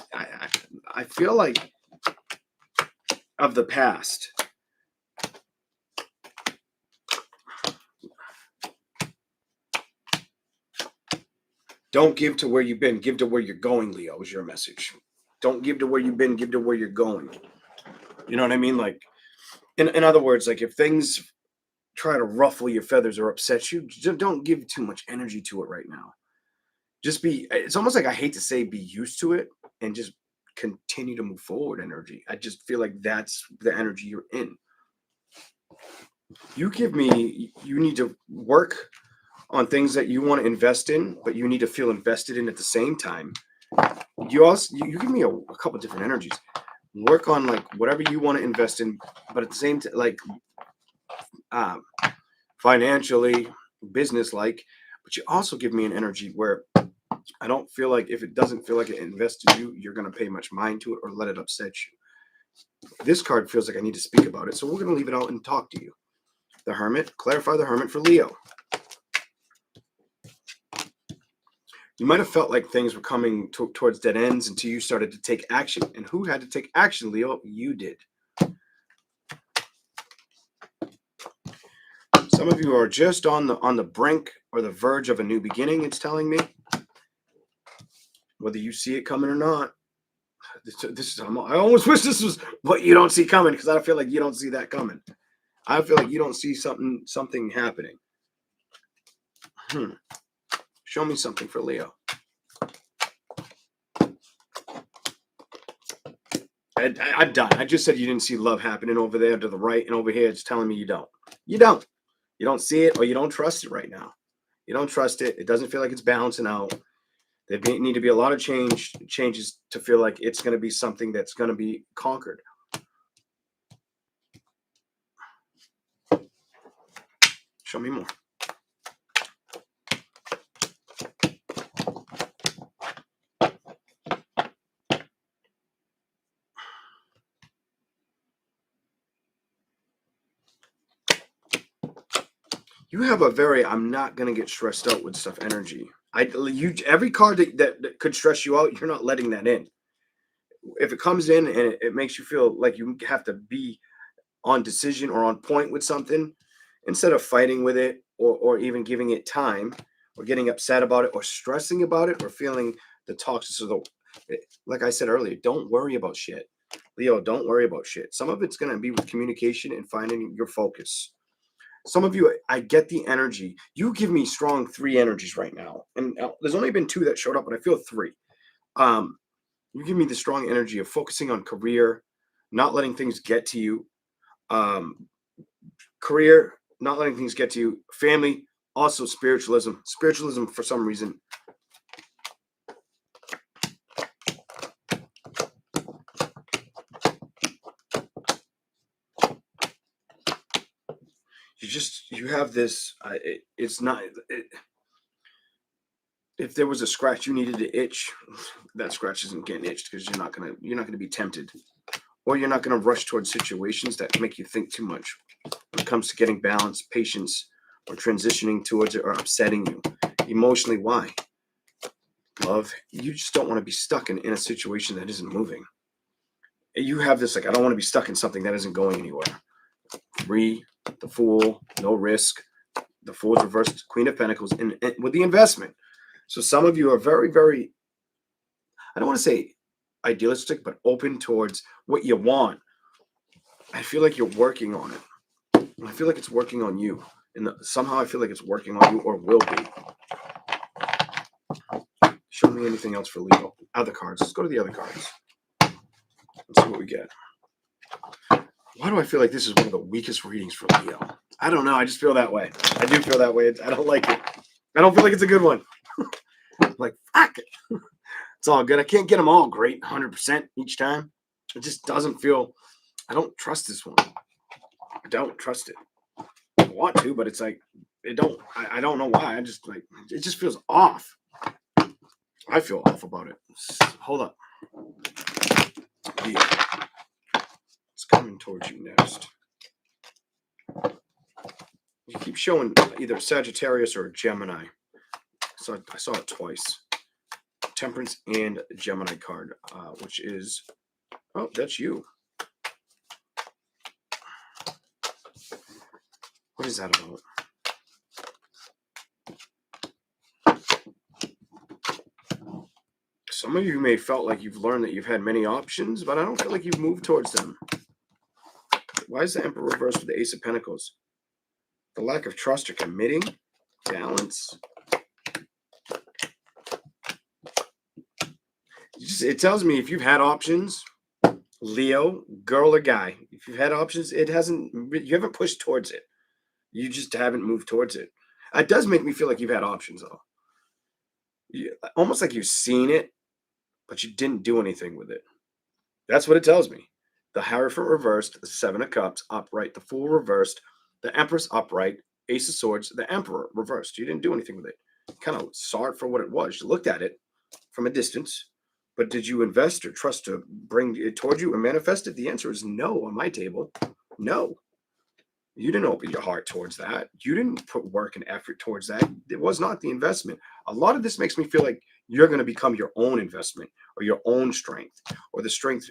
I feel like of the past. Don't give to where you've been, give to where you're going, Leo, is your message. Don't give to where you've been, give to where you're going. You know what I mean? Like, in other words, like if things try to ruffle your feathers or upset you, don't give too much energy to it right now. Just be, it's almost like I hate to say be used to it and just continue to move forward energy. I just feel like that's the energy you're in. You need to work on things that you want to invest in, but you need to feel invested in at the same time. You give me a couple different energies. Work on like whatever you want to invest in, but at the same time, like financially, business-like, but you also give me an energy where I don't feel like if it doesn't feel like it invested you, you're going to pay much mind to it or let it upset you. This card feels like I need to speak about it, so we're going to leave it out and talk to you. The Hermit, clarify the Hermit for Leo. You might have felt like things were coming towards dead ends until you started to take action. And who had to take action, Leo? You did. Some of you are just on the brink or the verge of a new beginning, it's telling me. Whether you see it coming or not. I almost wish this was what you don't see coming, because I feel like you don't see that coming. I feel like you don't see something happening. Show me something for Leo. I'm done. I just said you didn't see love happening over there to the right, and over here it's telling me you don't. You don't. You don't see it, or you don't trust it right now. You don't trust it. It doesn't feel like it's balancing out. There need to be a lot of changes to feel like it's going to be something that's going to be conquered. Show me more. You have a very, I'm not going to get stressed out with stuff energy. Every card that could stress you out, you're not letting that in. If it comes in and it makes you feel like you have to be on decision or on point with something, instead of fighting with it or even giving it time or getting upset about it or stressing about it or feeling the toxins of like I said earlier, don't worry about shit. Leo, don't worry about shit. Some of it's going to be with communication and finding your focus. Some of you, I get the energy. You give me strong 3 energies right now. And there's only been 2 that showed up, but I feel 3. You give me the strong energy of focusing on career, not letting things get to you. Career, not letting things get to you. Family, also spiritualism. Spiritualism, for some reason. You have this, it's not, if there was a scratch you needed to itch, that scratch isn't getting itched because you're not gonna be tempted, or you're not gonna rush towards situations that make you think too much when it comes to getting balance, patience, or transitioning towards it, or upsetting you emotionally. Why? Love, you just don't want to be stuck in a situation that isn't moving. You have this, like, I don't want to be stuck in something that isn't going anywhere. 3, the Fool, no risk. The Fool's reversed, Queen of Pentacles, and with the investment. So some of you are very, very, I don't want to say idealistic, but open towards what you want. I feel like you're working on it. I feel like it's working on you. And somehow I feel like it's working on you, or will be. Show me anything else for Leo. Other cards. Let's go to the other cards. Let's see what we get. Why do I feel like this is one of the weakest readings for Leo? I don't know. I just feel that way. I do feel that way. I don't like it. I don't feel like it's a good one. Like, fuck it. It's all good. I can't get them all great 100% each time. It just doesn't feel, I don't trust this one. I don't trust it. I want to, but it's like, I don't know why. I just like, it just feels off. I feel off about it. Hold up. Yeah. It's coming towards you next. You keep showing either Sagittarius or Gemini. So I saw it twice. Temperance and Gemini card, which is, oh, that's you. What is that about? Some of you may have felt like you've learned that you've had many options, but I don't feel like you've moved towards them. Why is the Emperor reversed with the Ace of Pentacles? The lack of trust or committing, balance. It tells me if you've had options, Leo, girl or guy, if you've had options, you haven't pushed towards it. You just haven't moved towards it. It does make me feel like you've had options, though. Almost like you've seen it, but you didn't do anything with it. That's what it tells me. The Hierophant reversed, the 7 of Cups upright, the Fool reversed, the Empress upright, Ace of Swords, the Emperor reversed. You didn't do anything with it. You kind of saw it for what it was. You looked at it from a distance, but did you invest or trust to bring it towards you and manifest it? The answer is no on my table. No. You didn't open your heart towards that. You didn't put work and effort towards that. It was not the investment. A lot of this makes me feel like you're going to become your own investment, or your own strength, or the strength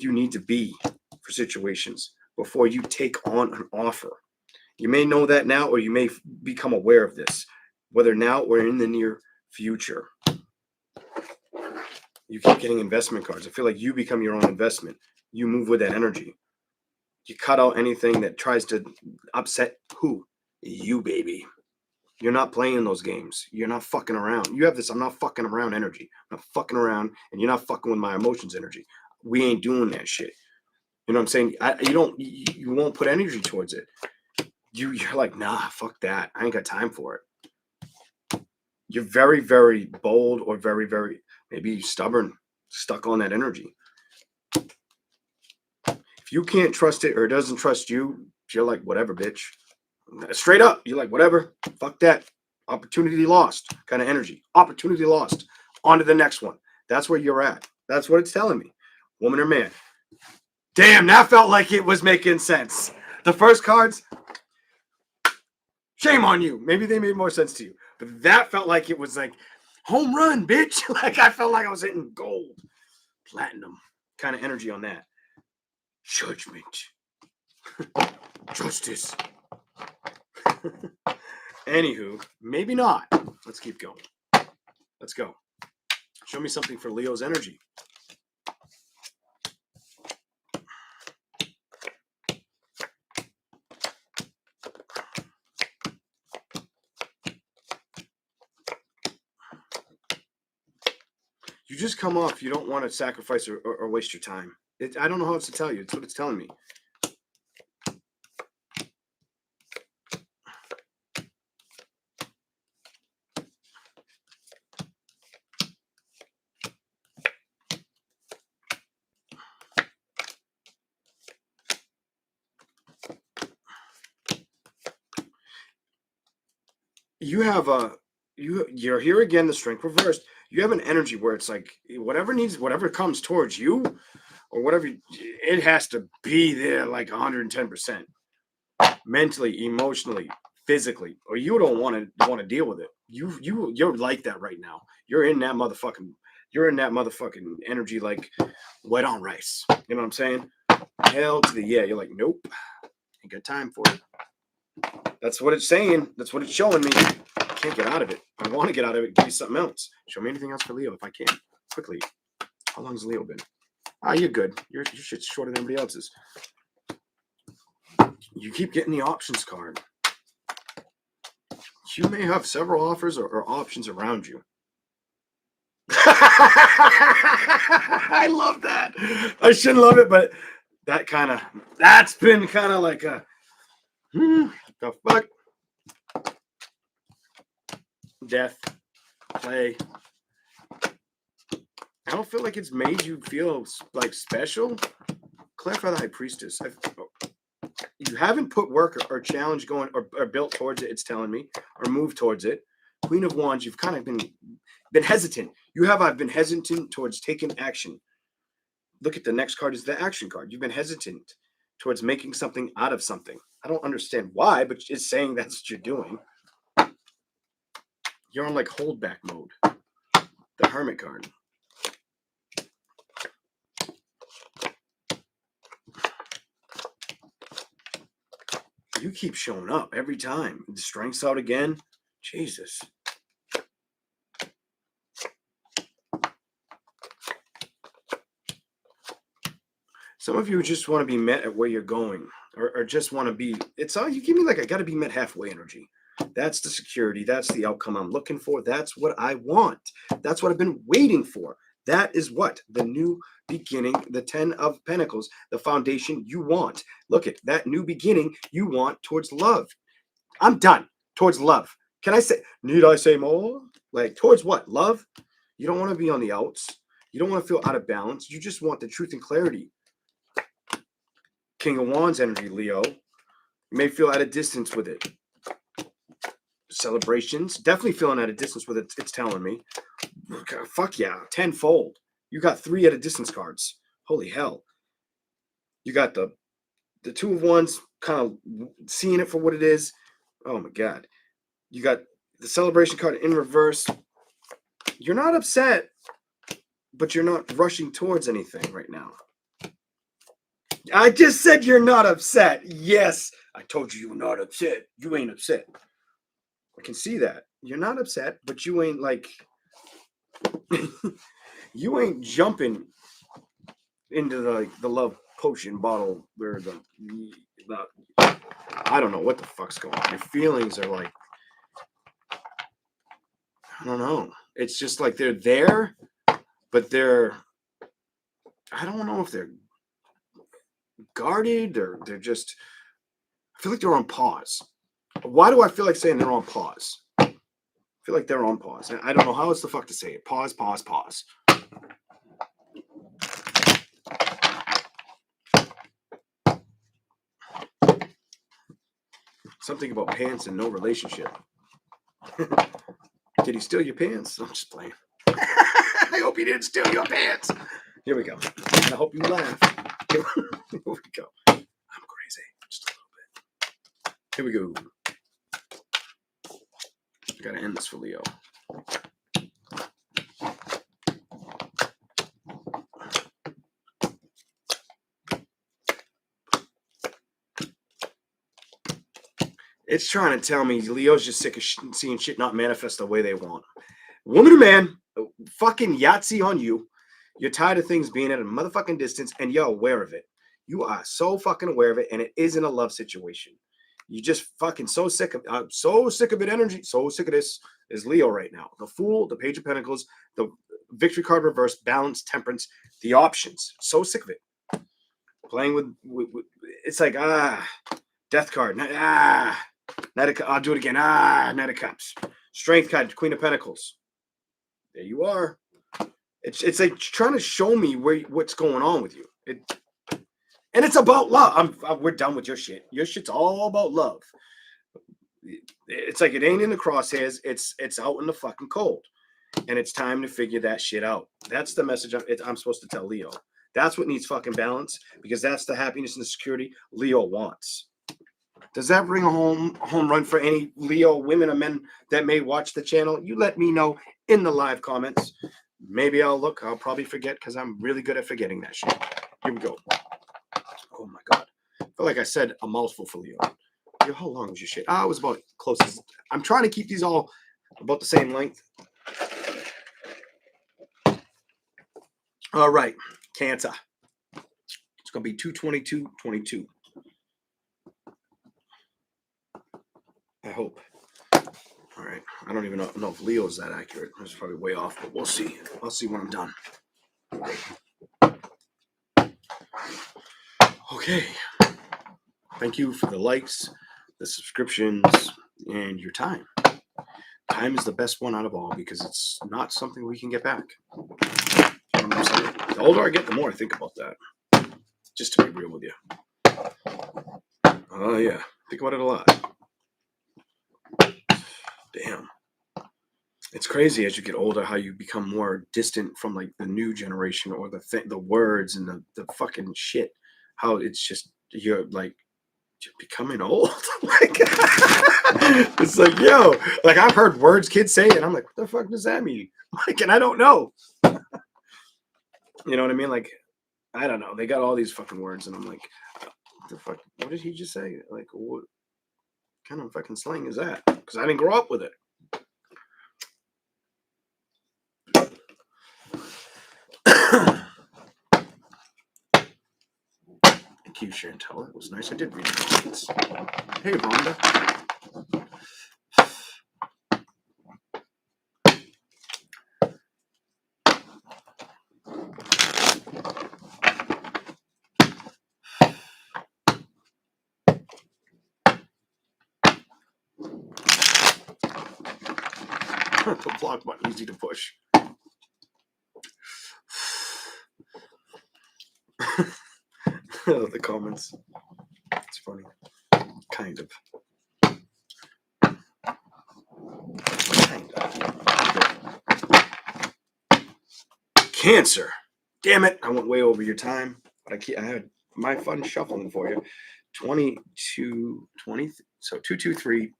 you need to be for situations before you take on an offer. You may know that now, or you may become aware of this, whether now or in the near future. You keep getting investment cards. I feel like you become your own investment. You move with that energy. You cut out anything that tries to upset who? You, baby. You're not playing those games. You're not fucking around. You have this I'm not fucking around energy. I'm not fucking around, and you're not fucking with my emotions energy. We ain't doing that shit. You know what I'm saying? You won't put energy towards it. You're like, nah, fuck that. I ain't got time for it. You're very, very bold, or very, very maybe stubborn, stuck on that energy. If you can't trust it, or it doesn't trust you, you're like, whatever, bitch. Straight up, you're like, whatever, fuck that. Opportunity lost kind of energy. Opportunity lost. On to the next one. That's where you're at. That's what it's telling me. Woman or man. Damn, that felt like it was making sense. The first cards, shame on you. Maybe they made more sense to you. But that felt like it was like home run, bitch. Like I felt like I was hitting gold, platinum kind of energy on that. Judgment, justice. Anywho, maybe not. Let's keep going. Let's go. Show me something for Leo's energy. You just come off, you don't want to sacrifice or waste your time. I don't know how else to tell you. It's what it's telling me. You have you're here again, the strength reversed. You have an energy where it's like whatever comes towards you or whatever, it has to be there like 110%. Mentally, emotionally, physically, or you don't want to deal with it. You're like that right now. You're in that motherfucking energy like wet on rice. You know what I'm saying? Hell to the yeah. You're like, nope, ain't got time for it. That's what it's saying. That's what it's showing me. I can't get out of it. I want to get out of it. Give me something else. Show me anything else for Leo if I can. Quickly. How long has Leo been? You're good. Your shit's shorter than everybody else's. You keep getting the options card. You may have several offers or options around you. I love that. I shouldn't love it, but that's been kind of like a the fuck. Death, play. I don't feel like it's made you feel like special. Clarify the High Priestess. You haven't put work or challenge going or built towards it, it's telling me, or moved towards it. Queen of Wands, you've kind of been hesitant. I've been hesitant towards taking action. Look at the next card is the action card. You've been hesitant towards making something out of something. I don't understand why, but it's saying that's what you're doing. You're on like holdback mode. The Hermit card. You keep showing up every time. The strength's out again. Jesus. Some of you just want to be met at where you're going, or just want to be. It's all you give me like I got to be met halfway energy. That's the security. That's the outcome I'm looking for. That's what I want. That's what I've been waiting for. That is what the new beginning, the 10 of Pentacles, the foundation you want. Look at that new beginning you want towards love. I'm done. Towards love. Need I say more? Like towards what? Love? You don't want to be on the outs. You don't want to feel out of balance. You just want the truth and clarity. King of Wands energy, Leo. You may feel at a distance with it. Celebrations. Definitely feeling at a distance with it. It's telling me. Fuck yeah. Tenfold. You got 3 at a distance cards. Holy hell. You got the Two of Wands kind of seeing it for what it is. Oh my God. You got the celebration card in reverse. You're not upset, but you're not rushing towards anything right now. I just said you're not upset. Yes. I told you you're not upset. You ain't upset. I can see that. You're not upset, but you ain't like, you ain't jumping into the love potion bottle where the I don't know what the fuck's going on. Your feelings are like, I don't know. It's just like they're there, but I don't know if they're guarded or they're just, I feel like they're on pause. Why do I feel like saying they're on pause? I feel like they're on pause. I don't know how else the fuck to say it. Pause, pause, pause. Something about pants and no relationship. Did he steal your pants? I'm just playing. I hope he didn't steal your pants. Here we go. And I hope you laugh. Here we go. I'm crazy. Just a little bit. Here we go. I gotta end this for Leo. It's trying to tell me Leo's just sick of seeing shit not manifest the way they want. Woman or man, fucking Yahtzee on you. You're tired of things being at a motherfucking distance, and you're aware of it. You are so fucking aware of it, and it isn't a love situation. You just fucking so sick of it. Energy, so sick of this. Is Leo right now? The Fool, the Page of Pentacles, the Victory card reverse, Balance, Temperance, the options. So sick of it. Playing with it's like Death card. Knight of, I'll do it again. Knight of Cups. Strength card, Queen of Pentacles. There you are. It's like trying to show me what's going on with you. And it's about love. We're done with your shit. Your shit's all about love. It's like it ain't in the crosshairs. It's out in the fucking cold. And it's time to figure that shit out. That's the message I'm supposed to tell Leo. That's what needs fucking balance, because that's the happiness and the security Leo wants. Does that bring a home run for any Leo women or men that may watch the channel? You let me know in the live comments. Maybe I'll probably forget, because I'm really good at forgetting that shit. Here we go. Oh my God. I feel like I said a mouthful for Leo. How long was your shit? It was about close. I'm trying to keep these all about the same length. All right. Cancer. It's going to be 2/22/22. I hope. All right. I don't even know if Leo is that accurate. It's probably way off, but we'll see. I'll see when I'm done. Okay. Thank you for the likes, the subscriptions, and your time. Time is the best one out of all, because it's not something we can get back. You know what I'm saying? The older I get, the more I think about that. Just to be real with you. Oh, yeah. Think about it a lot. Damn. It's crazy as you get older how you become more distant from like the new generation, or the words and the fucking shit. How it's just you're becoming old. Like, it's like, yo, like I've heard words kids say, and I'm like, what the fuck does that mean? Like, and I don't know. You know what I mean? Like, I don't know. They got all these fucking words, and I'm like, what the fuck? What did he just say? Like, what kind of fucking slang is that? Because I didn't grow up with it. Thank you, Chantel. That was nice. I did read the comments. Hey, Rhonda. The block button, easy to push. The comments. It's funny. Kind of. Cancer. Damn it. I went way over your time. But I had my fun shuffling for you. 22, 20. So 223,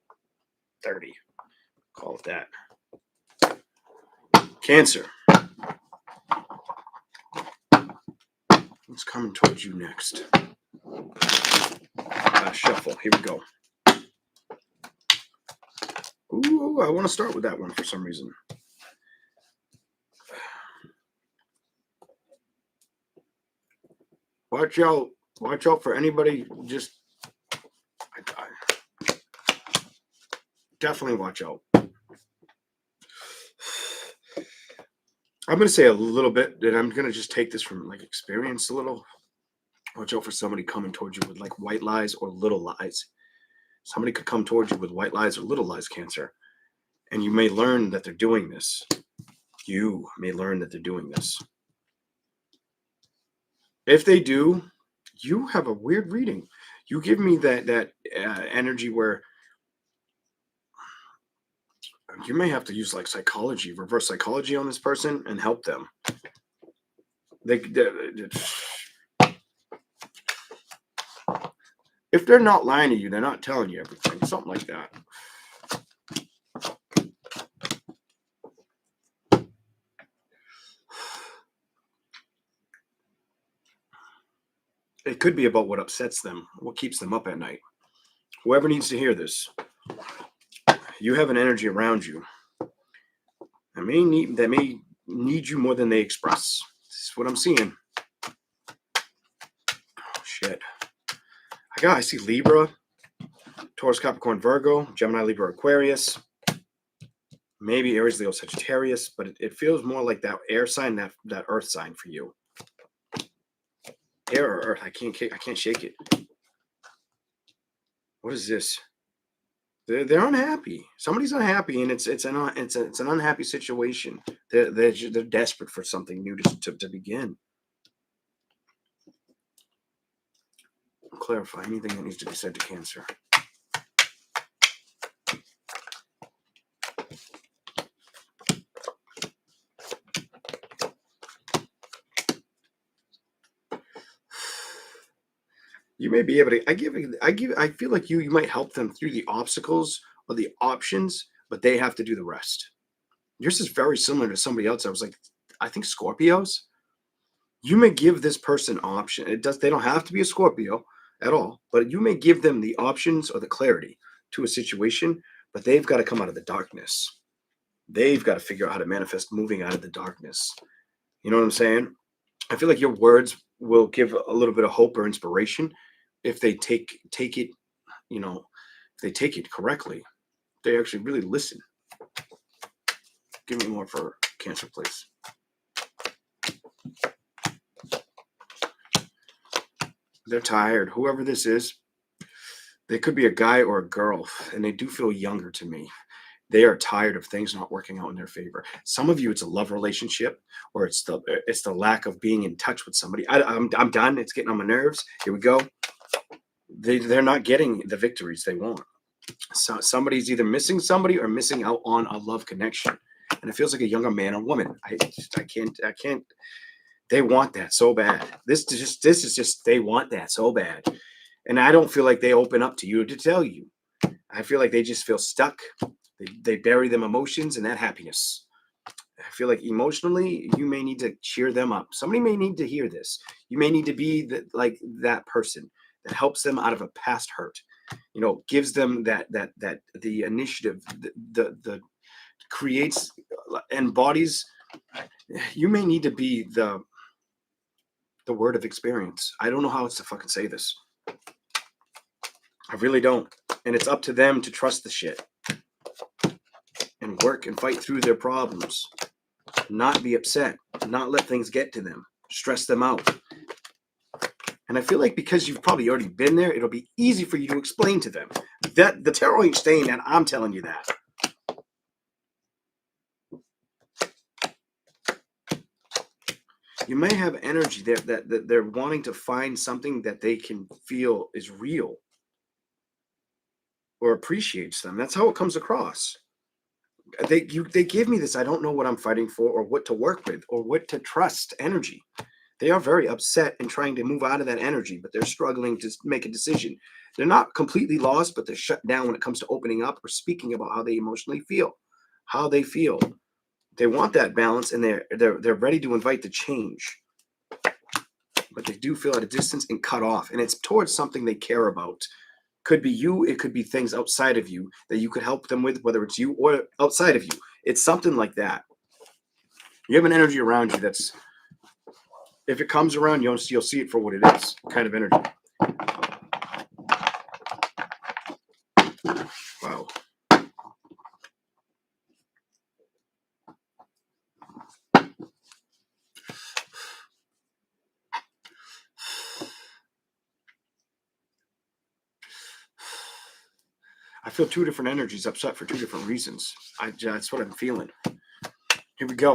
30. Call it that. Cancer. What's coming towards you next? Shuffle. Here we go. Ooh, I want to start with that one for some reason. Watch out. Watch out for anybody. Just definitely watch out. I'm going to say a little bit, and I'm going to just take this from like experience a little. Watch out for somebody coming towards you with like white lies or little lies. Somebody could come towards you with white lies or little lies, Cancer. And you may learn that they're doing this. You may learn that they're doing this. If they do, you have a weird reading. You give me that energy where you may have to use like psychology, reverse psychology on this person and help them. If they're not lying to you, they're not telling you everything. Something like that. It could be about what upsets them, what keeps them up at night. Whoever needs to hear this, you have an energy around you that may need you more than they express. This is what I'm seeing. Oh, shit. I see Libra, Taurus, Capricorn, Virgo, Gemini, Libra, Aquarius, maybe Aries, Leo, Sagittarius, but it feels more like that air sign, that earth sign for you. Air or earth, I can't shake it. What is this? They're unhappy. Somebody's unhappy, and it's an unhappy situation. They're desperate for something new to begin. Clarify anything that needs to be said to Cancer. You may be able to. I feel like you might help them through the obstacles or the options, but they have to do the rest. Yours is very similar to somebody else. I think Scorpios. You may give this person option. They don't have to be a Scorpio at all, but you may give them the options or the clarity to a situation, but they've got to come out of the darkness. They've got to figure out how to manifest moving out of the darkness. You know what I'm saying? I feel like your words will give a little bit of hope or inspiration if they take it, if they take it correctly. They actually really listen. Give me more for Cancer, please. They're tired. Whoever this is, they could be a guy or a girl, and they do feel younger to me. They are tired of things not working out in their favor. Some of you, it's a love relationship, or it's the lack of being in touch with somebody. I'm done. It's getting on my nerves. Here we go. They're not getting the victories they want. So somebody's either missing somebody or missing out on a love connection, and it feels like a younger man or woman. I can't. They want that so bad. This is just they want that so bad, and I don't feel like they open up to you to tell you. I feel like they just feel stuck. They bury them emotions and that happiness. I feel like emotionally, you may need to cheer them up. Somebody may need to hear this. You may need to be that person that helps them out of a past hurt. Gives them that the initiative, the creates, embodies. You may need to be the word of experience. I don't know how else to fucking say this. I really don't. And it's up to them to trust the shit and work and fight through their problems. Not be upset. Not let things get to them. Stress them out. And I feel like because you've probably already been there, it'll be easy for you to explain to them that the tarot ain't staying, and I'm telling you that. You may have energy there that they're wanting to find something that they can feel is real or appreciates them. That's how it comes across. They give me this, I don't know what I'm fighting for or what to work with or what to trust energy. They are very upset and trying to move out of that energy, but they're struggling to make a decision. They're not completely lost, but they're shut down when it comes to opening up or speaking about how they emotionally feel, how they feel. They want that balance, and they're ready to invite the change, but they do feel at a distance and cut off, and it's towards something they care about. Could be you, it could be things outside of you that you could help them with, whether it's you or outside of you. It's something like that. You have an energy around you that's, if it comes around, you'll see it for what it is, kind of energy. Wow. I feel two different energies upset for two different reasons. That's what I'm feeling. Here we go.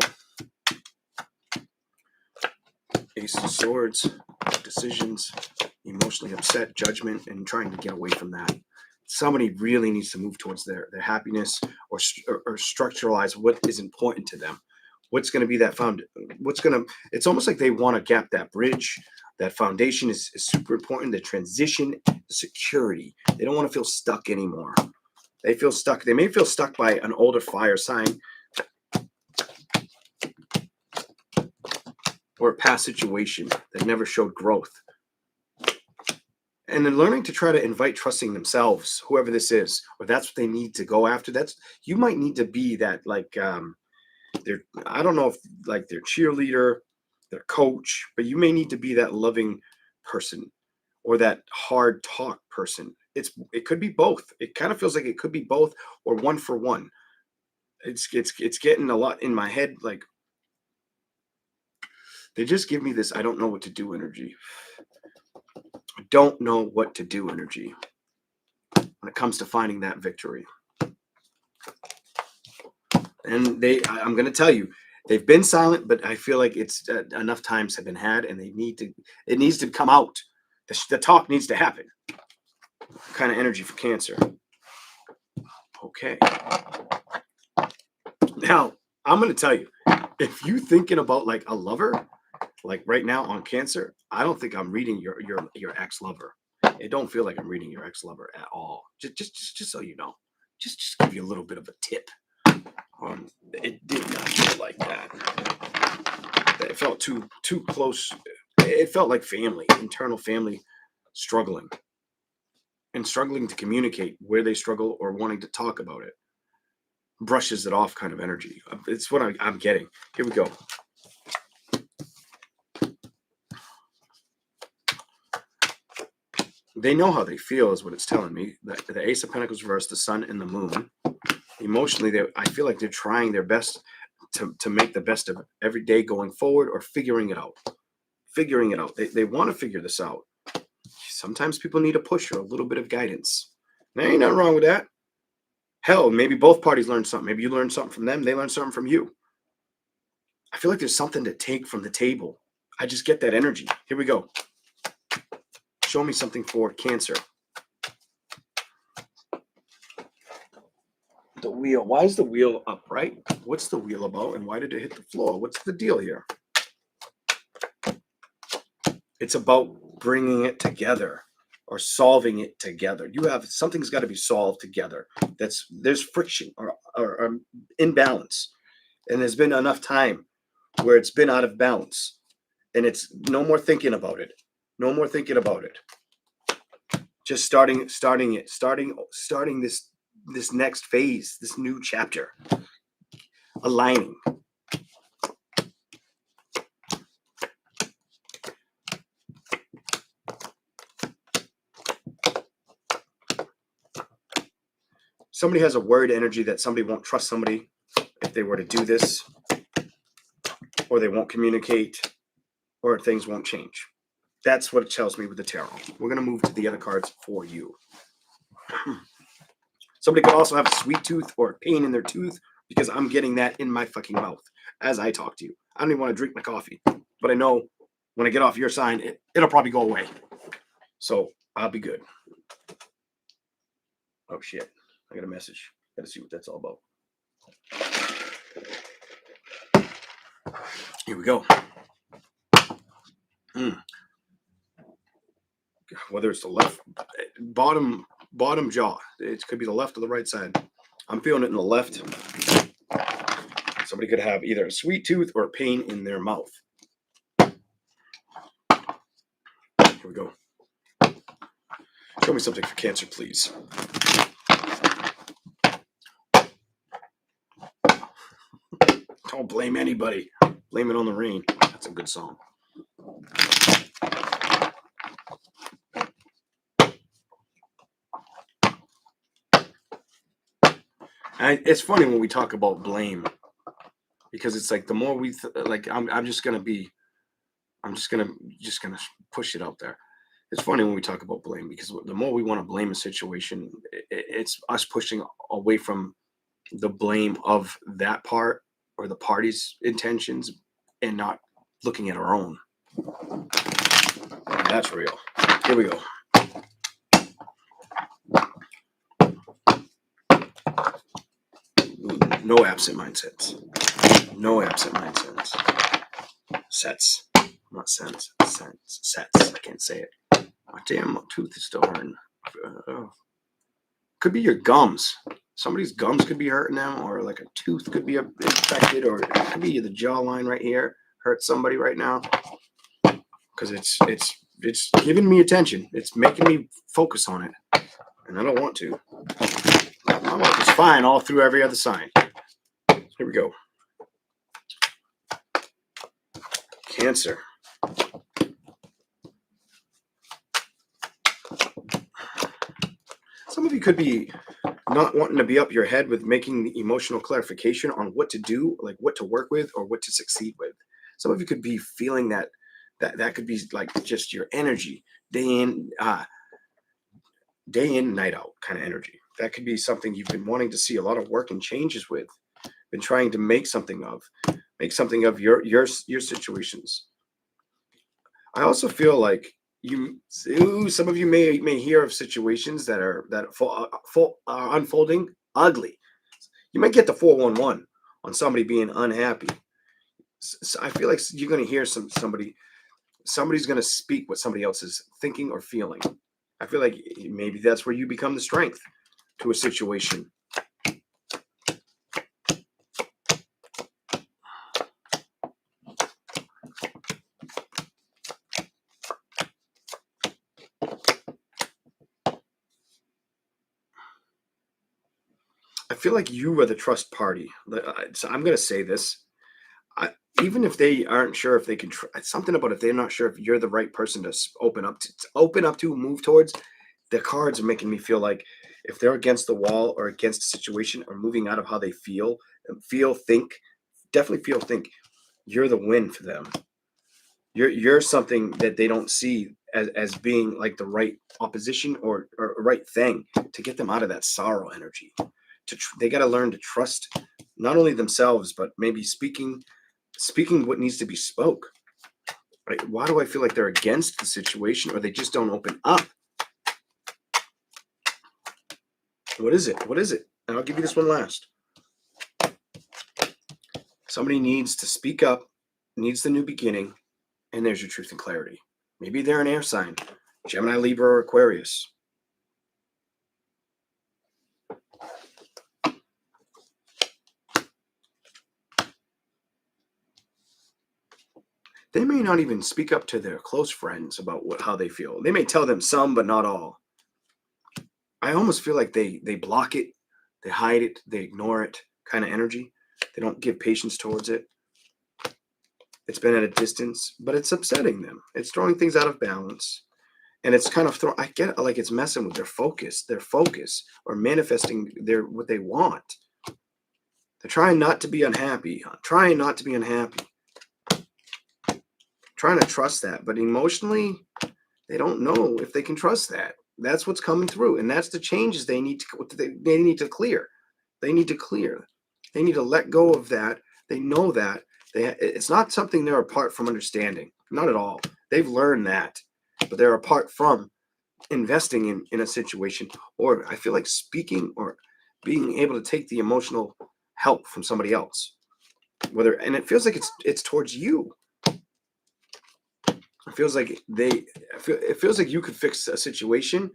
Ace of Swords, decisions, emotionally upset, judgment, and trying to get away from that. Somebody really needs to move towards their happiness or structuralize what is important to them. What's going to be that it's almost like they want to gap that bridge. That foundation is super important. The transition, the security. They don't want to feel stuck anymore. They feel stuck. They may feel stuck by an older fire sign or a past situation that never showed growth. and then learning to try to invite trusting themselves, whoever this is, or that's what they need to go after. That's, you might need to be that, like, their, I don't know if like their cheerleader, their coach, but you may need to be that loving person or that hard talk person. It could be both. It kind of feels like it could be both or one for one. It's getting a lot in my head. Like, they just give me this I don't know what to do energy. I don't know what to do energy when it comes to finding that victory. And I'm going to tell you, they've been silent, but I feel like it's enough times have been had, and it needs to come out. The talk needs to happen. Kind of energy for Cancer. Okay. Now, I'm going to tell you, if you thinking about like a lover, like right now on Cancer, I don't think I'm reading your ex-lover. It don't feel like I'm reading your ex-lover at all. Just so you know. Just give you a little bit of a tip. It did not feel like that. It felt too close. It felt like family, internal family struggling to communicate where they struggle or wanting to talk about it. Brushes it off kind of energy. It's what I'm getting. Here we go. They know how they feel is what it's telling me. The Ace of Pentacles reversed, the Sun and the Moon. Emotionally, I feel like they're trying their best to make the best of every day going forward, or figuring it out. They want to figure this out. Sometimes people need a push or a little bit of guidance. There ain't nothing wrong with that. Hell, maybe both parties learn something. Maybe you learn something from them. They learn something from you. I feel like there's something to take from the table. I just get that energy. Here we go. Show me something for Cancer. The wheel. Why is the wheel upright? What's the wheel about, and why did it hit the floor? What's the deal here? It's about bringing it together or solving it together. Something's got to be solved together. There's friction or imbalance, and there's been enough time where it's been out of balance, and it's no more thinking about it. No more thinking about it. Just starting this next phase, this new chapter, aligning. Somebody has a worried energy that somebody won't trust somebody if they were to do this, or they won't communicate, or things won't change. That's what it tells me with the tarot. We're going to move to the other cards for you. Somebody could also have a sweet tooth or a pain in their tooth, because I'm getting that in my fucking mouth as I talk to you. I don't even want to drink my coffee, but I know when I get off your sign, it'll probably go away. So I'll be good. Oh shit. I got a message. Got to see what that's all about. Here we go. Whether it's the left, bottom jaw. It could be the left or the right side. I'm feeling it in the left. Somebody could have either a sweet tooth or a pain in their mouth. Here we go. Show me something for Cancer, please. Don't blame anybody. Blame it on the rain. That's a good song. It's funny when we talk about blame, because it's like the more we I'm just gonna push it out there. It's funny when we talk about blame, because the more we want to blame a situation, it's us pushing away from the blame of that part or the party's intentions, and not looking at our own. That's real. Here we go. No absent mindsets. No absent mindsets. Sets. Not sense. Sets. I can't say it. My damn tooth is still hurting. Could be your gums. Somebody's gums could be hurting them, or like a tooth could be infected, or it could be the jawline right here hurts somebody right now, because it's it's giving me attention. It's making me focus on it. And I don't want to. My life is fine all through every other sign. Here we go. Cancer. Some of you could be not wanting to be up your head with making the emotional clarification on what to do, like what to work with or what to succeed with. Some of you could be feeling that could be like just your energy, day in, night out kind of energy. That could be something you've been wanting to see a lot of work and changes with, been trying to make something of your situations. I also feel like some of you may hear of situations that are unfolding ugly. You might get the 411 on somebody being unhappy. So I feel like you're going to hear somebody's going to speak what somebody else is thinking or feeling. I feel like maybe that's where you become the strength to a situation. I feel like you are the trust party. So I'm going to say this. Even if they aren't sure if they can, something about if they're not sure if you're the right person to open up to, move towards, the cards are making me feel like if they're against the wall or against a situation or moving out of how they feel, think, you're the win for them. You're something that they don't see as being like the right opposition or right thing to get them out of that sorrow energy. They got to learn to trust not only themselves, but maybe speaking what needs to be spoke. Right? Why do I feel like they're against the situation or they just don't open up? What is it? And I'll give you this one last. Somebody needs to speak up, needs the new beginning, and there's your truth and clarity. Maybe they're an air sign, Gemini, Libra, or Aquarius. They may not even speak up to their close friends about how they feel. They may tell them some, but not all. I almost feel like they block it, they hide it, they ignore it kind of energy. They don't give patience towards it. It's been at a distance, but it's upsetting them. It's throwing things out of balance. And it's kind of I get it, like it's messing with their focus or manifesting what they want. They're trying not to be unhappy, trying to trust that, but emotionally they don't know if they can trust that. That's what's coming through, and that's the changes they need to clear. They need to let go of that. They know that it's not something they're apart from understanding, not at all. They've learned that, but they're apart from investing in a situation, or I feel like speaking or being able to take the emotional help from somebody else, and it feels like it's towards you. It feels like it feels like you could fix a situation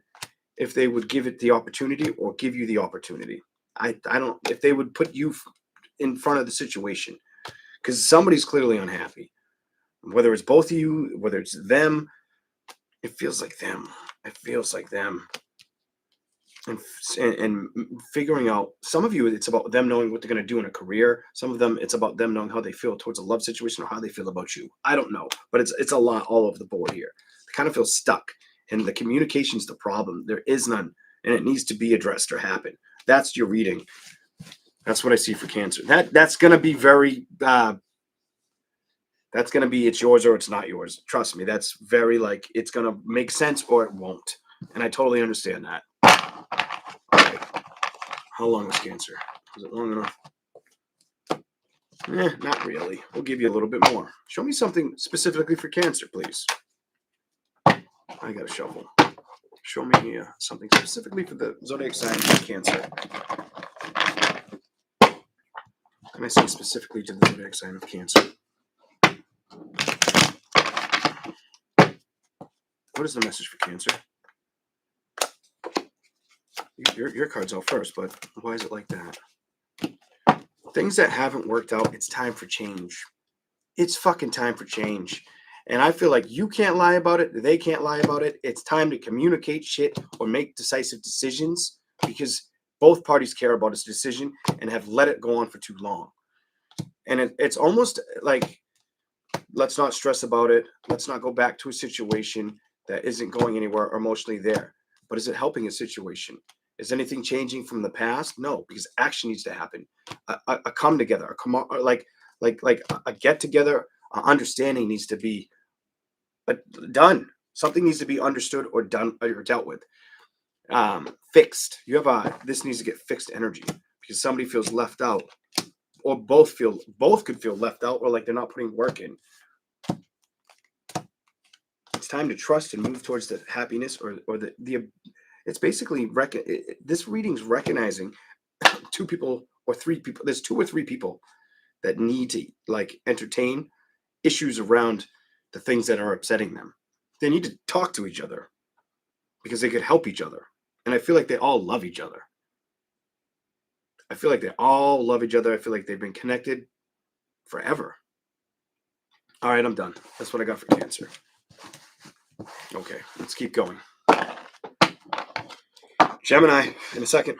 if they would give it the opportunity or give you the opportunity. I don't, if they would put you in front of the situation, because somebody's clearly unhappy. Whether it's both of you, whether it's them, it feels like them. And figuring out, some of you, it's about them knowing what they're going to do in a career. Some of them, it's about them knowing how they feel towards a love situation or how they feel about you. I don't know, but it's a lot all over the board here. They kind of feel stuck, and the communication's the problem. There is none, and it needs to be addressed or happen. That's your reading. That's what I see for Cancer. That's going to be very, that's going to be, it's yours or it's not yours. Trust me, that's very like, it's going to make sense or it won't. And I totally understand that. How long is Cancer? Is it long enough? Not really. We'll give you a little bit more. Show me something specifically for Cancer, please. I got to shuffle. Show me something specifically for the zodiac sign of Cancer. Can I say specifically to the zodiac sign of Cancer? What is the message for Cancer? Your card's out first, but why is it like that? Things that haven't worked out, it's time for change. It's fucking time for change. And I feel like you can't lie about it. They can't lie about it. It's time to communicate shit or make decisive decisions, because both parties care about this decision and have let it go on for too long. And it's almost like, let's not stress about it. Let's not go back to a situation that isn't going anywhere emotionally there. But is it helping a situation? Is anything changing from the past? No, because action needs to happen. A come together, like a get together, understanding needs to be done. Something needs to be understood or done or dealt with. Fixed. You have this needs to get fixed energy, because somebody feels left out, or both could feel left out, or like they're not putting work in. It's time to trust and move towards the happiness, or the it's basically this reading's recognizing two people or three people. There's 2 or 3 people that need to like entertain issues around the things that are upsetting them. They need to talk to each other, because they could help each other. And I feel like they all love each other. I feel like they all love each other. I feel like they've been connected forever. All right, I'm done. That's what I got for Cancer. Okay, let's keep going. Gemini, in a second.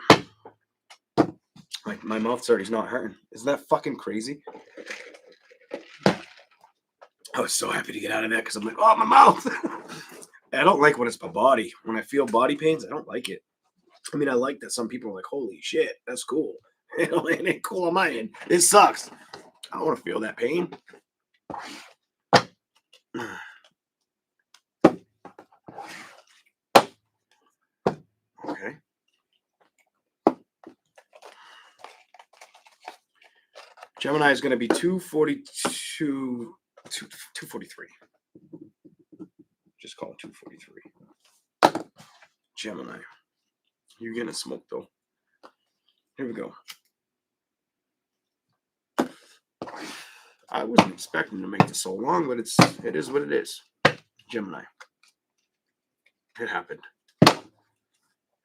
Like, my mouth's already not hurting. Isn't that fucking crazy? I was so happy to get out of that, because I'm like, oh, my mouth. I don't like when it's my body. When I feel body pains, I don't like it. I mean, I like that some people are like, holy shit, that's cool. It ain't cool on my end. It sucks. I don't want to feel that pain. Okay. Gemini is going to be 243. Just call it 243. Gemini. You're getting smoked, though. Here we go. I wasn't expecting to make this so long, but it is what it is. Gemini. It happened.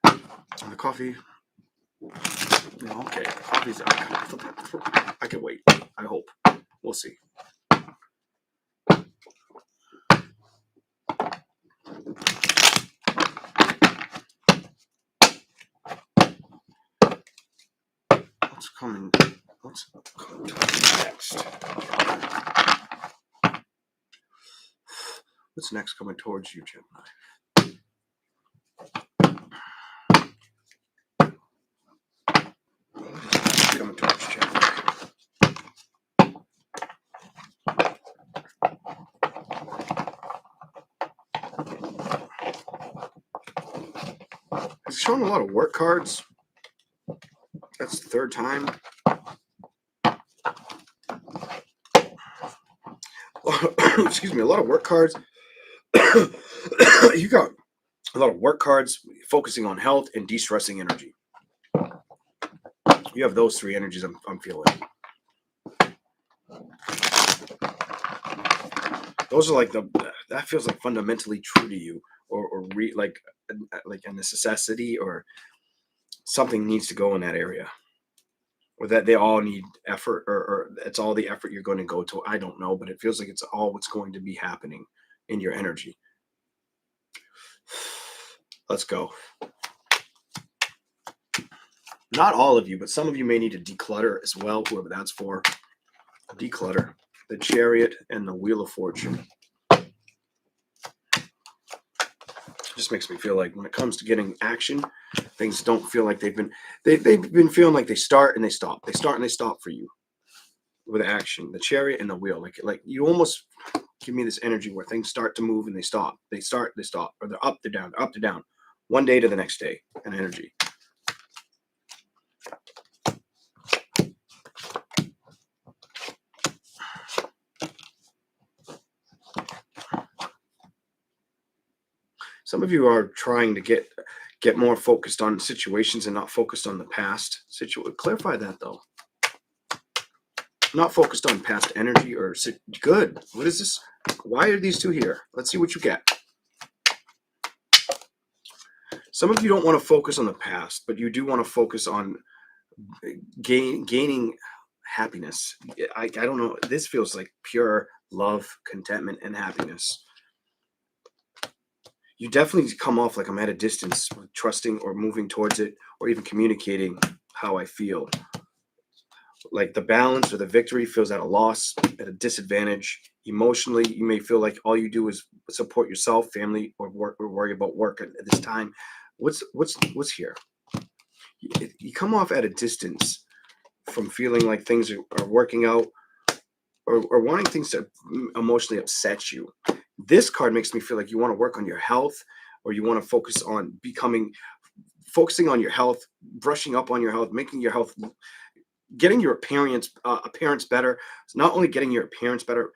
And the coffee. No, okay. Coffee's out. I can wait. I hope. We'll see. What's coming next? What's next coming towards you, Gemini? Coming towards Gemini. It's showing a lot of work cards. That's the 3rd time. Excuse me, a lot of work cards. You got a lot of work cards focusing on health and de-stressing energy. You have those 3 energies I'm feeling. Those are like that feels like fundamentally true to you, or like a necessity, or something needs to go in that area, or that they all need effort, or it's all the effort you're going to go to. I don't know, but it feels like it's all what's going to be happening in your energy. Let's go. Not all of you, but some of you may need to declutter as well, whoever that's for. Declutter. The Chariot and the Wheel of Fortune. Just makes me feel like when it comes to getting action, things don't feel like they've been feeling like they start and they stop. They start and they stop for you with action. The Chariot and the Wheel. Like you almost give me this energy where things start to move and they stop. They start, they stop. Or they're up, they're down, they're up, they're down. One day to the next day, an energy. Some of you are trying to get more focused on situations and not focused on the past. Clarify that, though. Not focused on past energy or good. What is this? Why are these 2 here? Let's see what you get. Some of you don't want to focus on the past, but you do want to focus on gaining happiness. I don't know. This feels like pure love, contentment, and happiness. You definitely come off like I'm at a distance, trusting or moving towards it, or even communicating how I feel. Like the balance or the victory feels at a loss, at a disadvantage. Emotionally, you may feel like all you do is support yourself, family, or work, or worry about work at this time. What's here? You come off at a distance from feeling like things are working out, or wanting things to emotionally upset you. This card makes me feel like you want to work on your health, or you want to focusing on your health, brushing up on your health, making your health, getting your appearance better. It's not only getting your appearance better,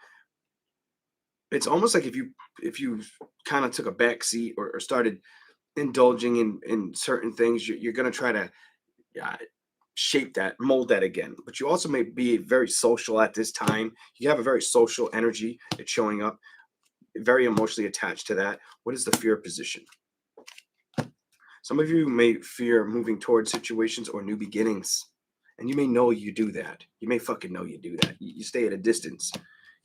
it's almost like if you kind of took a back seat, or started indulging in certain things, you're going to try to uh, shape that, mold that again. But you also may be very social at this time. You have a very social energy that's showing up, very emotionally attached to that. What is the fear position? Some of you may fear moving towards situations or new beginnings. And you may know you do that. You may fucking know you do that. You stay at a distance.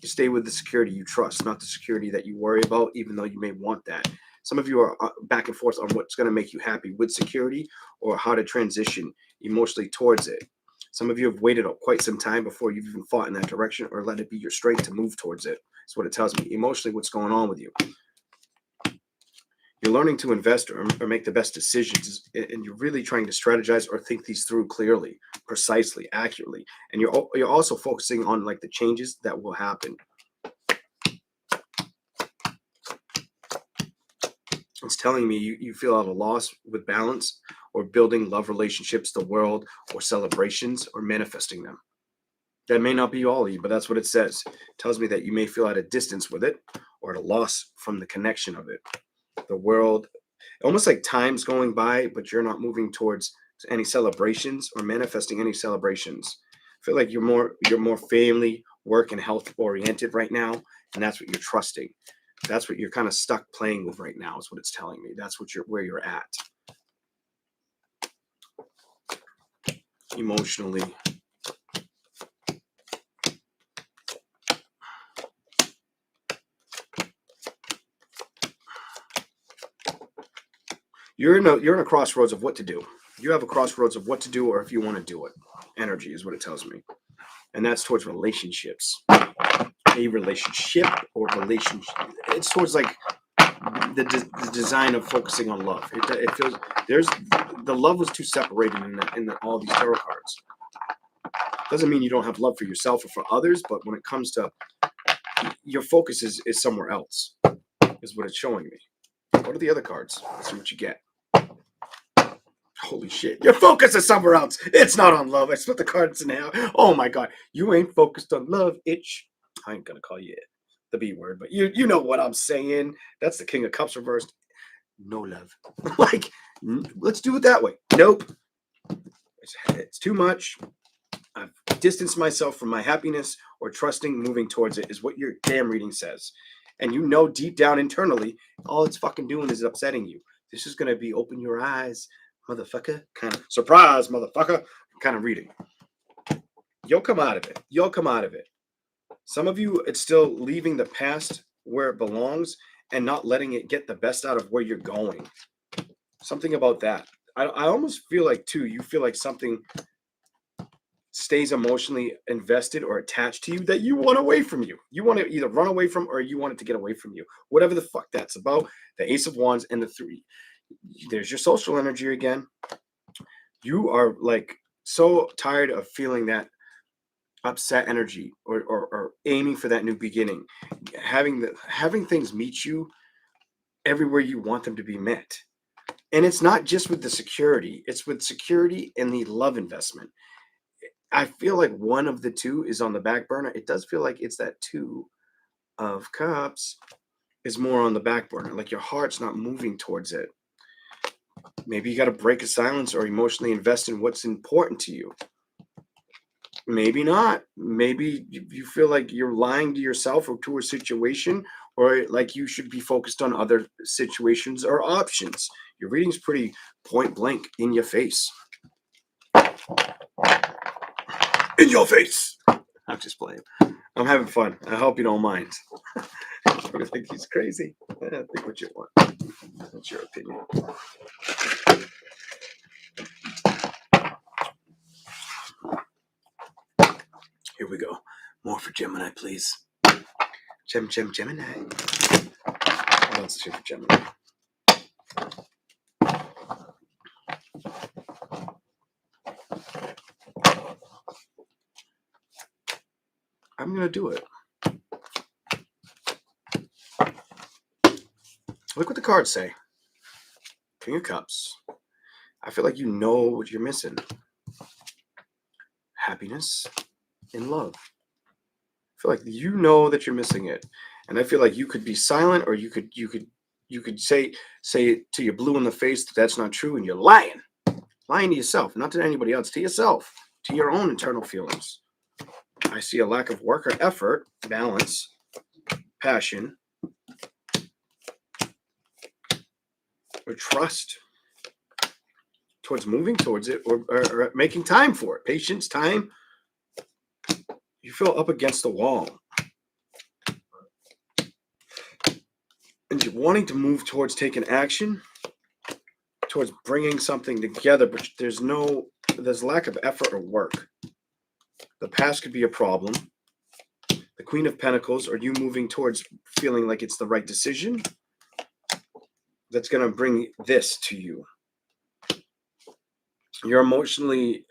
You stay with the security you trust, not the security that you worry about, even though you may want that. Some of you are back and forth on what's going to make you happy with security, or how to transition emotionally towards it. Some of you have waited quite some time before you've even fought in that direction, or let it be your strength to move towards it. That's what it tells me. Emotionally, what's going on with you? You're learning to invest, or make the best decisions, and you're really trying to strategize or think these through clearly, precisely, accurately. And you're also focusing on like the changes that will happen. It's telling me you feel at a loss with balance, or building love relationships, the world, or celebrations, or manifesting them. That may not be all of you, but that's what it says. It tells me that you may feel at a distance with it, or at a loss from the connection of it. The world, almost like time's going by, but you're not moving towards any celebrations or manifesting any celebrations. I feel like you're more family, work, and health oriented right now, and that's what you're trusting. That's what you're kind of stuck playing with right now, is what it's telling me. That's where you're at emotionally. You're in a crossroads of what to do. You have a crossroads of what to do, or if you want to do it. Energy is what it tells me. And that's towards relationships. A relationship, or relationship. It's towards like the design of focusing on love. It feels there's the love was too separated in all these tarot cards. Doesn't mean you don't have love for yourself or for others, but when it comes to your focus is somewhere else, is what it's showing me. What are the other cards? Let's see what you get. Holy shit. Your focus is somewhere else. It's not on love. I split the cards in half. Oh my god. You ain't focused on love, itch. I ain't gonna call you the B word, but you know what I'm saying. That's the King of Cups reversed. No love. Like, let's do it that way. Nope. It's too much. I've distanced myself from my happiness, or trusting moving towards it, is what your damn reading says. And you know deep down internally, all it's fucking doing is upsetting you. This is gonna be open your eyes, motherfucker, kind of surprise, motherfucker, kind of reading. You'll come out of it. You'll come out of it. Some of you, it's still leaving the past where it belongs, and not letting it get the best out of where you're going. Something about that. I almost feel like, too, you feel like something stays emotionally invested or attached to you that you want away from you. You want to either run away from, or you want it to get away from you. Whatever the fuck that's about. The Ace of Wands and the 3. There's your social energy again. You are like so tired of feeling that upset energy, or aiming for that new beginning, having things meet you everywhere you want them to be met. And it's not just with the security, it's with security and the love investment. I feel like one of the two is on the back burner. It does feel like it's that 2 of Cups is more on the back burner, like your heart's not moving towards it. Maybe you got to break a silence, or emotionally invest in what's important to you. Maybe not. Maybe you feel like you're lying to yourself or to a situation, or like you should be focused on other situations or options. Your reading's pretty point blank, in your face. In your face. I'm just playing. I'm having fun. I hope you don't mind. You think he's crazy? Think what you want. That's your opinion. Here we go. More for Gemini, please. Gemini. What else is here for Gemini? I'm going to do it. Look what the cards say. King of Cups. I feel like you know what you're missing. Happiness and love. I feel like you know that you're missing it. And I feel like you could be silent, or you could say it to your blue in the face that that's not true, and you're lying. Lying to yourself, not to anybody else, to yourself, to your own internal feelings. I see a lack of work or effort, balance, passion, or trust towards moving towards it, or making time for it. Patience, time. You feel up against the wall. And you're wanting to move towards taking action, towards bringing something together, but there's lack of effort or work. The past could be a problem. The Queen of Pentacles, are you moving towards feeling like it's the right decision? That's going to bring this to you. You're emotionally,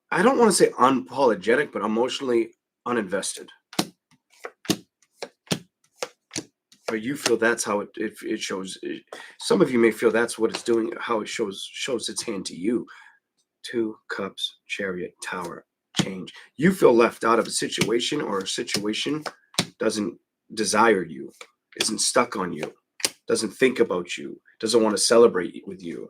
I don't want to say unapologetic, but emotionally uninvested. Or you feel that's how it shows. Some of you may feel that's what it's doing, how it shows its hand to you. 2 Cups, Chariot, Tower, Change. You feel left out of a situation, or a situation doesn't desire you, isn't stuck on you, doesn't think about you, doesn't want to celebrate with you.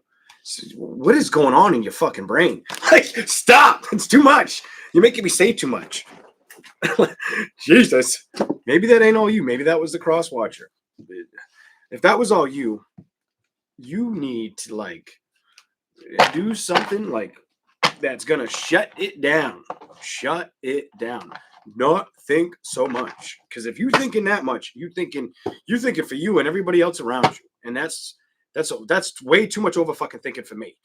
What is going on in your fucking brain? Like, stop! It's too much. You're making me say too much. Jesus. Maybe that ain't all you. Maybe that was the cross watcher. If that was all you, you need to like do something like that's gonna shut it down. Shut it down. Not think so much. Because if you're thinking that much, you're thinking for you and everybody else around you. And that's way too much over fucking thinking for me.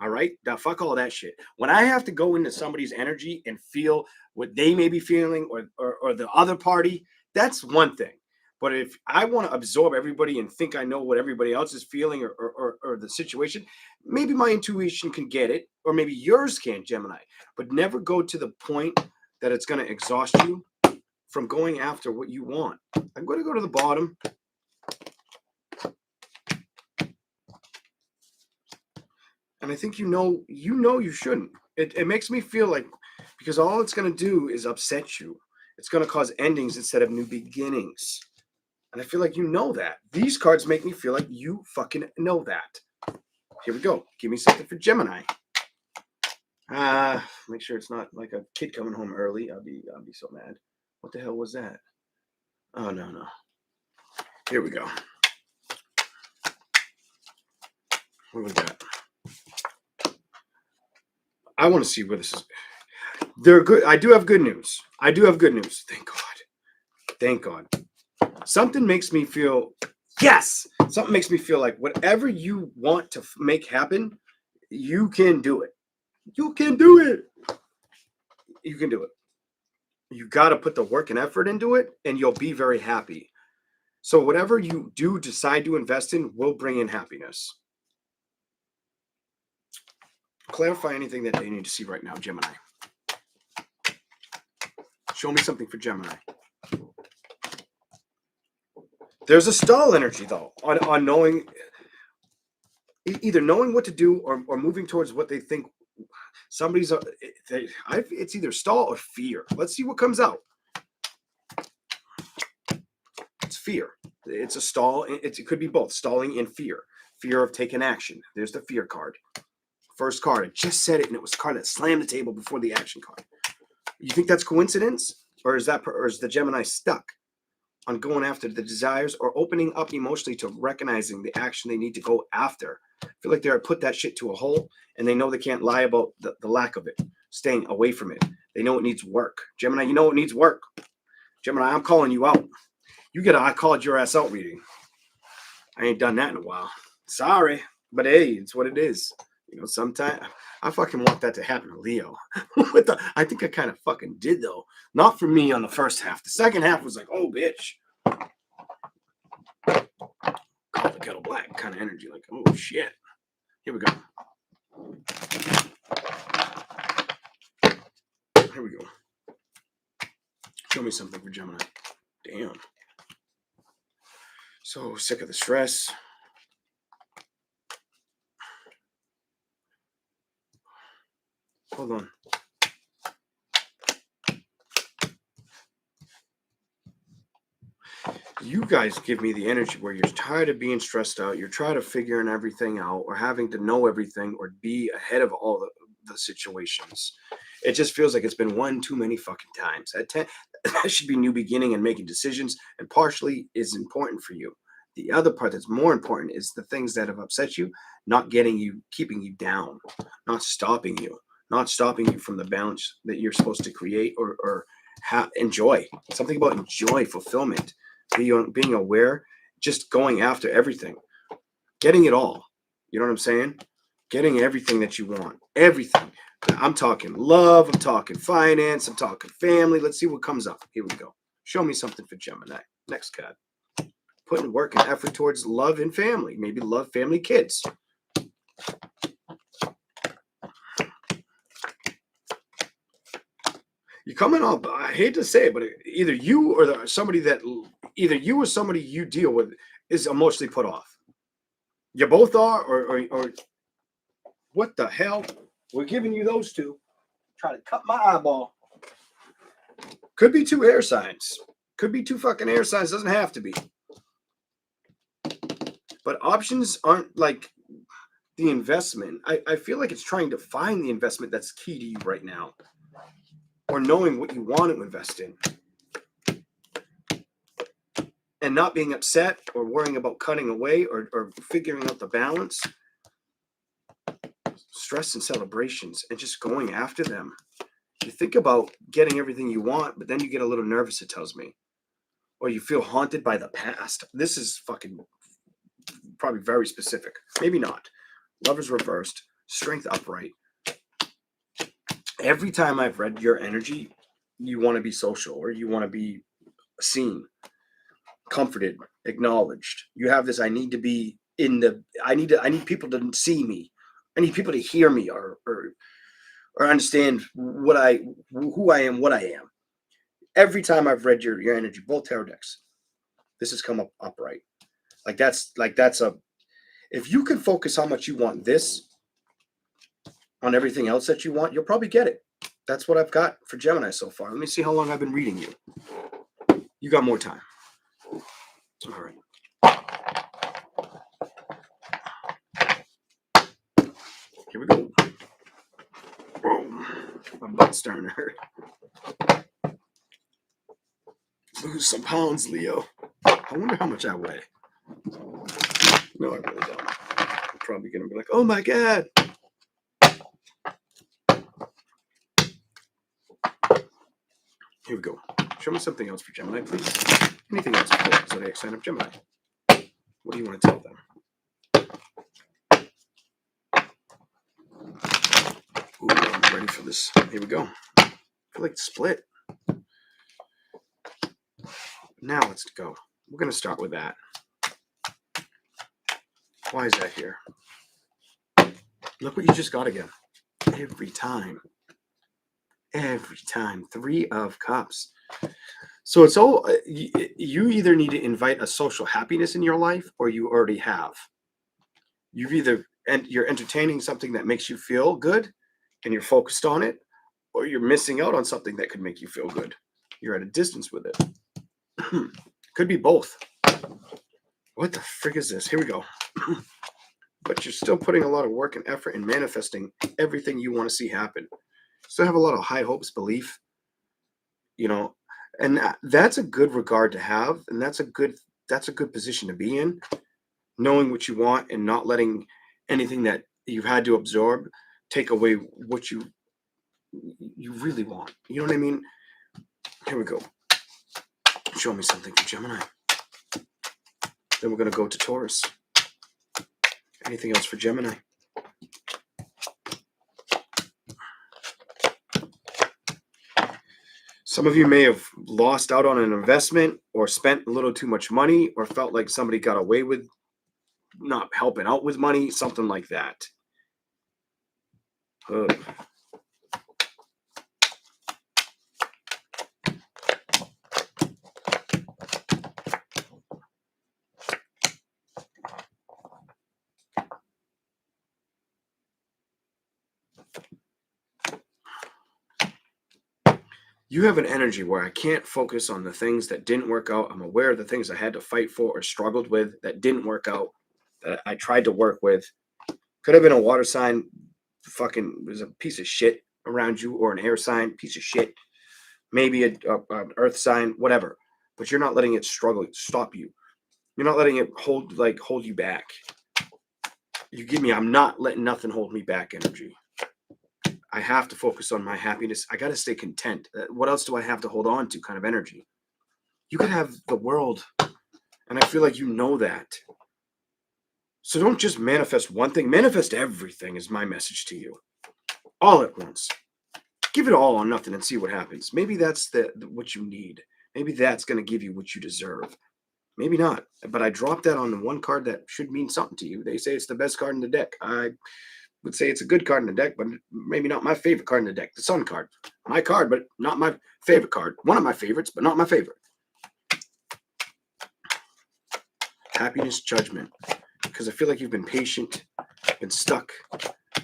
All right? Now fuck all that shit. When I have to go into somebody's energy and feel what they may be feeling, or the other party, that's one thing. But if I want to absorb everybody and think I know what everybody else is feeling, or the situation, maybe my intuition can get it, or maybe yours can, Gemini. But never go to the point that it's going to exhaust you from going after what you want. I'm going to go to the bottom. And I think you know you shouldn't. It makes me feel like, because all it's going to do is upset you. It's going to cause endings instead of new beginnings. And I feel like you know that. These cards make me feel like you fucking know that. Here we go. Give me something for Gemini. Make sure it's not like a kid coming home early. I'll be so mad. What the hell was that? Oh, no. Here we go. What we got? I want to see where this is. They're good. I do have good news. Thank God. Thank God. Something makes me feel, yes. Something makes me feel like whatever you want to make happen, you can do it. You can do it. You can do it. You got to put the work and effort into it, and you'll be very happy. So whatever you do decide to invest in will bring in happiness. Clarify anything that they need to see right now, Gemini. Show me something for Gemini. There's a stall energy, though, on knowing, either knowing what to do, or moving towards what they think. It's either stall or fear. Let's see what comes out. It's fear. It's a stall. It could be both stalling and fear. Fear of taking action. There's the fear card. First card. I just said it, and it was a card that slammed the table before the action card. You think that's coincidence, or is the Gemini stuck on going after the desires, or opening up emotionally to recognizing the action they need to go after? I feel like they're put that shit to a hole, and they know they can't lie about the lack of it, staying away from it. They know it needs work. Gemini, you know it needs work. Gemini, I'm calling you out. You get a I called your ass out reading. I ain't done that in a while. Sorry, but hey, it's what it is. You know, sometimes I fucking want that to happen to Leo. I think I kind of fucking did though. Not for me on the first half. The second half was like, oh bitch. Call the kettle black kind of energy. Like, oh shit. Here we go. Here we go. Show me something for Gemini. Damn. So sick of the stress. Hold on. You guys give me the energy where you're tired of being stressed out. You're trying to figuring everything out or having to know everything or be ahead of all the situations. It just feels like it's been one too many fucking times. That should be new beginning and making decisions, and partially is important for you. The other part that's more important is the things that have upset you, not getting you, keeping you down, not stopping you from the balance that you're supposed to create or enjoy. Something about enjoy, fulfillment, being aware, just going after everything, getting it all. You know what I'm saying? Getting everything that you want, everything. I'm talking love, I'm talking finance, I'm talking family. Let's see what comes up. Here we go. Show me something for Gemini. Next card. Putting work and effort towards love and family. Maybe love, family, kids. You're coming up, I hate to say it, but either you or somebody you deal with is emotionally put off. You both are, or what the hell? We're giving you those two. Try to cut my eyeball. Could be two air signs. Could be two fucking air signs. Doesn't have to be. But options aren't like the investment. I feel like it's trying to find the investment that's key to you right now. Or knowing what you want to invest in. And not being upset or worrying about cutting away or figuring out the balance. Stress and celebrations and just going after them. You think about getting everything you want, but then you get a little nervous, it tells me. Or you feel haunted by the past. This is fucking probably very specific. Maybe not. Lovers reversed. Strength upright. Every time I've read your energy, you want to be social or you want to be seen, comforted, acknowledged. You have this, I need to be I need people to see me. I need people to hear me or understand who I am, what I am. Every time I've read your energy, both tarot decks, this has come up upright. If you can focus how much you want this on everything else that you want, you'll probably get it. That's what I've got for Gemini so far. Let me see how long I've been reading you. You got more time. All right. Here we go. Whoa. My butt's starting to hurt. Lose some pounds, Leo. I wonder how much I weigh. No, I really don't. I'm probably going to be like, oh my God. Here we go. Show me something else for Gemini, please. Anything else for Zodiac sign of Gemini? What do you want to tell them? Ooh, I'm ready for this. Here we go. I feel like it's split. Now let's go. We're going to start with that. Why is that here? Look what you just got again. Every time. 3 of Cups. So it's all, you either need to invite a social happiness in your life or you already have. You're entertaining something that makes you feel good and you're focused on it, or you're missing out on something that could make you feel good. You're at a distance with it. Could be both. What the frig is this? Here we go. But you're still putting a lot of work and effort in manifesting everything you want to see happen. Still have a lot of high hopes, belief, and that's a good regard to have, and that's a good position to be in, knowing what you want and not letting anything that you've had to absorb take away what you you really want. You know what I mean? Here we go. Show me something for Gemini. Then we're going to go to Taurus. Anything else for Gemini? Some of you may have lost out on an investment or spent a little too much money or felt like somebody got away with not helping out with money, something like that. Ugh. You have an energy where I can't focus on the things that didn't work out. I'm aware of the things I had to fight for or struggled with that didn't work out, that I tried to work with. Could have been a water sign, fucking was a piece of shit around you, or an air sign, piece of shit. Maybe an earth sign, whatever. But you're not letting it stop you. You're not letting it hold you back. You give me, I'm not letting nothing hold me back energy. I have to focus on my happiness. I got to stay content. What else do I have to hold on to kind of energy? You could have the world, and I feel like you know that. So don't just manifest one thing. Manifest everything is my message to you. All at once. Give it all or nothing and see what happens. Maybe that's what you need. Maybe that's going to give you what you deserve. Maybe not. But I dropped that on the one card that should mean something to you. They say it's the best card in the deck. I would say it's a good card in the deck, but maybe not my favorite card in the deck. The Sun card. My card, but not my favorite card. One of my favorites, but not my favorite. Happiness, judgment. Because I feel like you've been patient, been stuck,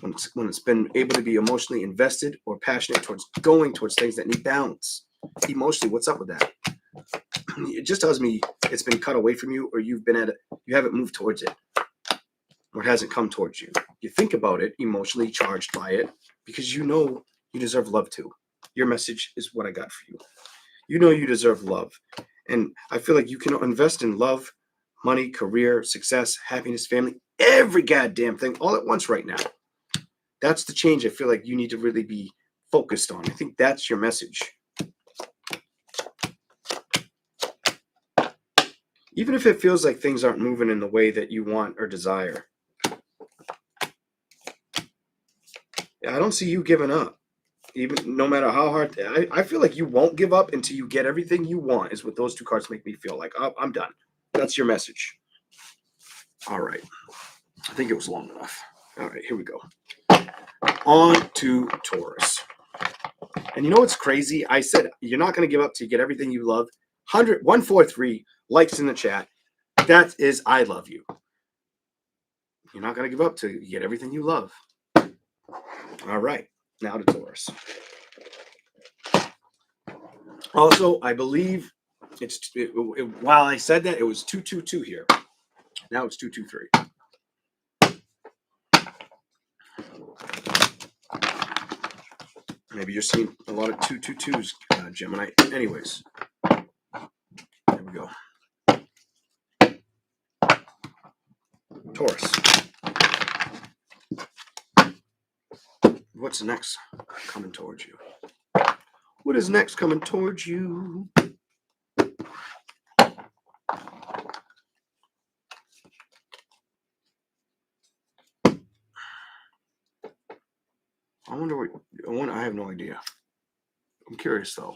when it's been able to be emotionally invested or passionate towards going towards things that need balance. Emotionally, what's up with that? It just tells me it's been cut away from you, or you haven't moved towards it, or it hasn't come towards you. You think about it, emotionally charged by it, because you know you deserve love too. Your message is what I got for you. You know you deserve love. And I feel like you can invest in love, money, career, success, happiness, family, every goddamn thing all at once right now. That's the change I feel like you need to really be focused on. I think that's your message. Even if it feels like things aren't moving in the way that you want or desire. I don't see you giving up. Even no matter how hard, I feel like you won't give up until you get everything you want, is what those two cards make me feel like. Oh, I'm done. That's your message. All right. I think it was long enough. All right, here we go. On to Taurus. And you know what's crazy? I said you're not going to give up till you get everything you love. 143 likes in the chat. That is, I love you. You're not going to give up till you get everything you love. All right, now to Taurus. Also, I believe while I said that, it was 222 here. Now it's 223. Maybe you're seeing a lot of 222s, Gemini. Anyways, here we go. Taurus. What's next coming towards you? What is next coming towards you? I have no idea. I'm curious though.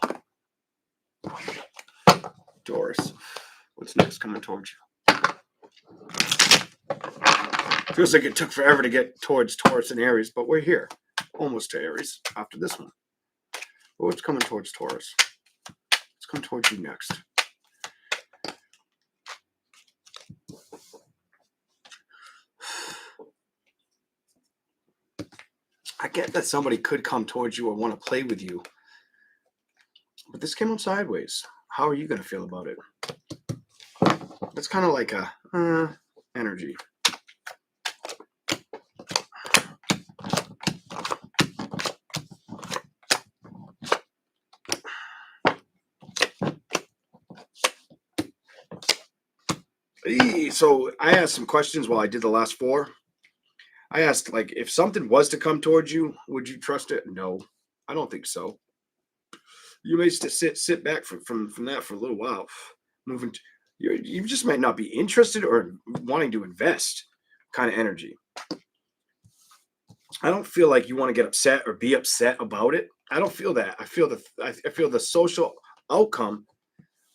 Taurus. What's next coming towards you? Feels like it took forever to get towards Taurus and Aries, but we're here. Almost to Aries after this one. But what's coming towards Taurus? What's coming towards you next? I get that somebody could come towards you or want to play with you, but this came out sideways. How are you going to feel about it? It's kind of like a energy. So I asked some questions while I did the last four. I asked, like, if something was to come towards you, would you trust it? No. I don't think so. You may sit back from that for a little while. Moving, you just might not be interested or wanting to invest kind of energy. I don't feel like you want to get upset or be upset about it. I don't feel that. I feel the social outcome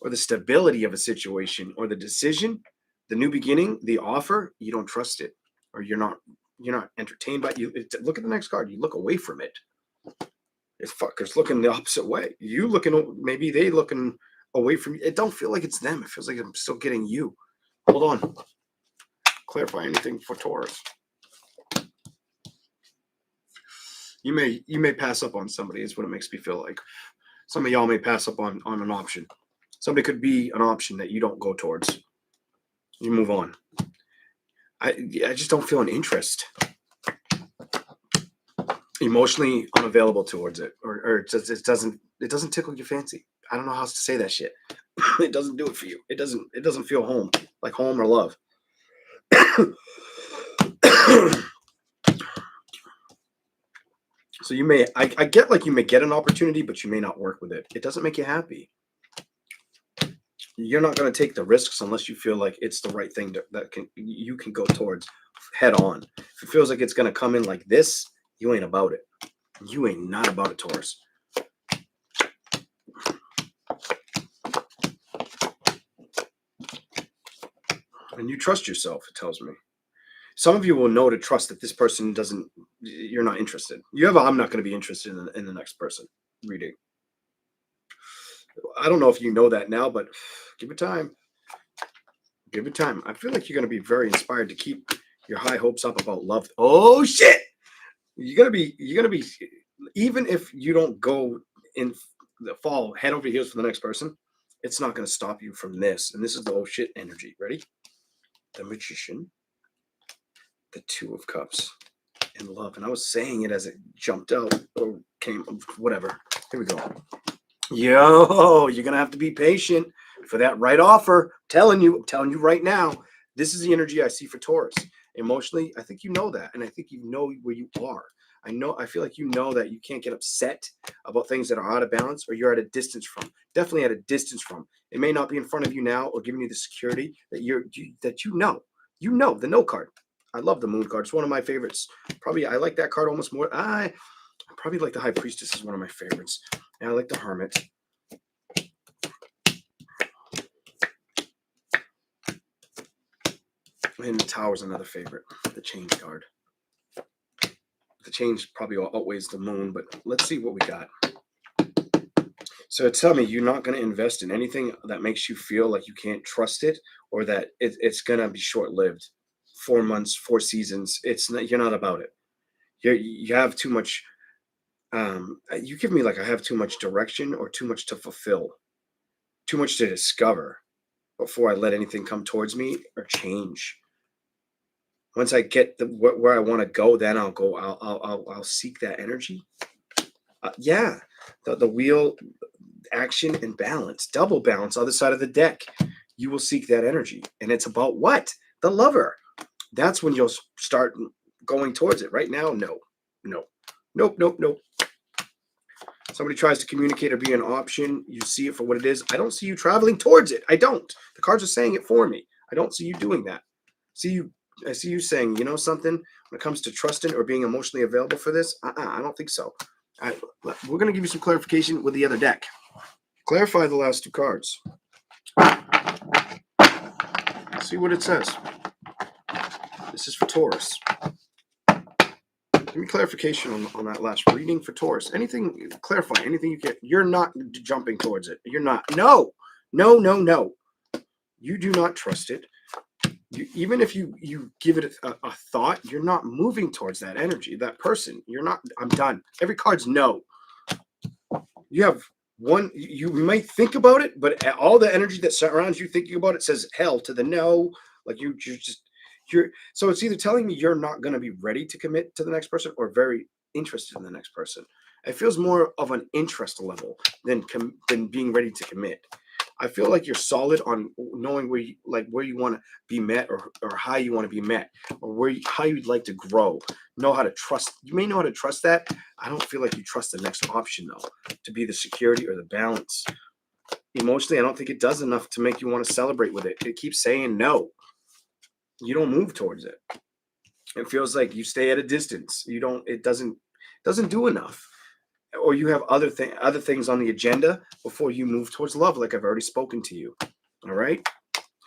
or the stability of a situation or the decision, the new beginning, the offer, you don't trust it, or you're not entertained by you. Look at the next card. You look away from it. It's fuckers looking the opposite way. You looking, maybe they looking away from you. It don't feel like it's them. It feels like I'm still getting you. Hold on. Clarify anything for Taurus. You may pass up on somebody is what it makes me feel like. Some of y'all may pass up on an option. Somebody could be an option that you don't go towards. You move on. I just don't feel an interest. Emotionally unavailable towards it, or it doesn't tickle your fancy. I don't know how else to say that shit. It doesn't do it for you. It doesn't feel home, like home or love. So you may, I get like you may get an opportunity, but you may not work with it. It doesn't make you happy. You're not going to take the risks unless you feel like it's the right thing you can go towards head on. If it feels like it's going to come in like this, you ain't about it. You ain't not about it, Taurus. And you trust yourself, it tells me. Some of you will know to trust that this person you're not interested. I'm not going to be interested in the next person reading. I don't know if you know that now, but give it time. Give it time. I feel like you're going to be very inspired to keep your high hopes up about love. Oh shit! You're gonna be, even if you don't go in the fall head over heels for the next person, it's not going to stop you from this. And this is the oh shit energy. Ready? The Magician, the Two of Cups, and love. And I was saying it as it jumped out or came, whatever. Here we go. Yo, you're going to have to be patient for that right offer. I'm telling you right now, this is the energy I see for Taurus. Emotionally, I think you know that. And I think you know where you are. I feel like you know that you can't get upset about things that are out of balance or you're at a distance from. Definitely at a distance from. It may not be in front of you now or giving you the security that you know. You know, the no card. I love the Moon card. It's one of my favorites. Probably I like that card almost more. I probably like the High Priestess is one of my favorites. And I like the Hermit. And the Tower is another favorite. The Change card. The Change probably outweighs the Moon, but let's see what we got. So tell me, you're not going to invest in anything that makes you feel like you can't trust it or that it's going to be short-lived. 4 months, 4 seasons. You're not about it. You have too much. You give me like I have too much direction or too much to fulfill, too much to discover before I let anything come towards me or change. Once I get where I want to go, then I'll go. I'll seek that energy. Yeah, the wheel, action, and balance, double balance, other side of the deck. You will seek that energy, and it's about what? The Lover. That's when you'll start going towards it. Right now, no, nope. Somebody tries to communicate or be an option. You see it for what it is. I don't see you traveling towards it. I don't. The cards are saying it for me. I don't see you doing that. I see you saying, you know something, when it comes to trusting or being emotionally available for this, I don't think so. We're going to give you some clarification with the other deck. Clarify the last 2 cards. See what it says. This is for Taurus. Give me clarification on that last reading for Taurus. Anything, clarify anything you get. You're not jumping towards it. You're not. No. You do not trust it. Even if you give it a thought, you're not moving towards that energy, that person. You're not. I'm done. Every card's no. You have one. You might think about it, but all the energy that surrounds you thinking about it says hell to the no. Like so it's either telling me you're not going to be ready to commit to the next person or very interested in the next person. It feels more of an interest level than being ready to commit. I feel like you're solid on knowing where you want to be met, or how you want to be met, or how you'd like to grow. Know how to trust. You may know how to trust that. I don't feel like you trust the next option though, to be the security or the balance. Emotionally, I don't think it does enough to make you want to celebrate with it. It keeps saying no. You don't move towards it. It feels like you stay at a distance. You don't. It doesn't do enough. Or you have other things on the agenda before you move towards love, like I've already spoken to you. All right,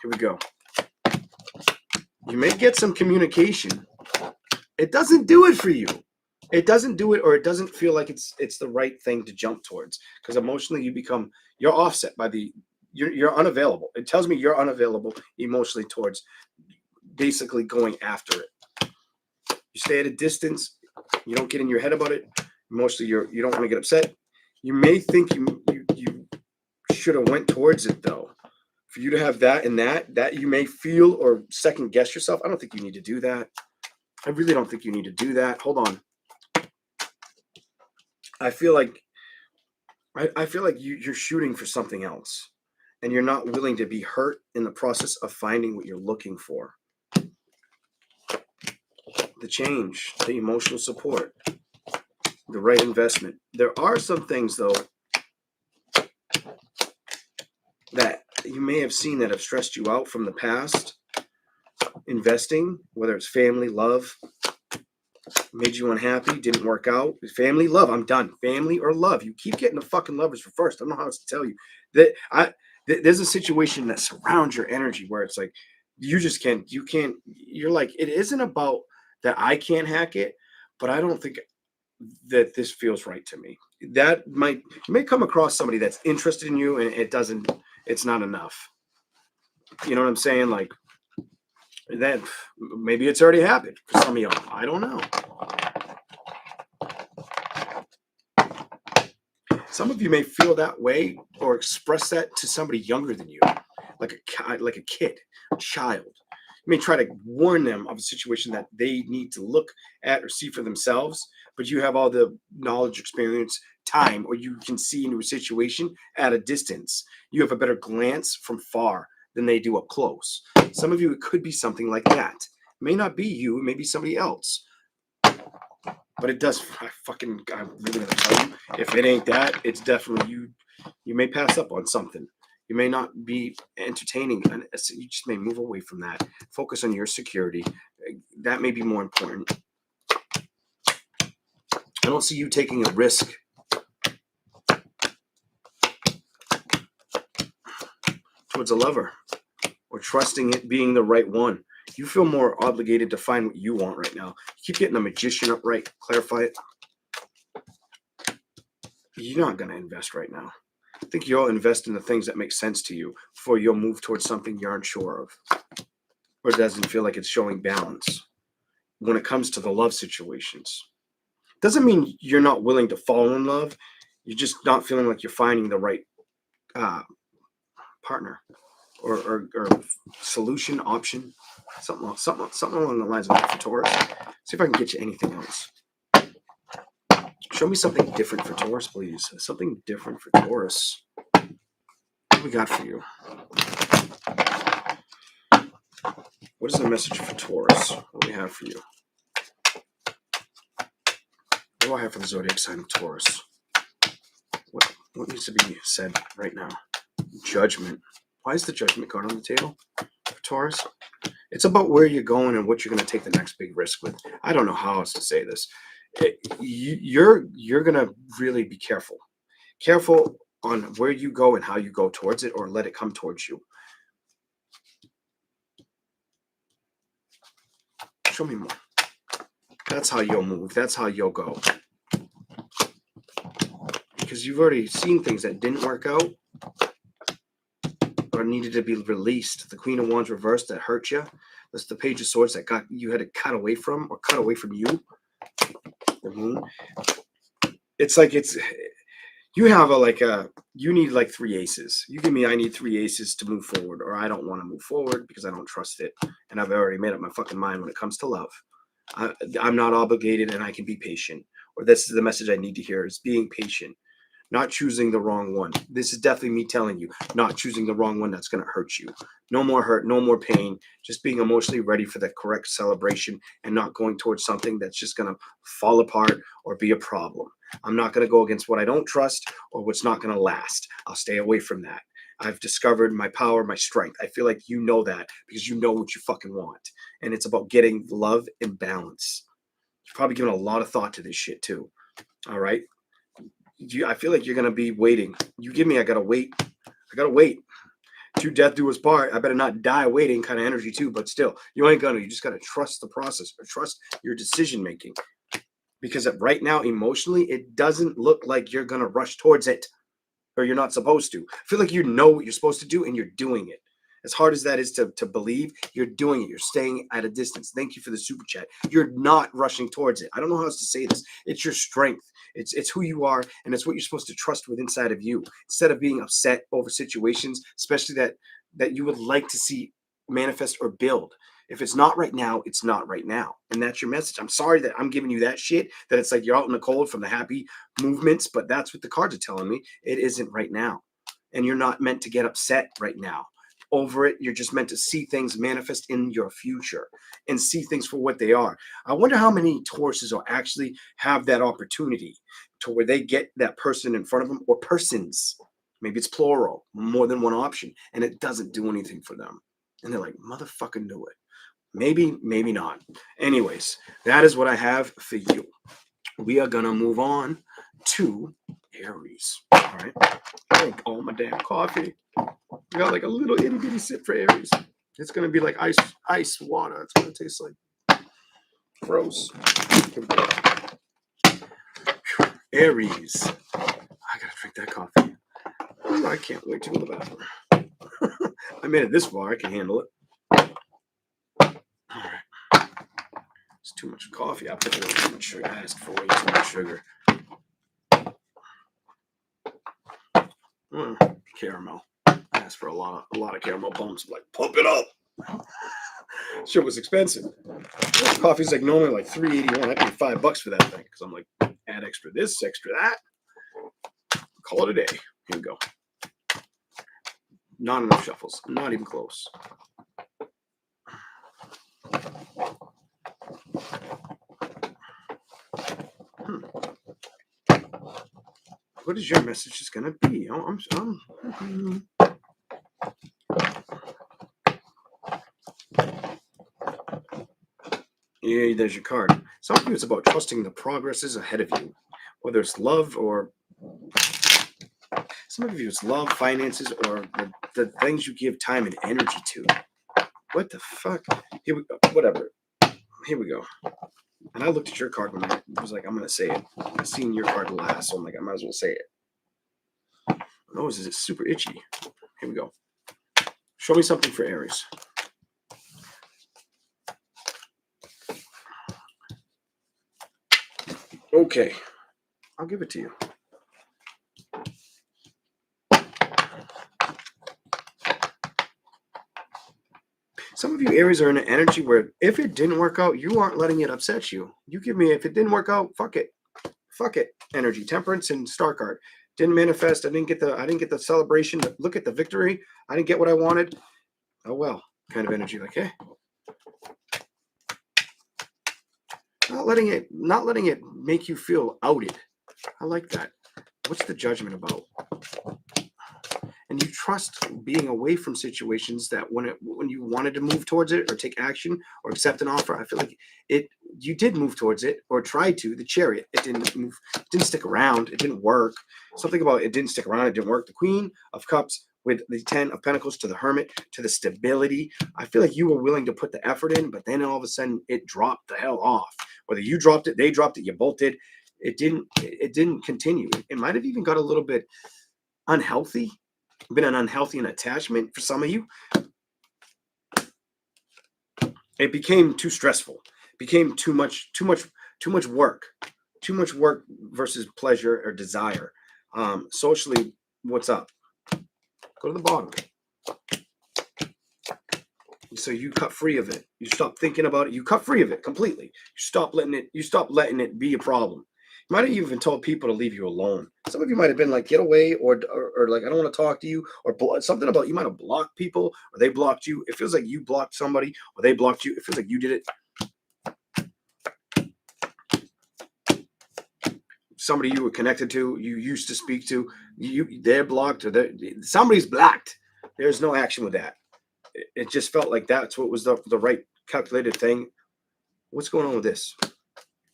here we go. You may get some communication. It doesn't do it for you. It doesn't do it, or it doesn't feel like it's the right thing to jump towards, because emotionally you're offset by you're unavailable. It tells me you're unavailable emotionally towards basically going after it. You stay at a distance. You don't get in your head about it. Emotionally, you don't want to get upset. You may think you should have went towards it though. For you to have that and that you may feel or second guess yourself. I don't think you need to do that. I really don't think you need to do that. Hold on. I feel like you're shooting for something else, and you're not willing to be hurt in the process of finding what you're looking for. The change, the emotional support, the right investment. There are some things though that you may have seen that have stressed you out from the past. Investing, whether it's family, love, made you unhappy, didn't work out. Family, love, I'm done. Family or love. You keep getting the fucking lovers reversed. I don't know how else to tell you. There's a situation that surrounds your energy where it's like you can't, you're like, it isn't about that I can't hack it, but I don't think that this feels right to me. You may come across somebody that's interested in you, and it's not enough. You know what I'm saying? Like, that maybe it's already happened for some of y'all. I don't know. Some of you may feel that way or express that to somebody younger than you, like a kid, a child. You may try to warn them of a situation that they need to look at or see for themselves, but you have all the knowledge, experience, time, or you can see into a situation at a distance. You have a better glance from far than they do up close. Some of you, it could be something like that. It may not be you, it may be somebody else. But it does. I'm really gonna tell you, if it ain't that, it's definitely you. You may pass up on something. You may not be entertaining, and you just may move away from that. Focus on your security. That may be more important. I don't see you taking a risk towards a lover or trusting it being the right one. You feel more obligated to find what you want right now. You keep getting the Magician upright. Clarify it. You're not going to invest right now. I think you'll invest in the things that make sense to you before you'll move towards something you aren't sure of, or it doesn't feel like it's showing balance when it comes to the love situations. Doesn't mean you're not willing to fall in love. You're just not feeling like you're finding the right partner or solution, option, something along the lines of that for Taurus. See if I can get you anything else. Show me something different for Taurus, please. Something different for Taurus. What do we got for you? What is the message for Taurus? What do we have for you? What do I have for the zodiac sign of Taurus? What needs to be said right now? Judgment. Why is the Judgment card on the table for Taurus? It's about where you're going and what you're going to take the next big risk with. I don't know how else to say this. You're going to really be careful. Careful on where you go and how you go towards it, or let it come towards you. Show me more. That's how you'll move. That's how you'll go. Because you've already seen things that didn't work out or needed to be released. The Queen of Wands reversed that hurt you. That's the Page of Swords that you had to cut away from, or cut away from you. The Moon. It's like you have you need like 3 aces. You give me, I need 3 aces to move forward, or I don't want to move forward because I don't trust it. And I've already made up my fucking mind when it comes to love. I'm not obligated, and I can be patient. Or this is the message I need to hear, is being patient. not choosing the wrong one. This is definitely me telling you, not choosing the wrong one that's going to hurt you. No more hurt, no more pain, just being emotionally ready for the correct celebration and not going towards something that's just going to fall apart or be a problem. I'm not going to go against what I don't trust or what's not going to last. I'll stay away from that. I've discovered my power, my strength. I feel like you know that because you know what you fucking want. And it's about getting love and balance. You've probably given a lot of thought to this shit too. All right. I feel like you're going to be waiting. You give me, I got to wait. I got to wait. To death do us part. I better not die waiting kind of energy too, but still, you ain't gonna. You just got to trust the process or trust your decision making. Because right now, emotionally, it doesn't look like you're going to rush towards it or you're not supposed to. I feel like you know what you're supposed to do and you're doing it. As hard as that is to believe, you're doing it. You're staying at a distance. Thank you for the super chat. You're not rushing towards it. I don't know how else to say this. It's your strength. It's who you are, and it's what you're supposed to trust with inside of you. Instead of being upset over situations, especially that you would like to see manifest or build. If it's not right now, it's not right now. And that's your message. I'm sorry that I'm giving you that shit, that it's like you're out in the cold from the happy movements, but that's what the cards are telling me. It isn't right now. And you're not meant to get upset right now over it. You're just meant to see things manifest in your future and see things for what they are. I wonder how many Tauruses will actually have that opportunity to where they get that person in front of them, or persons. Maybe it's plural, more than one option, and it doesn't do anything for them. And they're like, motherfucking do it. Maybe, maybe not. Anyways, that is what I have for you. We are going to move on to Aries. All right. Drink all my damn coffee. I got like a little itty bitty sip for Aries. It's going to be like ice water. It's going to taste like gross. Here we go. Aries. I got to drink that coffee. Oh, I can't wait to go to the bathroom. I made it this far. I can handle it. All right. It's too much coffee. I put too much sugar. I asked for way too much sugar. Caramel. I asked for a lot of caramel pumps. Like, pump it up. Shit was expensive. Coffee's like normally like $3.81. I paid $5 for that thing because I'm like, add extra this, extra that. Call it a day. Here we go. Not enough shuffles. Not even close. What is your message is going to be? Yeah, there's your card. Some of you, it's about trusting the progresses ahead of you, whether it's love or some of you, it's love, finances, or the things you give time and energy to. What the fuck? Here we go. Whatever. Here we go. And I looked at your card when I was like, I'm going to say it. I seen your card last, so I'm like, I might as well say it. My nose is super itchy. Here we go. Show me something for Aries. Okay. I'll give it to you. Some of you Aries are in an energy where if it didn't work out, you aren't letting it upset you. You give me, if it didn't work out, fuck it. Fuck it. Energy. Temperance and star card. Didn't manifest. I didn't get the celebration. Look at the victory. I didn't get what I wanted. Oh well. Kind of energy. Like, hey. Not letting it make you feel outed. I like that. What's the judgment about? And you trust being away from situations that when you wanted to move towards it or take action or accept an offer, I feel like you did move towards it or tried to. The Chariot, it didn't move, it didn't stick around, it didn't work. Something about it didn't stick around, it didn't work. The Queen of Cups with the 10 of Pentacles to the Hermit, to the stability. I feel like you were willing to put the effort in, but then all of a sudden it dropped the hell off. Whether you dropped it, they dropped it, you both did. It didn't continue. It might have even got a little bit unhealthy. Been an unhealthy attachment for some of you. It became too stressful. Became too much work. Too much work versus pleasure or desire. Socially, what's up? Go to the bottom. So you cut free of it. You stop thinking about it. You cut free of it completely. You stop letting it be a problem. You might have even told people to leave you alone. Some of you might have been like, get away, or like, I don't want to talk to you, or something about you might have blocked people, or they blocked you. It feels like you blocked somebody, or they blocked you. It feels like you did it. Somebody you were connected to, you used to speak to, they're blocked, or somebody's blocked. There's no action with that. It just felt like that's what was the right calculated thing. What's going on with this?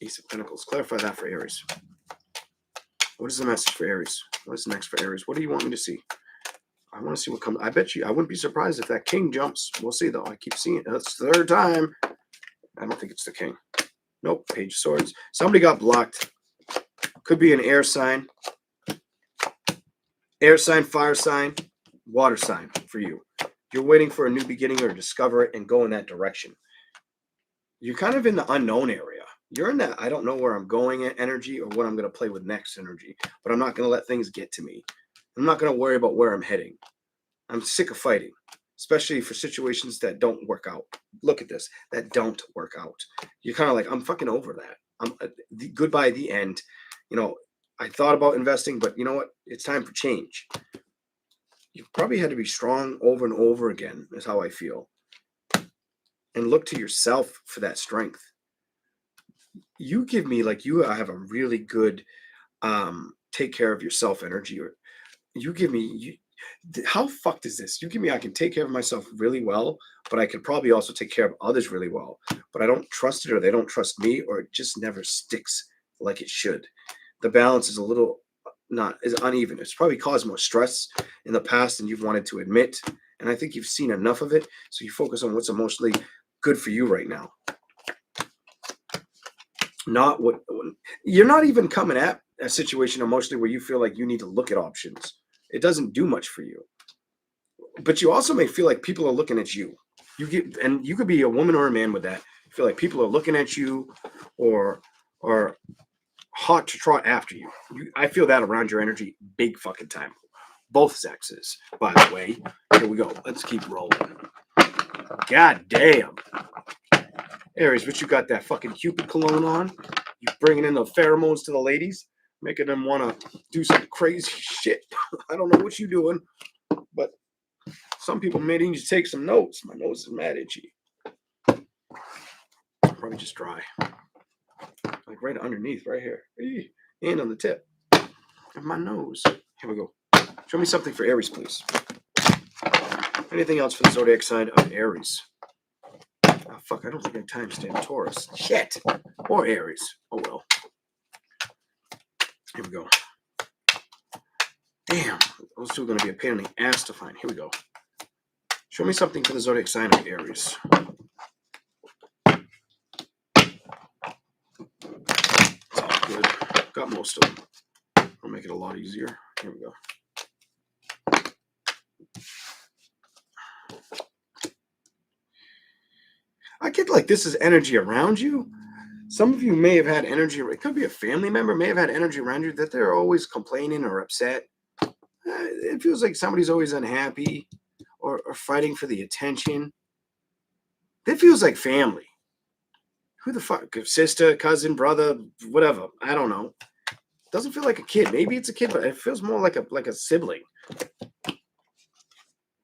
Ace of Pentacles. Clarify that for Aries. What is the message for Aries? What is next for Aries? What do you want me to see? I want to see what comes. I bet you, I wouldn't be surprised if that king jumps. We'll see, though. I keep seeing it. That's the third time. I don't think it's the king. Nope. Page of Swords. Somebody got blocked. Could be an air sign. Air sign, fire sign, water sign for you. You're waiting for a new beginning, or discover it and go in that direction. You're kind of in the unknown area. You're in that I don't know where I'm going at energy, or what I'm going to play with next energy, but I'm not going to let things get to me. I'm not going to worry about where I'm heading. I'm sick of fighting, especially for situations that don't work out. Look at this, that don't work out. You're kind of like, I'm fucking over that. I'm goodbye, the end. You know, I thought about investing, but you know what? It's time for change. You probably had to be strong over and over again, is how I feel. And look to yourself for that strength. You give me, like, you have a really good take care of yourself energy. Or you give me, how fucked is this? You give me, I can take care of myself really well, but I could probably also take care of others really well. But I don't trust it, or they don't trust me, or it just never sticks like it should. The balance is a little is uneven. It's probably caused more stress in the past than you've wanted to admit. And I think you've seen enough of it. So you focus on what's emotionally good for you right now. Not what you're not even coming at a situation emotionally where you feel like you need to look at options. It doesn't do much for you. But you also may feel like people are looking at you. And you could be a woman or a man with that. You feel like people are looking at you, or hot to trot after you. I feel that around your energy big fucking time. Both sexes, by the way. Here we go. Let's keep rolling. God damn. Aries, what you got that fucking Cupid cologne on? You bringing in the pheromones to the ladies? Making them want to do some crazy shit. I don't know what you're doing, but some people may need to take some notes. My nose is mad itchy. Probably just dry. Like right underneath, right here. And on the tip of my nose. Here we go. Show me something for Aries, please. Anything else for the zodiac sign of Aries? Oh, fuck, I don't think I timestamp Taurus. Shit. Or Aries. Oh, well. Here we go. Damn. Those two are going to be a pain in the ass to find. Here we go. Show me something for the zodiac sign of Aries. Good. Got most of them. I'll make it a lot easier. Here we go. I get like this is energy around you. Some of you may have had energy. It could be a family member may have had energy around you that they're always complaining or upset. It feels like somebody's always unhappy or fighting for the attention. It feels like family. Who the fuck? Sister, cousin, brother, whatever. I don't know. Doesn't feel like a kid. Maybe it's a kid, but it feels more like a sibling.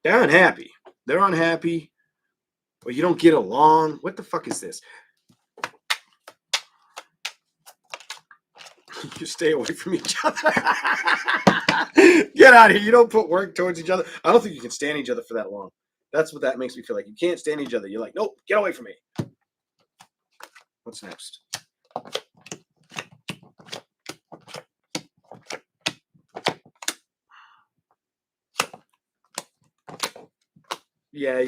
They're unhappy. They're unhappy. Or you don't get along. What the fuck is this? You stay away from each other. Get out of here. You don't put work towards each other. I don't think you can stand each other for that long. That's what that makes me feel like. You can't stand each other. You're like, nope, get away from me. What's next? Yeah.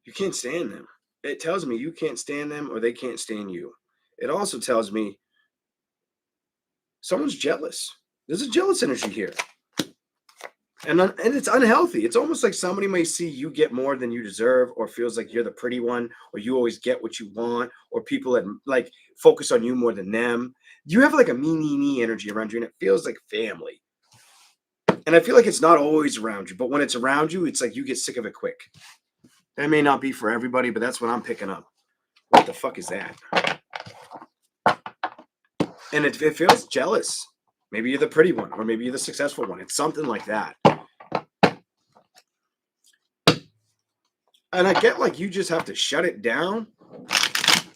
You can't stand them. It tells me you can't stand them or they can't stand you. It also tells me someone's jealous. There's a jealous energy here. And it's unhealthy. It's almost like somebody may see you get more than you deserve, or feels like you're the pretty one, or you always get what you want, or people that like focus on you more than them. You have like a me energy around you, and it feels like family. And I feel like it's not always around you, but when it's around you, it's like you get sick of it quick. That may not be for everybody, but that's what I'm picking up. What the fuck is that? And it feels jealous. Maybe you're the pretty one, or maybe you're the successful one. It's something like that. And I get like you just have to shut it down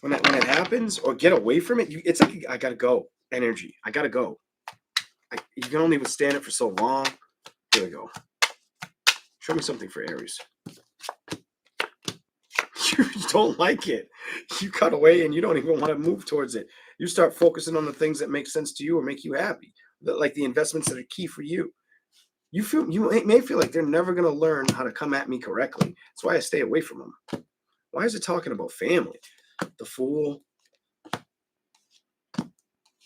when it happens, or get away from it. It's like I gotta go energy. I gotta go. You can only withstand it for so long. Here we go. Show me something for Aries. You don't like it. You cut away and you don't even want to move towards it. You start focusing on the things that make sense to you or make you happy, like the investments that are key for you. You may feel like they're never going to learn how to come at me correctly. That's why I stay away from them. Why is it talking about family? The Fool.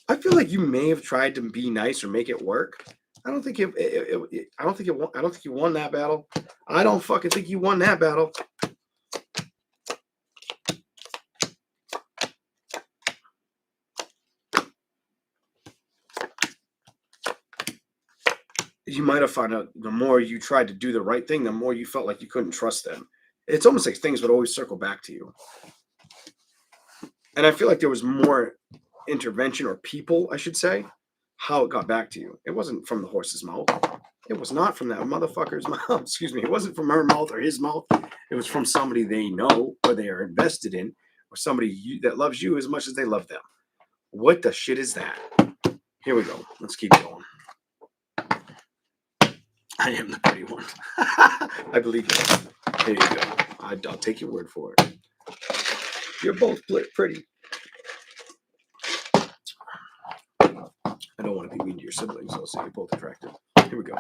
I feel like you may have tried to be nice or make it work. I don't think you won that battle. I don't fucking think you won that battle. You might have found out the more you tried to do the right thing, the more you felt like you couldn't trust them. It's almost like things would always circle back to you. And I feel like there was more intervention, or people, I should say, how it got back to you. It wasn't from the horse's mouth. It was not from that motherfucker's mouth. Excuse me. It wasn't from her mouth or his mouth. It was from somebody they know or they are invested in, or somebody that loves you as much as they love them. What the shit is that? Here we go. Let's keep going. I am the pretty one. I believe you. There you go. I'll take your word for it. You're both pretty. I don't want to be mean to your siblings. I'll say you're both attractive. Here we go.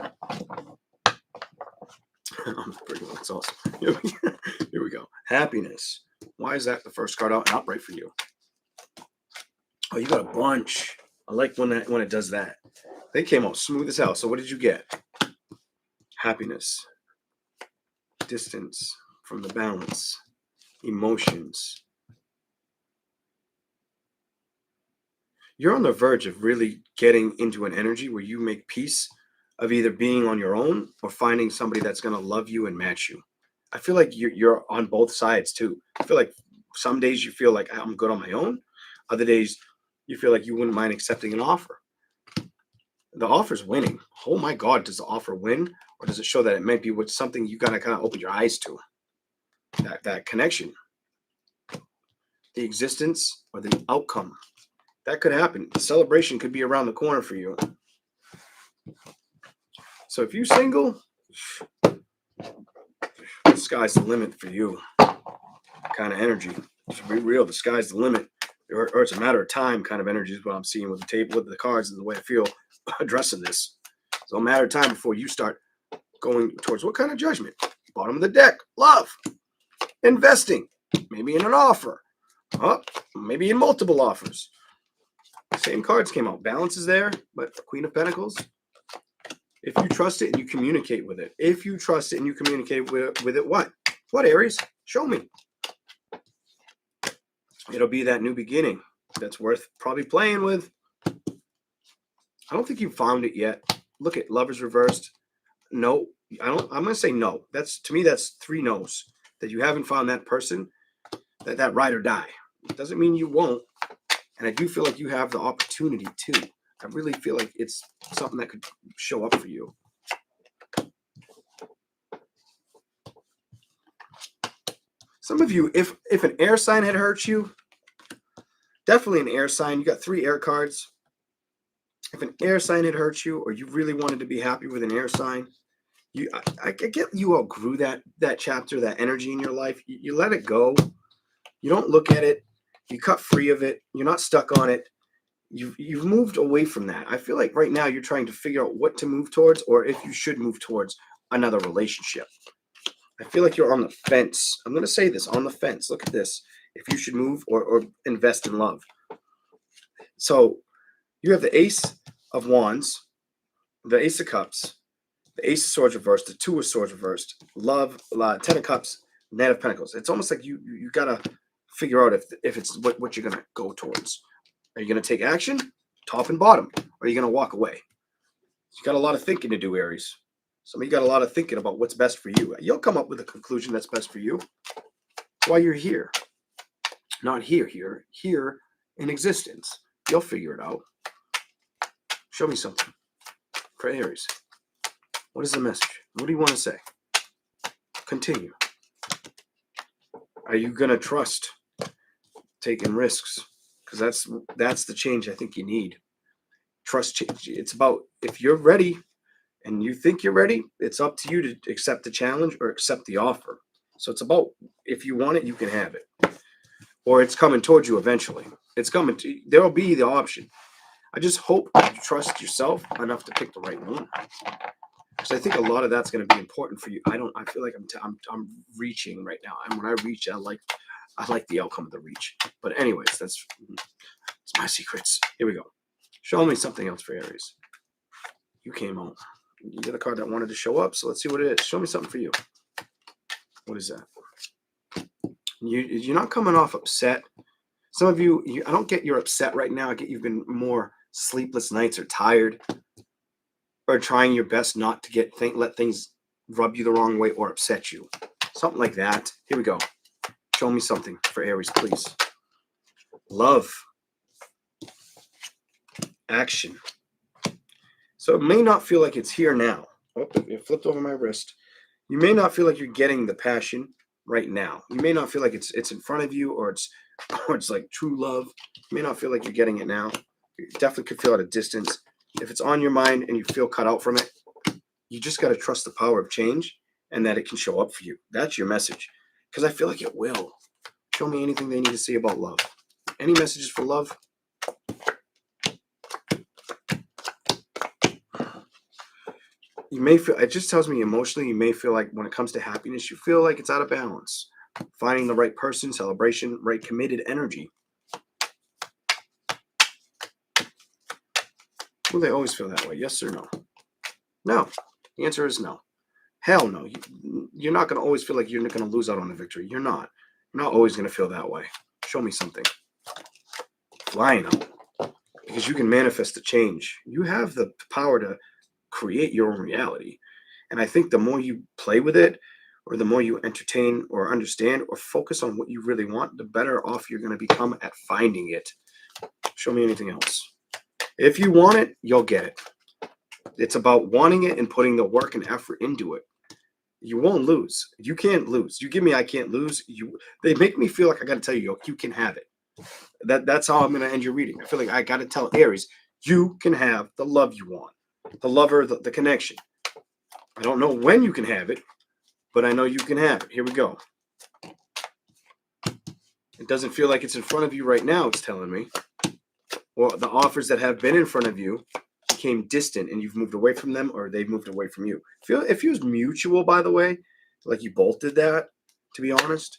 I'm the pretty one. That's awesome. Here we go. Happiness. Why is that the first card out and upright for you? Oh, you got a bunch. I like when it does that. They came out smooth as hell. So what did you get? Happiness, distance from the balance, emotions. You're on the verge of really getting into an energy where you make peace of either being on your own or finding somebody that's going to love you and match you. I feel like you're on both sides too. I feel like some days you feel like I'm good on my own. Other days you feel like you wouldn't mind accepting an offer. The offer's winning. Oh my God, does the offer win? Or does it show that it might be with something you gotta kind of open your eyes to? That connection. The existence or the outcome. That could happen. The celebration could be around the corner for you. So if you're single, the sky's the limit for you. Kind of energy. To be real, the sky's the limit. Or it's a matter of time kind of energy is what I'm seeing with the table, with the cards, and the way I feel addressing this. So a matter of time before you start going towards what kind of judgment? Bottom of the deck, love, investing, maybe in an offer, maybe in multiple offers. Same cards came out. Balance is there, but the Queen of Pentacles. If you trust it and you communicate with it. If you trust it and you communicate with it, what? What, Aries? Show me. It'll be that new beginning that's worth probably playing with. I don't think you found it yet. Look at Lovers reversed. No, I don't. I'm gonna say no. To me, that's 3 no's. That you haven't found that person, that ride or die. It doesn't mean you won't. And I do feel like you have the opportunity too. I really feel like it's something that could show up for you. Some of you, if an air sign had hurt you, definitely an air sign. You got 3 air cards. If an air sign had hurt you, or you really wanted to be happy with an air sign, I get you outgrew that chapter, that energy in your life. You let it go. You don't look at it. You cut free of it. You're not stuck on it. You've moved away from that. I feel like right now you're trying to figure out what to move towards, or if you should move towards another relationship. I feel like you're on the fence. I'm going to say this, on the fence. Look at this. If you should move or invest in love. So you have the Ace of Wands, the Ace of Cups, the Ace of Swords reversed, the 2 of Swords reversed, love, 10 of Cups, Knight of Pentacles. It's almost like you got to figure out if it's what you're going to go towards. Are you going to take action, top and bottom? Or are you going to walk away? You got a lot of thinking to do, Aries. Some of you got a lot of thinking about what's best for you. You'll come up with a conclusion that's best for you. That's why you're here. Not here in existence. You'll figure it out. Show me something. For Aries, what is the message? What do you want to say? Continue. Are you going to trust taking risks? Because that's the change I think you need. Trust change. It's about, if you're ready and you think you're ready, it's up to you to accept the challenge or accept the offer. So it's about, if you want it, you can have it. Or it's coming towards you eventually. It's coming to you. There will be the option. I just hope you trust yourself enough to pick the right one. Because I think a lot of that's going to be important for you. I feel like I'm reaching right now. And when I reach, I like the outcome of the reach. But anyways, that's my secrets. Here we go. Show me something else for Aries. You came home. You're the card that wanted to show up. So let's see what it is. Show me something for you. What is that? You're not coming off upset. Some of you, I don't get you're upset right now. I get you've been more sleepless nights or tired or trying your best not to let things rub you the wrong way or upset you. Something like that. Here we go. Show me something for Aries, please. Love. Action. So it may not feel like it's here now. Oh, it flipped over my wrist. You may not feel like you're getting the passion right now. You may not feel like it's in front of you, or it's like true love. You may not feel like you're getting it now. You definitely could feel at a distance. If it's on your mind and you feel cut out from it, you just got to trust the power of change and that it can show up for you. That's your message. Because I feel like it will. Show me anything they need to say about love. Any messages for love? You may feel, it just tells me emotionally, you may feel like when it comes to happiness, you feel like it's out of balance. Finding the right person, celebration, right committed energy. Will they always feel that way? Yes or no? No. The answer is no. Hell no. You're not going to always feel like you're going to lose out on a victory. You're not. You're not always going to feel that way. Show me something. Flying out. Because you can manifest the change. You have the power to create your own reality. And I think the more you play with it, or the more you entertain or understand or focus on what you really want, the better off you're going to become at finding it. Show me anything else. If you want it, you'll get it. It's about wanting it and putting the work and effort into it. You won't lose. You can't lose. You give me I can't lose. They make me feel like I got to tell you, you can have it. That's how I'm going to end your reading. I feel like I got to tell Aries, you can have the love you want. The lover, the connection. I don't know when you can have it, but I know you can have it. Here we go. It doesn't feel like it's in front of you right now, it's telling me. Well, the offers that have been in front of you became distant and you've moved away from them, or they've moved away from you. It feels mutual, by the way, like you both did that, to be honest.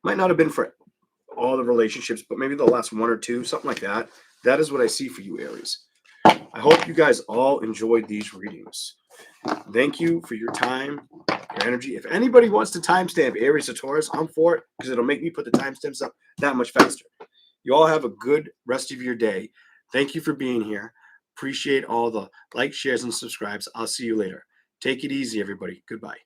Might not have been for all the relationships, but maybe the last one or two, something like that. That is what I see for you, Aries. I hope you guys all enjoyed these readings. Thank you for your time, your energy. If anybody wants to timestamp Aries or Taurus, I'm for it, because it'll make me put the timestamps up that much faster. You all have a good rest of your day. Thank you for being here. Appreciate all the likes, shares, and subscribes. I'll see you later. Take it easy, everybody. Goodbye.